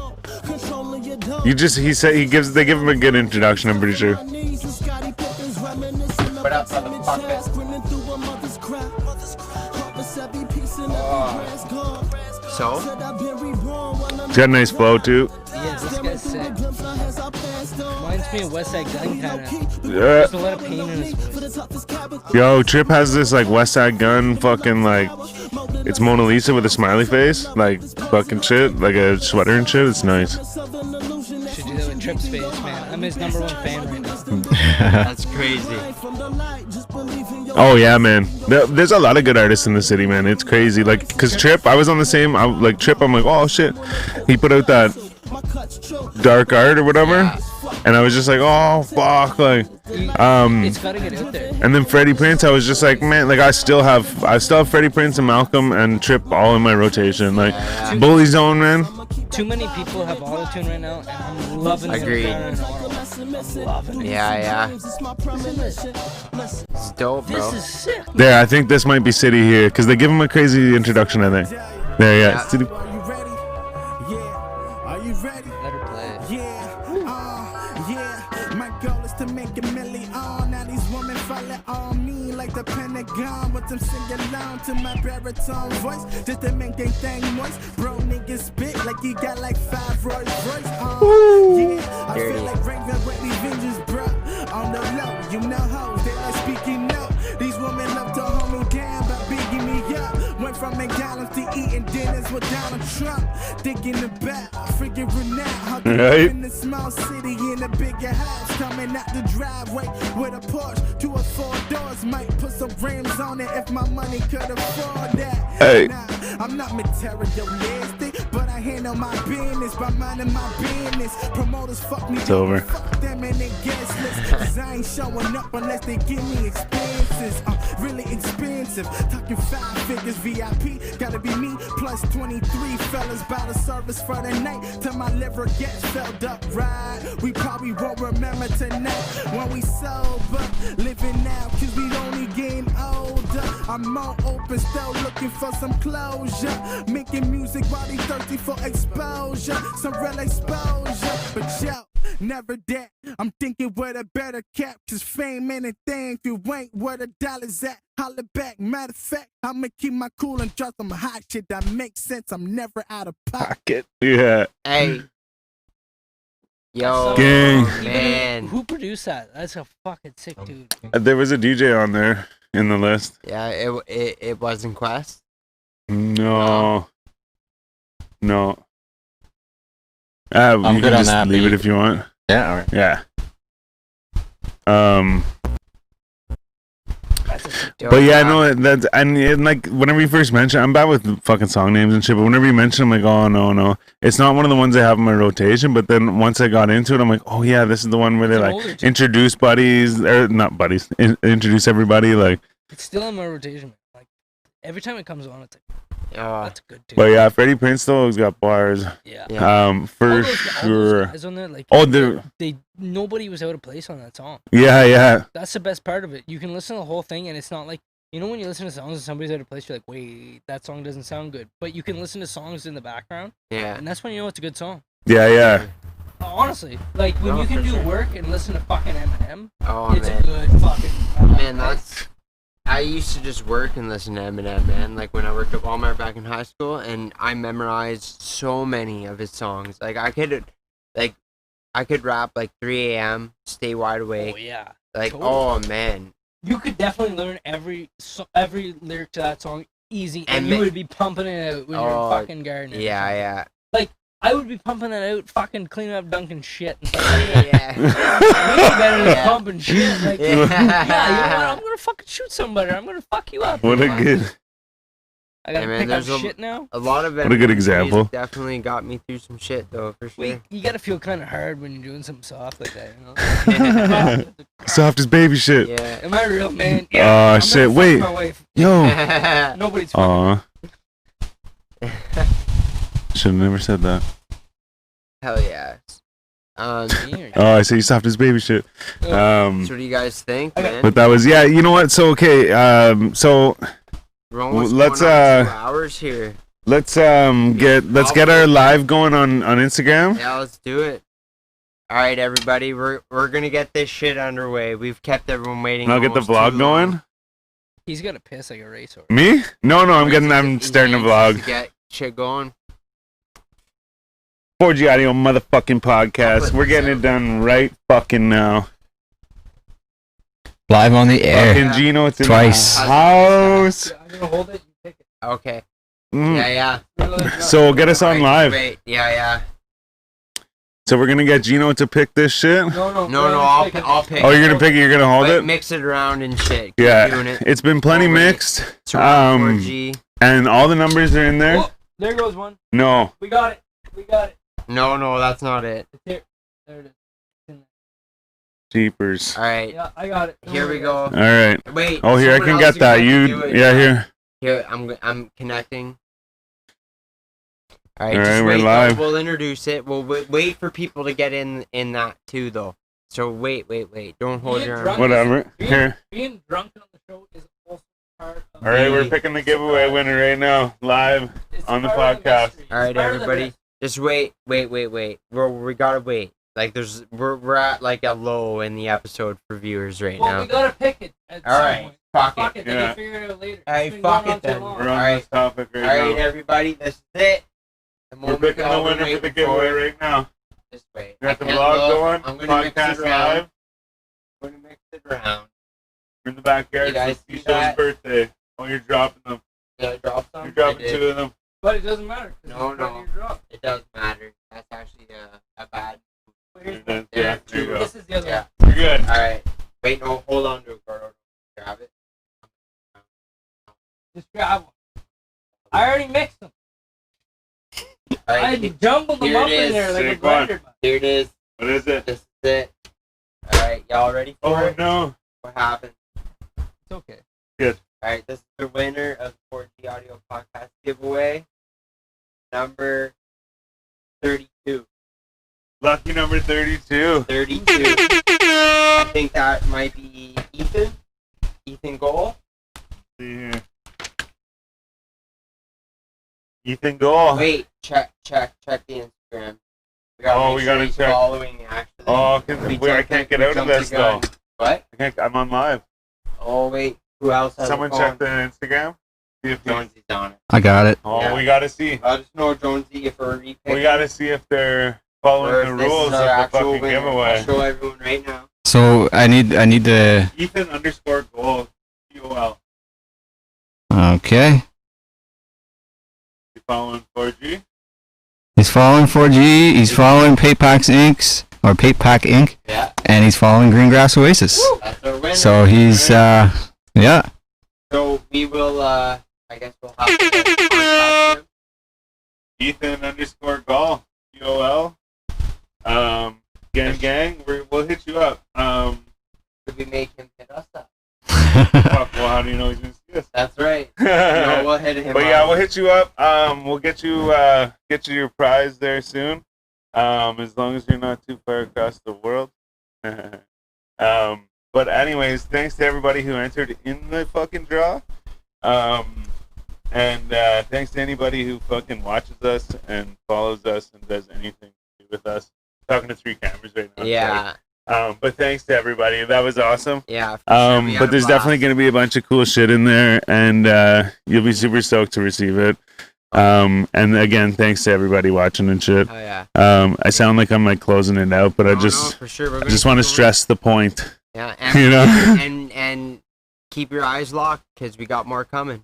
he said they give him a good introduction, I'm pretty sure. What up, motherfucker? So? He's got a nice flow too. Yeah, this guy's sick. Reminds me of West Side Gun kinda. Yeah. There's a lot of pain in his voice. Yo, Trip has this like West Side Gun fucking like it's Mona Lisa with a smiley face, like fucking shit, like a sweater and shit. It's nice. Should do that with Trip's face, man. I'm his #1 fan right now. That's crazy. Oh yeah, man. There's a lot of good artists in the city, man. It's crazy. Like, cause Trip, I was on the same. Like Trip, I'm like, oh shit. He put out that dark art or whatever, and I was just like, oh fuck, like, It's gotta get out there. And then Freddie Prinze, I was just like, man, like I still have Freddie Prinze and Malcolm and Trip all in my rotation. Like, Bully Zone, man. Too many people have autotune right now, and I'm loving it. Agreed. I'm loving it. Yeah. It's dope, bro. This is sick. There, I think this might be City here, cause they give him a crazy introduction. I think. There, yeah. City. Are you ready? Yeah. Are you ready? Let her play it. Yeah. My goal is to make a million. Now these women falling on me like the Pentagon. With them singing along to my baritone voice, just to make they thing moist. Bro, niggas spit like you got like 5 Rolls Royce. Yeah. I feel like Raven with these vengeance, bro. On the low, you know hoes, they like speaking up. These women love to hold me down by bigging me up. Went from McDonald's to eating dinners with Donald Trump. Thinking about figuring out how to live in a small city in a bigger house. Coming out the driveway with a Porsche, 2 or 4 doors. Might put some rims on it if my money could afford that. Hey. Nah, I'm not materialistic, but I handle my business by minding my business. Promoters fuck me. It's over. Fuck them and they guest list. Cause I ain't showing up unless they give me expenses. Really expensive. Talking 5 figures VIP. Gotta be me plus 23 fellas by the service for the night. Till my liver gets filled up, right? We probably won't remember tonight when we sober. Living now cause we only getting older. I'm more open, still looking for some closure. Making music while they thirsty for exposure. Some real exposure. But yo, never that. I'm thinking with a better cap. Cause fame ain't a thing if you ain't where the dollar's at. Holla back. Matter of fact, I'ma keep my cool and drop some hot shit that makes sense. I'm never out of pocket. Yeah. Hey. Yo, Gang. man. Who produced that? That's a fucking sick dude. There was a DJ on there in the list. Yeah, it wasn't Quest. No. You I'm can good on just that leave beat. it if you want. Yeah, alright. Yeah. That's a sick But yeah, dope, no, that's and like whenever you first mention, I'm bad with fucking song names and shit. But whenever you mention, I'm like, oh no, it's not one of the ones I have in my rotation. But then once I got into it, I'm like, oh yeah, this is the one where they It's an like older tune. introduce buddies or not buddies, introduce everybody. Like, It's still in my rotation. Like every time it comes on, it's like, Oh, that's a good tune. But yeah, Freddie Prinze though has got bars. Yeah. For All sure. those guys on there, like, Oh, nobody was out of place on that song. yeah. That's the best part of it. You can listen to the whole thing, and it's not like, you know, when you listen to songs and somebody's out of place, you're like, wait, that song doesn't sound good. But you can listen to songs in the background, yeah. and that's when you know it's a good song. Yeah. Honestly, like when No, you can for do sure. work and listen to fucking Eminem, Oh, it's man. a good fucking. Man, that's. I used to just work and listen to Eminem, man. Like when I worked at Walmart back in high school, and I memorized so many of his songs. Like I could rap like 3 a.m., stay wide awake. Oh yeah. Like, totally. oh man. You could definitely learn every lyric to that song easy, and And you ma- would be pumping it out when you're Oh, in fucking garden. or Yeah, something. yeah. I would be pumping that out, fucking cleaning up Duncan shit and stuff. Yeah. Way better than Yeah. pumping shit. Like, Yeah. yeah, you know what? I'm gonna fucking shoot somebody. I'm gonna fuck you up. What a good. I gotta Hey, man, pick up there's shit now. A lot of What a good Eminem example. music definitely got me through some shit though, for sure. Wait, you gotta feel kind of hard when you're doing something soft like that, you know? Soft as baby shit. Yeah. Am I real, man? Oh, I'm gonna shit, fuck wait. My wife. Yo. Nobody's fucking. Aw. Should have never said that. Hell yeah. me or- Oh, I say soft as baby shit. So what do you guys think, man? But that was you know what? So okay, so We're almost let's, going on 2 hours here. let's get our live going on Instagram. Yeah, let's do it. All right, everybody, we're gonna get this shit underway. We've kept everyone waiting. And I'll get the almost vlog too long. going. He's gonna piss like a racehorse. Me? No, I'm He I'm starting a needs vlog. to get shit going. 4G Audio motherfucking podcast. We're getting it done right fucking now. Live on the air. Fucking Gino, it's in Twice. the house. I'm gonna hold it. You pick it. Okay. Mm. Yeah. So get us on Right, live. Wait. Yeah. So we're gonna get Gino to pick this shit. No, I'll pick. Oh, you're gonna pick it. You're gonna hold Like, it. mix it around and shit. Keep doing Yeah, it. it's been plenty Already. mixed. It's around 4G. And all the numbers are in there. Oh, there goes one. No. We got it. No, that's not it. It's here. There it is. Jeepers. All right. Yeah, I got it. Don't Here we worry, go. All right. Wait. Oh, here I someone can else get that. is going to do it. Here. Here, I'm connecting. All right, All just right, we're wait. though. live. We'll introduce it. We'll wait for people to get in that too, though. So wait. Don't hold Being your drunk- arm. Whatever. Here. Being drunk on the show is also part of All right, we're the- picking the giveaway winner right now, live. it's on the part of podcast. mystery. All right, It's part of the everybody, mystery. just wait. We gotta wait. Like we're at like a low in the episode for viewers right Well, now. we gotta pick it. At All some right, point. fuck Fuck it. it. They Yeah. can figure it out later. Hey, It's been fuck going on it too then. long. We're on All this topic All right right, now. everybody, this is it. The We're moment picking we the all been winner for the waiting giveaway for. right now. This way. We got the I can't vlog look. going. I'm gonna mix Podcast it around. live. I'm gonna mix it around. We're in the backyard. You guys It's see Keisha's that? birthday. Oh, you're dropping them. Did I drop some? You're dropping I did. 2 of them. But it doesn't matter. 'cause No, it's part of no. your drop. It does matter. That's actually a bad. Here's Yeah, the- there you go. This is the other Yeah. one. You're good. All right. Wait, no, hold on to it, Gordo. Grab it. Just grab one. I already mixed them. All I right, jumbled them here up it in is. there like a Take one. blender. here it is. What is it? This is it. All right, y'all ready for Oh, it? no. What happened? It's okay. All right, this is the winner of the 4G Audio Podcast giveaway, number 32. Lucky number 32. 32. I think that might be Ethan. Ethan Goal. See here. Ethan Goal. Wait, check the Instagram. We gotta Oh, make we sure gotta he's check. following actually. Oh, 'cause We I jumped can't the- get we out of jumped the this, though. gun. What? I'm on live. Oh wait, who else has Someone a phone? check the Instagram. See if Jonesy's on it. I got it. Oh, Yeah. we gotta see. I'll just know Jonesy if we're repicking. We gotta see if they're following or the if this rules is of our the actual fucking winner. giveaway. I'll show everyone right now. So I need the. Ethan _ goal. GOL. Okay. You following 4G? He's following 4G. He's following Paypax Inc. or Paypack Inc. Yeah, And he's following Greengrass Oasis. that's our winner. So he's yeah. So we will. I guess we'll have to contact him. Ethan _ goal. GOL. Gang. We'll hit you up. Could we make him hit us up? Fuck, well, how do you know he's gonna see That's right. No, we'll hit him But yeah, up. we'll hit you up. We'll get you your prize there soon. As long as you're not too far across the world. But anyways, thanks to everybody who entered in the fucking draw. And thanks to anybody who fucking watches us and follows us and does anything to do with us. Talking to 3 cameras right now. Yeah. But thanks to everybody. That was awesome. Yeah. For sure. We had But a there's blast. definitely going to be a bunch of cool shit in there, and you'll be super stoked to receive it. And again, thanks to everybody watching and shit. Oh yeah. I sound like I'm like closing it out, but I No, just no, for sure. We're I gonna just keep want to going. stress the point. Yeah. And, You know? and keep your eyes locked because we got more coming.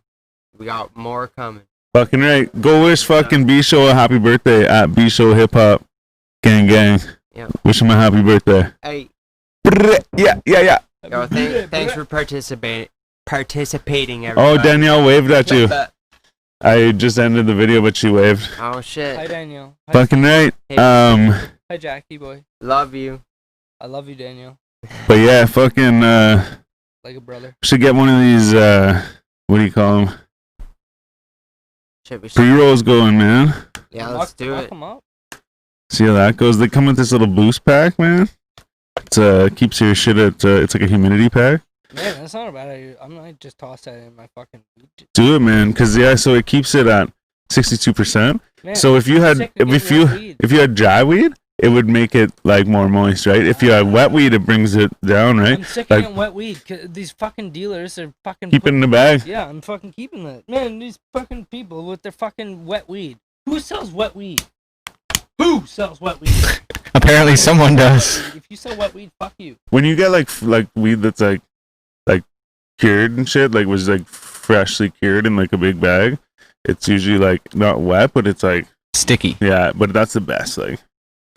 We got more coming. Fucking right. Go wish fucking B Show a happy birthday at B Show Hip Hop Gang Gang. Yeah. Wish him a happy birthday. Hey. Yeah. Yo, thanks for participating. Oh, Everybody. Danielle waved at you. I just ended the video, but she waved. Oh shit. Hi, Daniel. Hi, Fucking right. Hey. Hi, Jackie boy. Love you. I love you, Daniel. But yeah, fucking Like a brother. should get one of these what do you call them? Should we? Pre-rolls going, man. Yeah, let's do Lock it. 'em up. See how that goes? They come with this little boost pack, man. It's keeps your shit at it's like a humidity pack. Man, that's not a bad idea. I'm gonna just toss that in my fucking. Do it, man, because yeah, so it keeps it at 62%. Man, So if you had sick to if get you wet weed. if you had dry weed, it would make it like more moist, right? If you had wet weed, it brings it down, right? I'm sick Like- of getting wet weed. 'Cause these fucking dealers are fucking. Keep it in the bag. Yeah, I'm fucking keeping that. Man, these fucking people with their fucking wet weed. Who sells wet weed? Who sells wet weed? Apparently, someone does. If you sell wet weed, fuck you. When you get like weed that's like cured and shit, like was like freshly cured in like a big bag, it's usually like not wet, but it's like Sticky. yeah, but that's the best. Like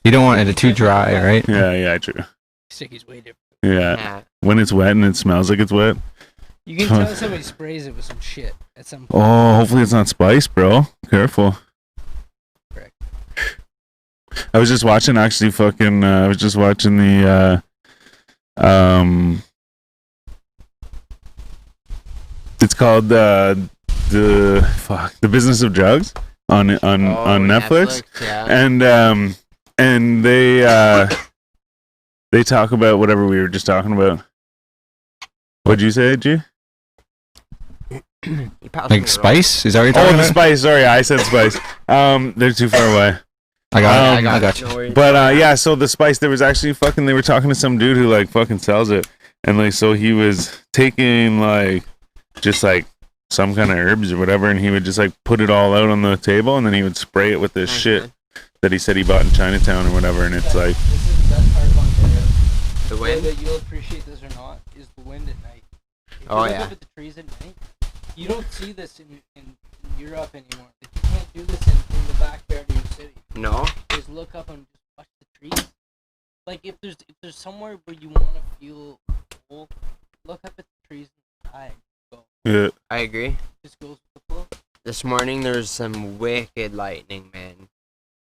You don't want it too dry, right? yeah, true. Sticky's way different. Yeah, Yeah. when it's wet and it smells like it's wet. You can tell somebody sprays it with some shit at some point. Oh, hopefully it's not spice, bro. Careful. Correct. I was just watching actually fucking I was just watching the it's called the Business of Drugs on Oh, Netflix. Yeah. And they talk about whatever we were just talking about. What'd you say, G? You passed me Like the spice? Is that what you're Oh, talking the about? spice. Sorry, I said spice. They're too far away. I got Um, it. I got roll. you. No worries. But yeah, so the spice, there was actually fucking, they were talking to some dude who like fucking sells it. And like, so he was taking like, just like some kind of herbs or whatever, and he would just like put it all out on the table, and then he would spray it with this Nice, shit man. that he said he bought in Chinatown or whatever, and it's like, This is the best part about Ontario. The Whether wind. you'll appreciate this or not is the wind at night. If you Oh, look yeah. up at the trees at night, you don't see this in Europe anymore. Like, you can't do this in the backyard of your city. No. Just look up and just watch the trees. Like if there's somewhere where you want to feel cool, look up at the trees in the sky. Go. yeah. I agree. Just goes with the flow. This morning there was some wicked lightning, man.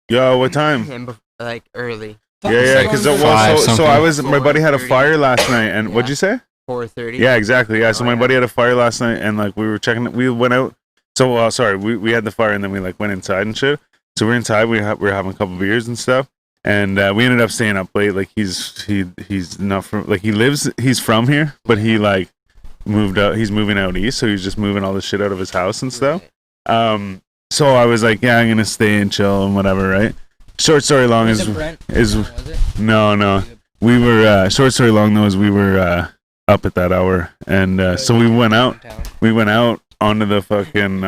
Yo, what time? And like early. Yeah, because Five so I something. was, my buddy had a 4:30. fire last night, and Yeah. what'd you say? 4:30. Yeah, exactly. Yeah, so Oh, my yeah. buddy had a fire last night, and like we were checking, we went out. So sorry, we had the fire, and then we like went inside and shit. So we're inside. We were having a couple beers and stuff, and we ended up staying up late. Like he's not from, like he's from here, but he like moved out. He's moving out east, so he's just moving all the shit out of his house and stuff. Right. So I was like, yeah, I'm gonna stay and chill and whatever, right? Short story long Was is it Brent? is Was it? no. We were short story long though is we were up at that hour, and so we went out. Downtown. We went out onto the fucking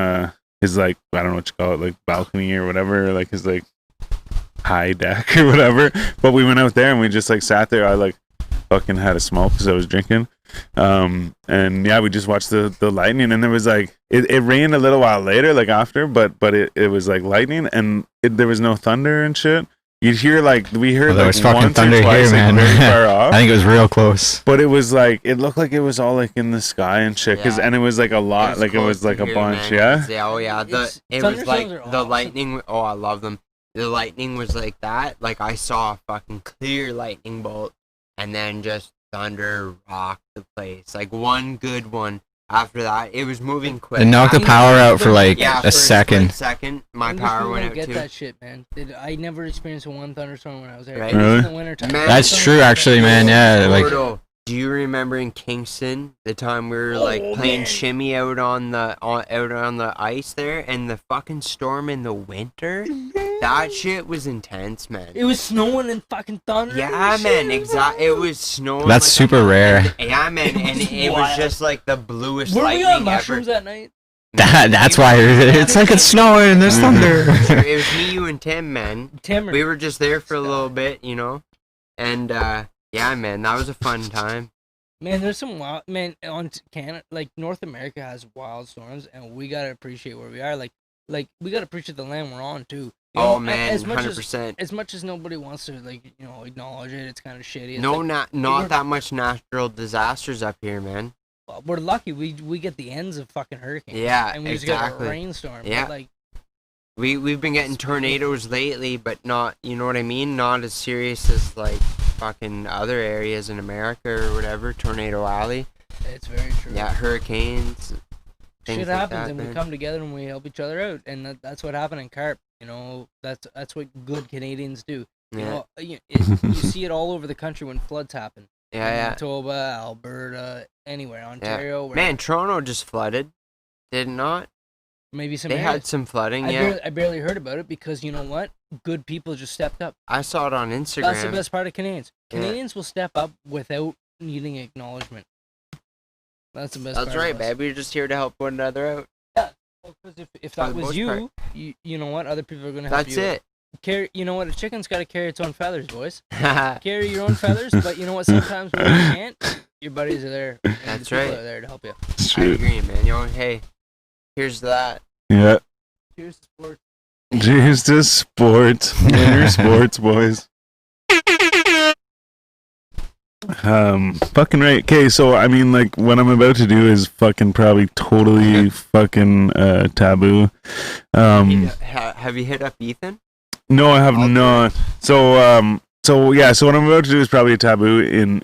his like, I don't know what you call it, like balcony or whatever, like his like high deck or whatever. But we went out there and we just like sat there. I like fucking had a smoke because I was drinking. And yeah, we just watched the lightning, and there was like it rained a little while later, like after, but it was like lightning, and there was no thunder and shit. You'd hear like we heard Well, there like was fucking once thunder or twice, here, like, man. very far off. I think it was real close. But it was like, it looked like it was all like in the sky and shit, Yeah. and it was like a lot, like it close was to like a here, bunch, man. yeah. Yeah. Oh yeah. It was Thunderstorms like are the awesome. lightning. Oh, I love them. The lightning was like that. Like I saw a fucking clear lightning bolt, and then just thunder rocked the place. Like one good one, After that, it was moving quick. It knocked the power out for like Yeah, for a second. Second, my English power people went don't out get too. that shit, man. I never experienced one thunderstorm when I was there. Right. It was Really? in the wintertime. Man, That's true, actually, man. Yeah, like Gordo, do you remember in Kingston the time we were like playing shimmy out on the ice there, and the fucking storm in the winter? That shit was intense, man. It was snowing and fucking thunder. Yeah, man, exactly. It was snowing. That's like super rare. Yeah, man, and it was wild. just like the bluest Were we lightning on ever. mushrooms that night? that's why it's like it's snowing and there's thunder. It was me, you, and Tim, man. Timmer. We were just there for a little bit, you know, and yeah, man, that was a fun time. Man, there's some wild man on Canada. Like North America has wild storms, and we gotta appreciate where we are. Like we gotta appreciate the land we're on too. You Oh know, man, as much 100%. as much as nobody wants to acknowledge it, it's kind of shitty. It's No, like, not that much natural disasters up here, man. we're lucky. We get the ends of fucking hurricanes. Yeah, and we just get exactly. a rainstorm. Yeah. But like We've been getting tornadoes lately, but not, you know what I mean? Not as serious as like fucking other areas in America or whatever. Tornado Alley. it's very true. Yeah, hurricanes. Things Shit like happens, that, and we man. come together and we help each other out, and that's what happened in Carp. You know, that's what good Canadians do. You Yeah, know, you see it all over the country when floods happen. yeah. Manitoba, Alberta, anywhere, Ontario. wherever. Man, Toronto just flooded. Did it not? Maybe some They areas. had some flooding. I, Yeah, I barely heard about it because you know what? Good people just stepped up. I saw it on Instagram. That's the best part of Canadians. Yeah. Canadians will step up without needing acknowledgement. That's the best That's part. right, of us. babe. We're just here to help one another out. Well, 'cause if For that the was most you, part. you know what? Other people are gonna help That's you. it. Carry, you know what? A chicken's got to carry its own feathers, boys. Carry your own feathers, but you know what? Sometimes when you can't, your buddies are there. And That's the people right. Are there to help you. It's I true. agree, man. Yo, hey, here's that. Yeah. Cheers to sports. Cheers to sports. Winter sports, boys. Fucking right. Okay, so I mean, like, what I'm about to do is fucking probably totally fucking taboo. Have you hit up Ethan? No, I have Okay. not. So yeah, so what I'm about to do is probably a taboo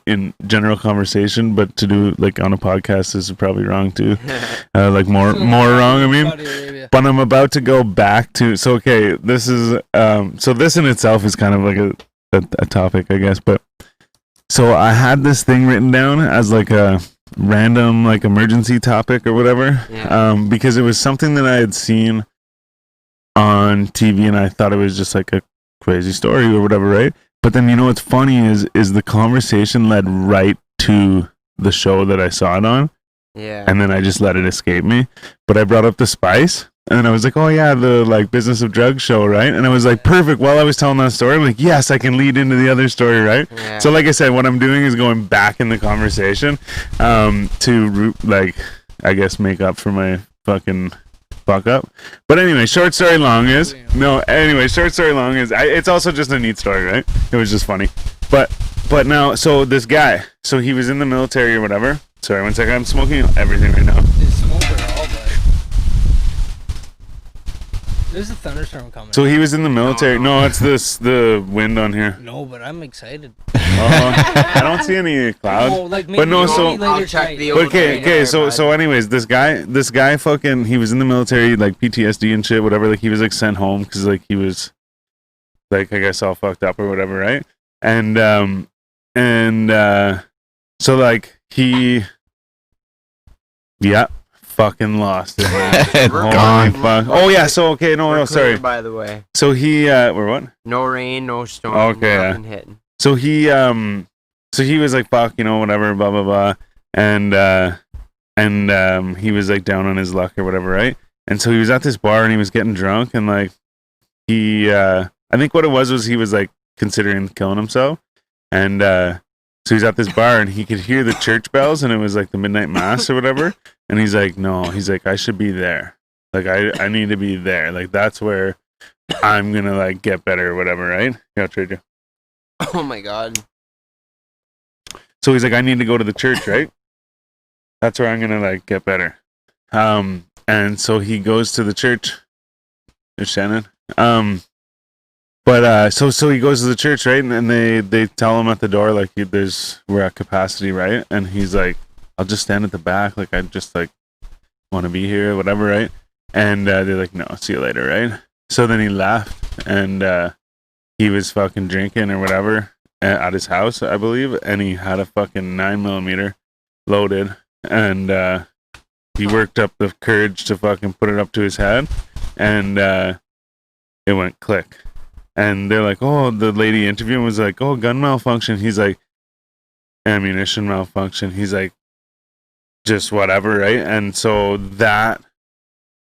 in general conversation, but to do like on a podcast is probably wrong too. Like more wrong. I mean, Saudi Arabia. but I'm about to go back to. So okay, this is so this in itself is kind of like a topic, I guess. But so I had this thing written down as like a random like emergency topic or whatever, Yeah. because it was something that I had seen on TV and I thought it was just like a crazy story or whatever, right? But then you know what's funny is the conversation led right to the show that I saw it on, Yeah. and then I just let it escape me. But I brought up the spice, and then I was like, oh yeah, the like Business of Drugs show, right? And I was like, perfect. While I was telling that story, I'm like, yes, I can lead into the other story, right? Yeah. So like I said, what I'm doing is going back in the conversation to like I guess make up for my fucking fuck up. But anyway, short story long is it's also just a neat story, right? It was just funny. But now, so this guy, so he was in the military or whatever. Sorry, one second. I'm smoking everything right now. It's smoke or all, but there's a thunderstorm coming. So he was in the military. No, it's the wind on here. No, but I'm excited. I don't see any cloud. Oh, like But no, maybe so- later I'll check tonight. the But old okay, radar, so bud. anyways, this guy fucking, he was in the military, like PTSD and shit, whatever. Like he was like sent home because like he was like I guess all fucked up or whatever, right? And so like he, yeah, fucking lost it. Man. We're Holy gone. fuck. Oh yeah, so okay, no, We're sorry. clear, by the way. So he, we're what? No rain, no storm. Okay, yeah. Nothing hitting. So he was like, fuck, you know, whatever, blah blah blah, and he was like down on his luck or whatever, right? And so he was at this bar and he was getting drunk and like he, I think what it was he was like considering killing himself, and so he's at this bar and he could hear the church bells and it was like the midnight mass or whatever, and he's like, no, he's like, I should be there, like I need to be there, like that's where I'm gonna like get better or whatever, right? Yeah, trade you. Oh my god. So he's like, I need to go to the church, right? That's where I'm gonna like get better. And so he goes to the church. There's Shannon. So he goes to the church, right? And they tell him at the door like we're at capacity, right? And he's like, I'll just stand at the back. Like, I just like want to be here, whatever, right? And they're like, no, see you later, right? So then he left, and he was fucking drinking or whatever at his house, I believe, and he had a fucking 9mm loaded, and he worked up the courage to fucking put it up to his head, and it went click. And they're like, oh, the lady interviewing was like, oh, gun malfunction. He's like, ammunition malfunction. He's like, just whatever, right? And so that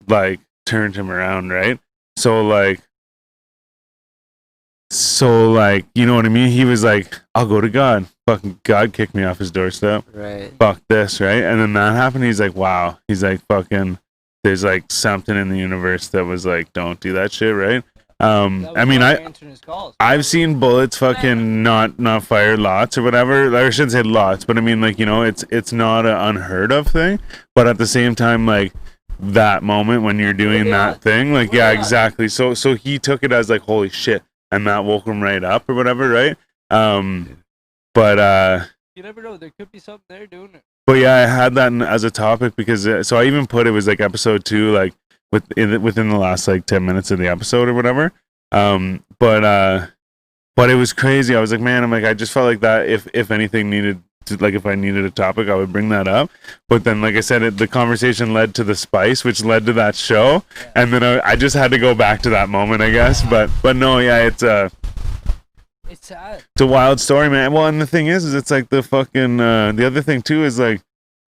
like turned him around, right? So like, you know what I mean? He was like, I'll go to God. Fucking God kicked me off his doorstep. Right. Fuck this, right? And then that happened. He's like, wow. He's like, fucking, there's like something in the universe that was like, don't do that shit, right? I mean, I've seen bullets fucking not fire lots or whatever. I shouldn't say lots, but I mean, like, you know, it's not an unheard of thing. But at the same time, like, that moment when you're doing that thing, like, yeah, exactly. So he took it as like, holy shit, and that woke him right up or whatever, right? But you never know. There could be something there doing it. But yeah, I had that as a topic because so I even put it was like episode 2, like within the last like 10 minutes of the episode or whatever. But it was crazy. I was like, man, I'm like, I just felt like that if anything needed to, like, if I needed a topic, I would bring that up. But then, like I said, the conversation led to the spice, which led to that show, and then I just had to go back to that moment, I guess. But no, yeah, it's sad. It's a wild story, man. Well, and the thing is it's like the fucking the other thing too is like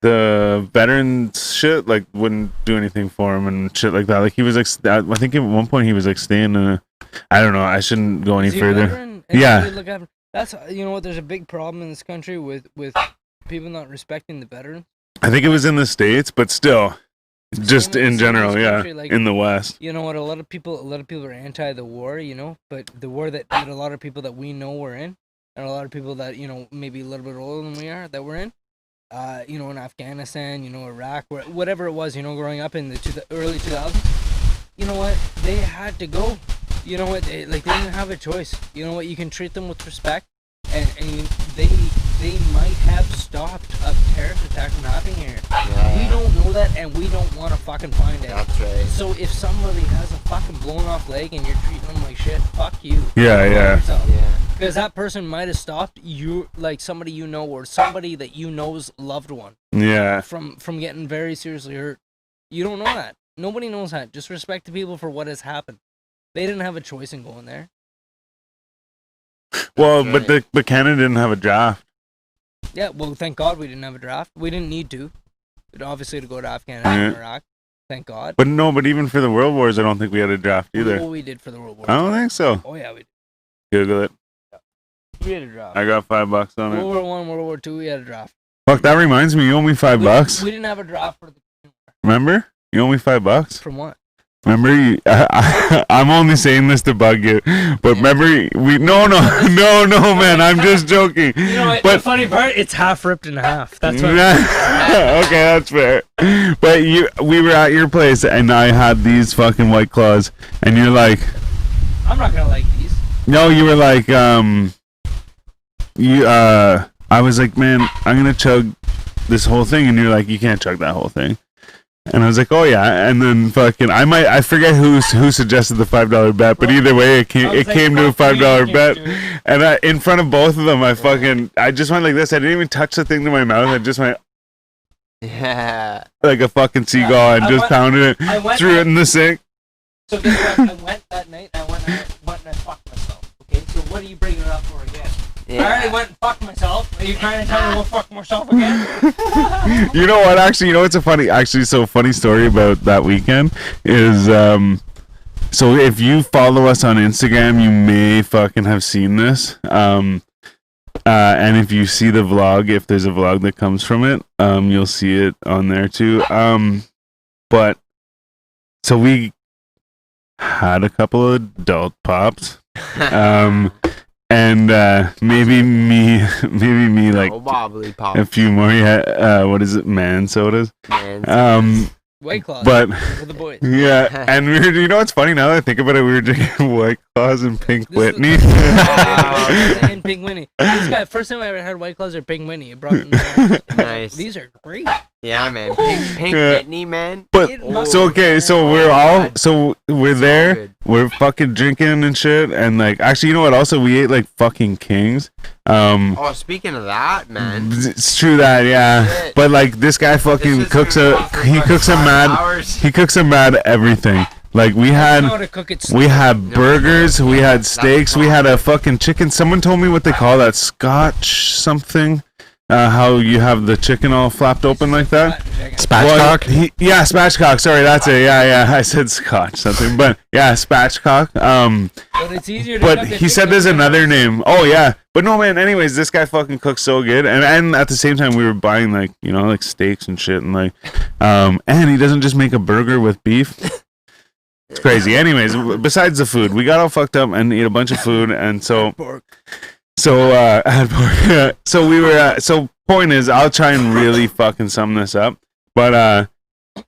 the veterans shit, like, wouldn't do anything for him and shit like that. Like, he was like, I think at one point he was like staying in a, I don't know, I shouldn't go any further. Yeah. That's, you know what, there's a big problem in this country with people not respecting the veterans. I think it was in the States, but still, just in general, yeah, like, in the West. You know what, a lot of people are anti the war, you know, but the war that a lot of people that we know were in, and a lot of people that, you know, maybe a little bit older than we are, that were in, you know, in Afghanistan, you know, Iraq, whatever it was, you know, growing up in the early 2000s, you know what, they had to go. You know what, they didn't have a choice. You know what, you can treat them with respect, and they might have stopped a terrorist attack from happening here. Yeah. We don't know that, and we don't want to fucking find out. That's right. So if somebody has a fucking blown off leg and you're treating them like shit, fuck you. Yeah. Because that person might have stopped you, like somebody you know, or somebody that you know's loved one. Yeah. From getting very seriously hurt. You don't know that. Nobody knows that. Just respect the people for what has happened. They didn't have a choice in going there. Well, right. but Canada didn't have a draft. Yeah, well, thank God we didn't have a draft. We didn't need to. Obviously, to go to Afghanistan and Iraq. Thank God. But no, but even for the World Wars, I don't think we had a draft either. Well, we did for the World Wars. I don't think so. Oh, yeah, we did. Google it. Yeah. We had a draft. I got $5 on it. World War I, World War II, we had a draft. Fuck, that reminds me, you owe me $5. We didn't have a draft for the... Remember? You owe me $5. From what? Remember, I'm only saying this to bug you, but remember, no, man, I'm just joking. You know what, the funny part, it's half ripped in half. That's what. Okay, that's fair. But we were at your place, and I had these fucking White Claws, and you're like, I'm not gonna like these. No, you were like, I was like, man, I'm gonna chug this whole thing, and you're like, you can't chug that whole thing. And I was like, oh yeah, and then fucking, I forget who suggested the $5 bet, but either way, it came to a $5 bet, and in front of both of them, I just went like this. I didn't even touch the thing to my mouth. I just went, yeah, like a fucking seagull, and just pounded it, threw it in the sink. So guess what? I went that night. I went and I fucked myself. Okay, so what are you bringing it up for again? Yeah. I already went and fucked myself. Are you trying to tell me to go fuck myself again? You know what? Actually, you know what's a funny story about that weekend is so if you follow us on Instagram, you may fucking have seen this. And if you see the vlog, if there's a vlog that comes from it, you'll see it on there too. But so we had a couple of adult pops. And maybe me like wobbly pop. a few more. Yeah, what is it? Man sodas. White Claws. But For the boys. yeah, and we were, you know what's funny now that I think about it, we were drinking White Claws and Pink This is- Whitney. And Pink Winnie. This guy, first time I ever had White Claws or Pink Winnie. It brought Nice. These are great. Yeah, man. Pink Yeah. Whitney, man. But Oh, so okay, so man. we're all God. so we're So there, good. we're fucking drinking and shit, and like actually, you know what? Also, we ate like fucking kings. Oh, speaking of that, man. It's true that, yeah. Shit. But like this guy fucking This is cooks gonna a go for he fucking cooks a 5 mad hours. he cooks a mad everything. Like we I had know how to cook it. we had No, burgers, we had that's steaks, we had a fucking chicken. Someone told me what they call that, Scotch something. How you have the chicken all flapped open like that. Spatchcock. Yeah, spatchcock. Sorry, that's it. Yeah. I said Scotch something, but yeah, spatchcock. But it's easier to But cook the he said chicken there's than another name. Oh yeah, but no man. Anyways, this guy fucking cooks so good, and at the same time we were buying like like steaks and shit, and like, and he doesn't just make a burger with beef. It's crazy. Anyways, besides the food, we got all fucked up and ate a bunch of food, and so had pork. So we were. So point is, I'll try and really fucking sum this up, but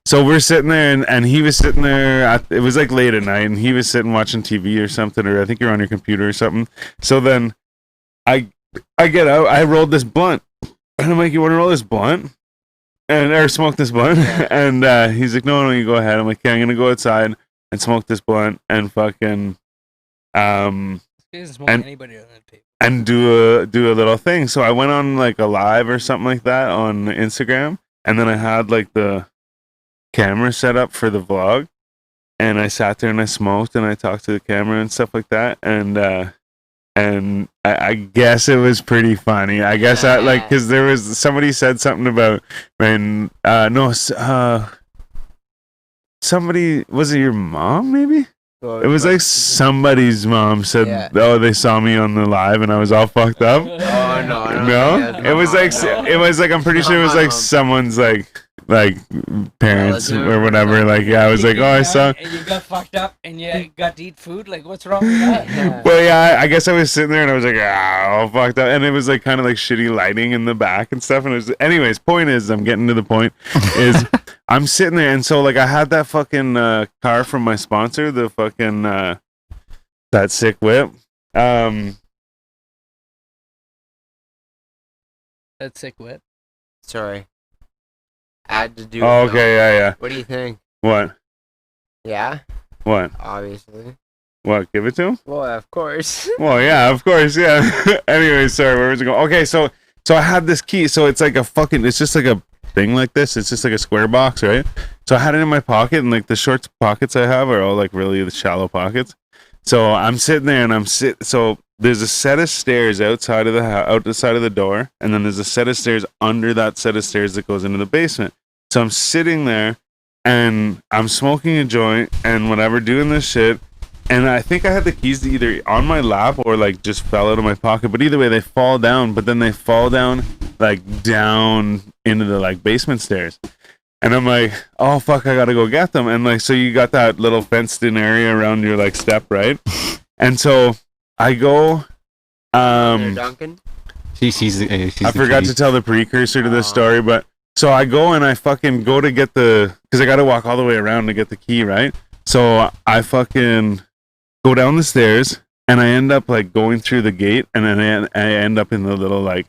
so we're sitting there, and he was sitting there. It was like late at night, and he was sitting watching TV or something, or I think you're on your computer or something. So then, I get out. I rolled this blunt, and I'm like, "You want to roll this blunt?" Or smoke this blunt? And he's like, "No, you go ahead." I'm like, "Okay, I'm gonna go outside and smoke this blunt and fucking He doesn't smoke and- anybody on that tape. and do a little thing." So I went on like a live or something like that on Instagram, and then I had like the camera set up for the vlog, and I sat there and I smoked and I talked to the camera and stuff like that, and I guess it was pretty funny. I guess I like, because there was somebody said something about when somebody, was it your mom maybe? It was like somebody's mom said, Yeah. "Oh, they saw me on the live and I was all fucked up." Oh, no, I don't No, think that's it was my like mom, no. it was like I'm pretty sure it was like someone's like parents Relative or whatever. Like yeah, I was like, "Oh, I saw." And you got fucked up and you got to eat food? Like, what's wrong with that? Well, yeah, I guess I was sitting there and I was like, all fucked up, and it was like kind of like shitty lighting in the back and stuff. And it was, anyways, point is, I'm getting to the point is I'm sitting there, and so like I had that fucking car from my sponsor, the fucking that sick whip. That's sick whip. Sorry. I had to do Oh, it, okay, yeah. What do you think? What? Yeah, What? obviously. What? Give it to him? Well, of course. Well, yeah, of course, yeah. Anyway, sorry, where was it going? Okay, so I had this key, so it's like a fucking, it's just like a thing like this. It's just like a square box, right? So I had it in my pocket, and like the short pockets I have are all like really the shallow pockets. So I'm sitting there, and so there's a set of stairs outside of out the side of the door, and then there's a set of stairs under that set of stairs that goes into the basement. So I'm sitting there, and I'm smoking a joint and whatever, doing this shit. And I think I had the keys either on my lap or like just fell out of my pocket. But either way, they fall down. But then they fall down like down into the like basement stairs. And I'm like, oh fuck, I gotta go get them. And like, so you got that little fenced in area around your like step, right? And so I go. Duncan? She's I forgot to tell the precursor to this story, but so I go and I fucking go to get because I gotta walk all the way around to get the key, right? So I fucking go down the stairs, and I end up like going through the gate, and then I end up in the little like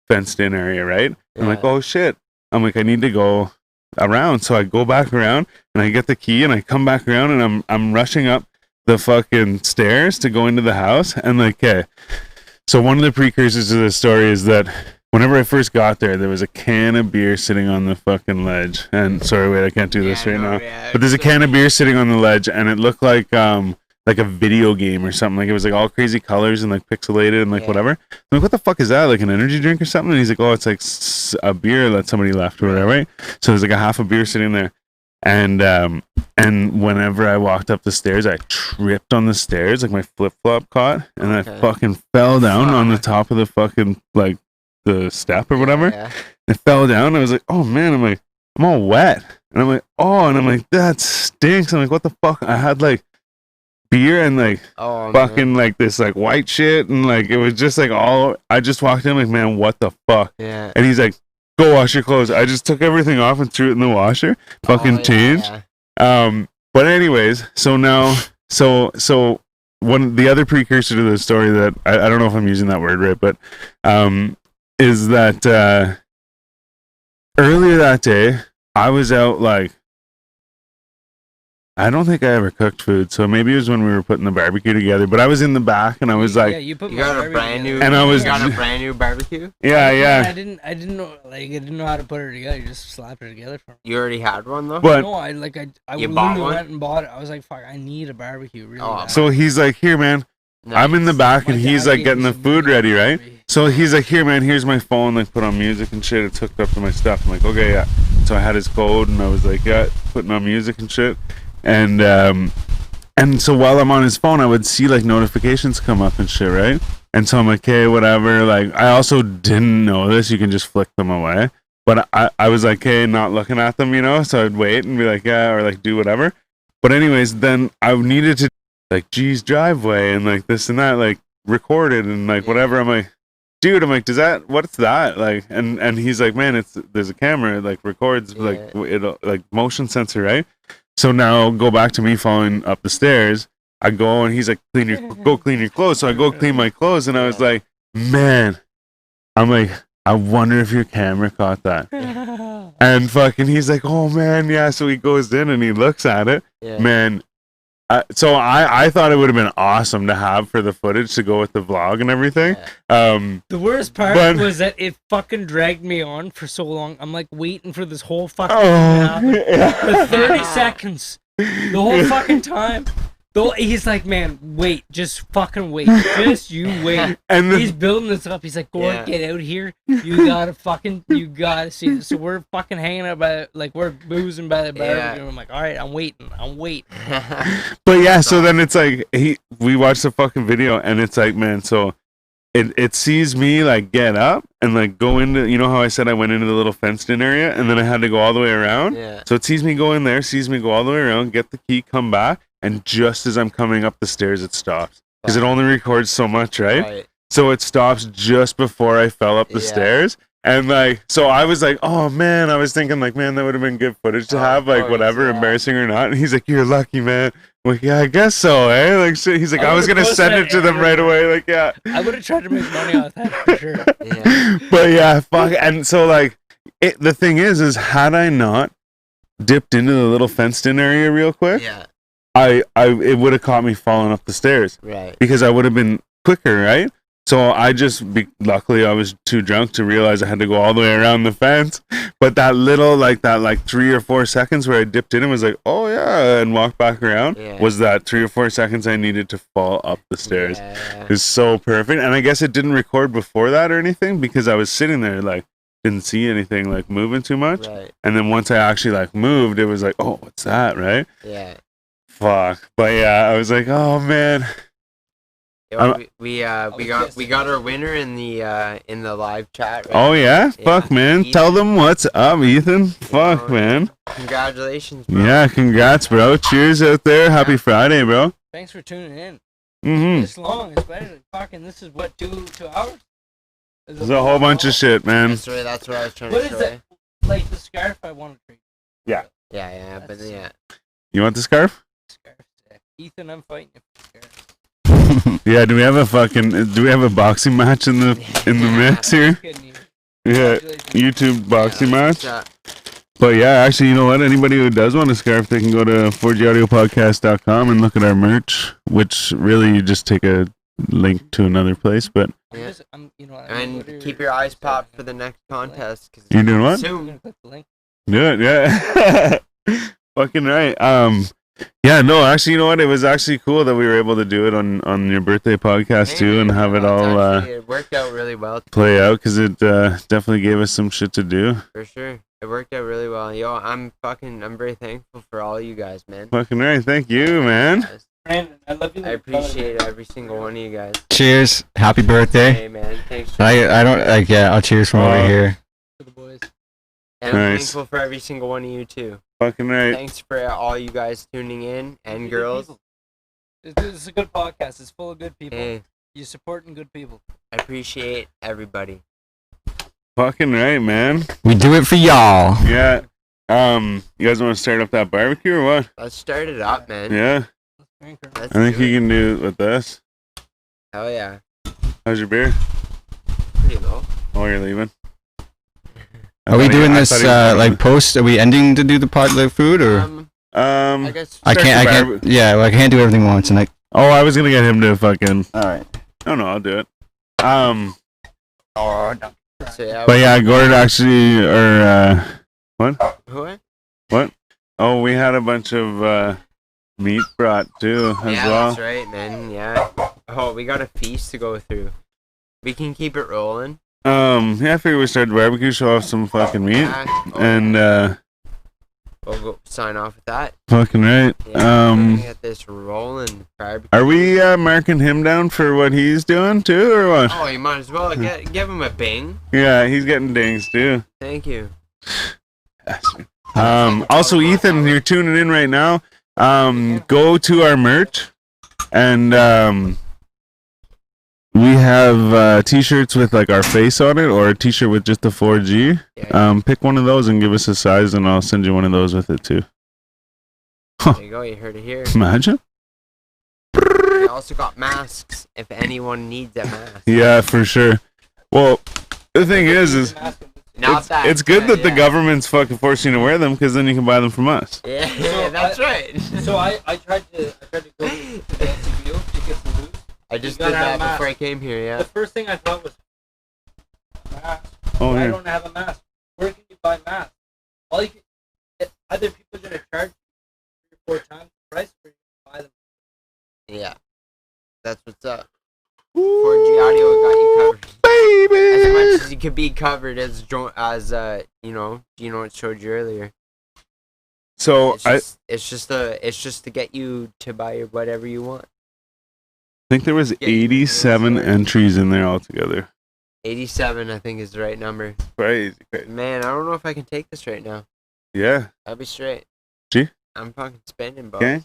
fenced in area, right? I'm like, oh shit. I'm like, I need to go around. So I go back around, and I get the key, and I come back around, and I'm rushing up the fucking stairs to go into the house, and like, okay. So one of the precursors to this story is that whenever I first got there was a can of beer sitting on the fucking ledge. And sorry, wait, I can't do this right now. But there's a can of beer sitting on the ledge, and it looked like a video game or something. Like it was like all crazy colors and like pixelated and like whatever. I'm like, what the fuck is that? Like an energy drink or something? And he's like, oh, it's like a beer that somebody left or whatever, right? So there's like a half a beer sitting there. And whenever I walked up the stairs, I tripped on the stairs, like my flip flop caught, and I fucking fell down on the top of the fucking like the step or whatever. Yeah. It fell down. I was like, oh man, I'm like, I'm all wet. And I'm like, oh, and I'm like, that stinks. I'm like, what the fuck? I had like beer and like fucking like this like white shit, and like it was just like all. I just walked in like, man, what the fuck? Yeah. And he's like, go wash your clothes. I just took everything off and threw it in the washer. Fucking changed. But anyways, so now, so one the other precursor to the story that I don't know if I'm using that word right, but is that earlier that day I was out like. I don't think I ever cooked food, so maybe it was when we were putting the barbecue together. But I was in the back, and I was like, you put You my got a barbecue brand new. together. And I was- You got a brand new barbecue. yeah. I didn't know, like, I didn't know how to put it together. You just slapped it together for me. You already had one though. But No, I You literally bought one? went and bought it. I was like, fuck, I need a barbecue really Oh, bad. so he's like, here, man. I'm in the Nice. back, My and he's dad like gave getting me the some food really ready, good right? barbecue. So he's like, here, man, here's my phone, like put on music and shit. It's hooked up to my stuff. I'm like, okay, yeah. So I had his code, and I was like, yeah, putting on music and shit. And so while I'm on his phone, I would see like notifications come up and shit, right? And so I'm like, okay, whatever. Like, I also didn't know this. You can just flick them away. But I was like, hey, not looking at them, you know? So I'd wait and be like, yeah, or like do whatever. But anyways, then I needed to like G's driveway and like this and that, like recorded and like whatever. I'm like, dude, what's that? Like, and he's like, man, there's a camera, it like records like it'll like motion sensor, right? So now go back to me falling up the stairs. I go and he's like, go clean your clothes. So I go clean my clothes and I was like, man, I'm like, I wonder if your camera caught that. And fucking, he's like, oh man, yeah. So he goes in and he looks at it, man. So I thought it would have been awesome to have for the footage to go with the vlog and everything. The worst part but- was that it fucking dragged me on for so long. I'm like waiting for this whole fucking Oh, thing to happen yeah. for 30 seconds. The whole fucking time. He's like, man, wait, just fucking wait. Just you wait. And the- He's building this up. He's like, Gord, get out here. You gotta see this. So we're fucking hanging out we're boozing by the barbecue. And I'm like, all right, I'm waiting. But yeah, so then it's like we watched the fucking video and it's like, man, so it sees me like get up and like go into, you know how I said I went into the little fenced in area and then I had to go all the way around. Yeah. So it sees me go in there, sees me go all the way around, get the key, come back, and just as I'm coming up the stairs, it stops because it only records so much, right? So it stops just before I fell up the stairs. And like, so I was like, oh man, I was thinking like, man, that would have been good footage to have, like whatever, embarrassing or not. And he's like, you're lucky, man. I'm like, yeah, I guess so, eh? Like, shit. He's like, I was gonna send it to them right away. Like, yeah. I would have tried to make money off that for sure. But yeah, fuck. And so like, the thing is had I not dipped into the little fenced in area real quick, it would have caught me falling up the stairs, right? Because I would have been quicker, right? So I luckily I was too drunk to realize I had to go all the way around the fence. But that little, like 3 or 4 seconds where I dipped in and was like, oh yeah, and walked back around was that 3 or 4 seconds I needed to fall up the stairs. It was so perfect. And I guess it didn't record before that or anything because I was sitting there like, didn't see anything like moving too much. Right. And then once I actually like moved, it was like, oh, what's that, right? Yeah. Fuck. But yeah, I was like, oh man. We got our winner in the live chat. Right Oh now. yeah? Fuck man. Ethan. Tell them what's up, Ethan. Fuck man. Congratulations, bro. Yeah, congrats, bro. Cheers out there. Happy Friday, bro. Thanks for tuning in. Mm-hmm. This long, especially fucking. This is what 2 hours. There's a whole bunch of shit, man. That's what I was trying What to is show it? Like the scarf I want to trade. Yeah. Yeah, but yeah. You want the scarf? Scarf. Ethan, I'm fighting you for the scarf. Yeah, do we have a boxing match in the mix here? Yeah, YouTube boxing match. But yeah, actually, you know what? Anybody who does want a scarf, they can go to 4gaudiopodcast.com and look at our merch, which really you just take a link to another place, but and keep your eyes popped for the next contest. You doing what? Soon. Do it, yeah. Fucking right. Yeah, no, actually, you know what? It was actually cool that we were able to do it on your birthday podcast too, and have it all it worked out really well. Play out because it definitely gave us some shit to do. For sure, it worked out really well. Yo, I'm very thankful for all you guys, man. Fucking right, thank you, man. Brandon, I love you. I appreciate every single one of you guys. Cheers. Happy birthday. Hey, man. Thanks. I don't like. Yeah, I'll cheers from over here. For the boys. And I'm Nice. thankful for every single one of you too. Fucking right. Thanks for all you guys tuning in and girls. This is a good podcast. It's full of good people. Hey, You're supporting good people. I appreciate everybody. Fucking right, man. We do it for y'all. Yeah. You guys want to start up that barbecue or what? Let's start it up, man. Yeah. Let's I think do you it. can do it with this. Hell yeah. How's your beer? Pretty low. Oh, you're leaving. Are we doing I this thought he was like post? Are we ending to do the pot like food or? I guess. I can't. Yeah, well, I can't do everything once, and Oh, I was gonna get him to fucking. All right. No, I'll do it. So, yeah, But yeah, Gord actually, or what? What? Oh, we had a bunch of meat brought too as Yeah, well. that's right, man. Yeah. Oh, we got a feast to go through. We can keep it rolling. Yeah, I figured we started barbecue, show off some fucking meat, and we'll go sign off with that. fucking right. Yeah, we're gonna get this rolling. Barbecue. Are we marking him down for what he's doing too, or what? Oh, you might as well give him a bing. Yeah, he's getting dings too. Thank you. Also, Ethan, you're tuning in right now. Go to our merch, and we have t-shirts with like our face on it, or a t-shirt with just the 4G. Pick one of those and give us a size, and I'll send you one of those with it too. There you go. You heard it here. Imagine. We also got masks if anyone needs a mask. Yeah, for sure. Well, the thing is Not that. it's good that the yeah. government's fucking forcing you to wear them, because then you can buy them from us. Yeah, So that's right. So I tried to go to the LCBO to get some booze. I just You did gotta have that a before I mask. came here. The Yeah. first thing I thought was mask. Oh, I yeah. don't have a mask. Where can you buy masks? All you can, either people are gonna charge you 3 or 4 times the price, or you can buy them. Yeah. That's what's up. 4G audio got you covered. Baby. As much as you could be covered as Gino showed you earlier. So It's just to get you to buy whatever you want. I think there was 87 entries in there altogether. 87, I think, is the right number. Crazy. Man, I don't know if I can take this right now. Yeah. I'll be straight. Gee. I'm fucking spending, bro. Okay.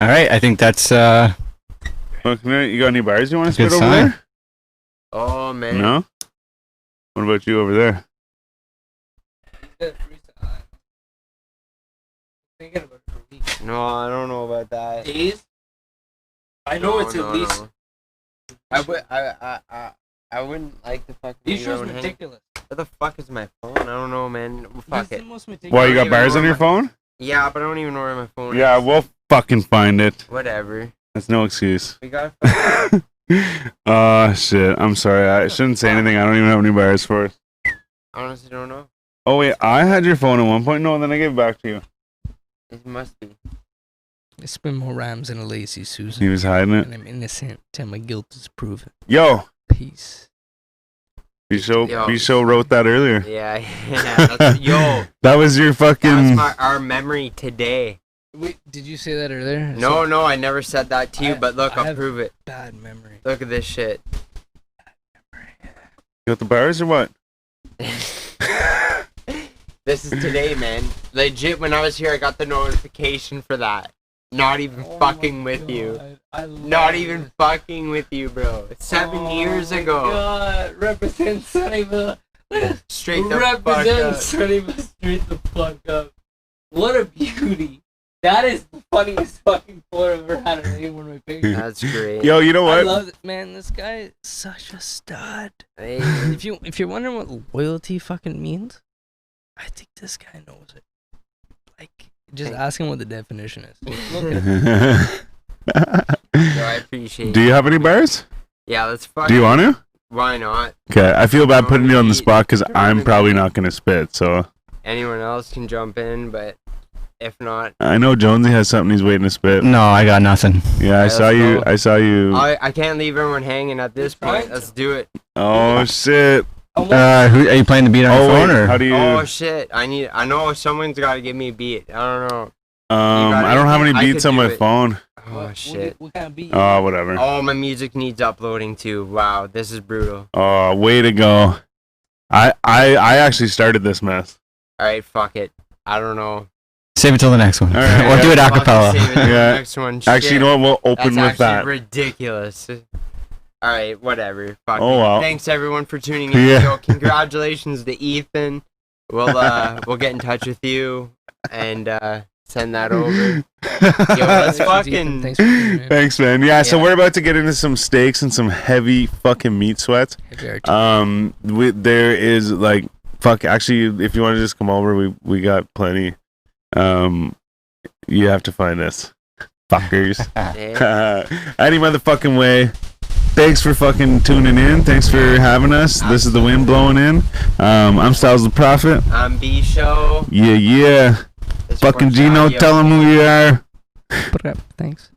All right, I think that's Fucking right. You got any bars you want to Good spit over sign. there? Oh man. No. What about you over there? Thinking about it for weeks. No, I don't know about that. Days. I know it's at least. no. I wouldn't like the fucking. These your shows own hand. ridiculous. Where the fuck is my phone? I don't know, man. Fuck This is it. the most ridiculous. Why, you I got don't bars even on know your phone? Yeah, but I don't even know where my phone Yeah, is. we'll fucking find it. Whatever. That's no excuse. We got. Oh, shit. I'm sorry. I shouldn't say anything. I don't even have any bars for it. Honestly, don't know. Oh, wait. I had your phone at one point. No, then I gave it back to you. It must be. I spin more rhymes than a lazy Susan. He was hiding it. And I'm innocent till my guilt is proven. Yo. Peace. B-Show wrote that earlier. Yeah, yo. That was your fucking... That's our memory today. Wait, did you say that earlier? No, I never said that to you, but look, I I'll have prove it. Bad memory. Look at this shit. You got the bars or what? This is today, man. Legit, when I was here, I got the notification for that. Not even fucking with you. Not even fucking with you, bro. 7 years ago. God, represent Sunnyville. Straight the fuck Represent up. Sunnyville straight the fuck up. What a beauty. That is the funniest fucking photo I've ever had of any one of my pictures. That's great. Yo, you know I what? love it, man. This guy is such a stud. Hey. If you're wondering what loyalty fucking means, I think this guy knows it. Like, just ask him what the definition is. Look at it. Yo, I appreciate Do you have any bars? Yeah, let's fuck. Do you want to? Why not? Okay, I feel bad putting you on the spot because Don't I'm need- probably not going to spit, so... Anyone else can jump in, but if not, I know Jonesy has something he's waiting to spit. no, I got nothing. Yeah, let's I go. saw you... I can't leave everyone hanging at this point. Let's do it. Oh, shit. Who are you playing the beat on your Oh, phone wait, or? how do you... Oh shit! I know someone's got to give me a beat. I don't know. I don't have any I beats could on do my it. phone. Oh shit! What kind of beat? Oh, whatever. Oh, my music needs uploading too. Wow, this is brutal. Oh, way to go. I actually started this mess. All right, fuck it. I don't know. Save it till the next one. All right, or yeah. do it a Fucking cappella. save it till the Yeah. next one. Actually, you know what? We'll open That's with that. actually ridiculous. All right, whatever. Fuck Oh, it. well. Thanks everyone for tuning in. Yeah. Yo, congratulations to Ethan. We'll get in touch with you and send that over. Yo, let's fucking. Thanks for tuning in. Thanks, man. Yeah, so Yeah. we're about to get into some steaks and some heavy fucking meat sweats. There is like fuck. Actually, if you want to just come over, we got plenty. You have to find us, fuckers. Yeah. Any motherfucking way. Thanks for fucking tuning in. Thanks for having us. This is the wind blowing in. I'm Styles the Prophet. I'm B Show. Yeah. This Fucking one's Gino, audio. tell him who you are. Thanks.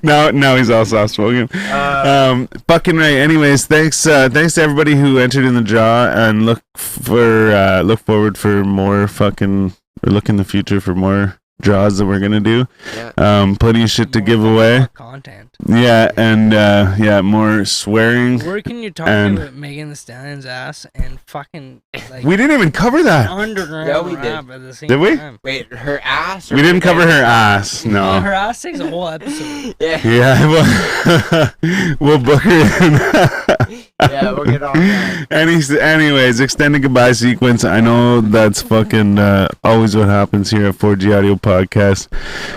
now he's all soft spoken. Fucking right. Anyways, thanks to everybody who entered in the draw, and look forward for more fucking, or look in the future for more draws that we're gonna do. Yeah. Plenty of shit to give away. Content. Yeah, and more swearing. Where can you talk And- about Megan Thee Stallion's ass and fucking like We didn't even cover that. underground Yeah, we rap at the same Did we? time? Wait, her ass? Or We didn't cover her Megan? ass. Yeah, No. her ass takes a whole episode. Yeah. Yeah, we'll book her in. Yeah, we'll get on that. Anyways, extended goodbye sequence. I know that's fucking always what happens here at 4G Audio Podcast.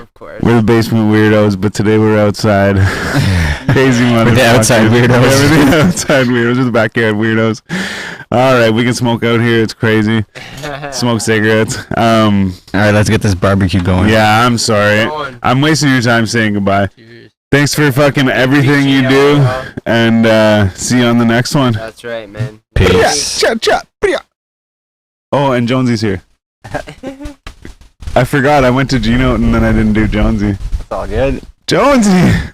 Of course. We're the basement weirdos, but today we're outside. Crazy motherfuckers. We're the outside weirdos. Yeah, we're the outside weirdos. We're the backyard weirdos. All right, we can smoke out here. It's crazy. Smoke cigarettes. All right, let's get this barbecue going. Yeah, I'm sorry. Go on. I'm wasting your time saying goodbye. Cheers. Thanks for fucking everything you do, and see you on the next one. That's right, man. Peace. Oh, and Jonesy's here. I forgot. I went to Gino and then I didn't do Jonesy. It's all good. Jonesy!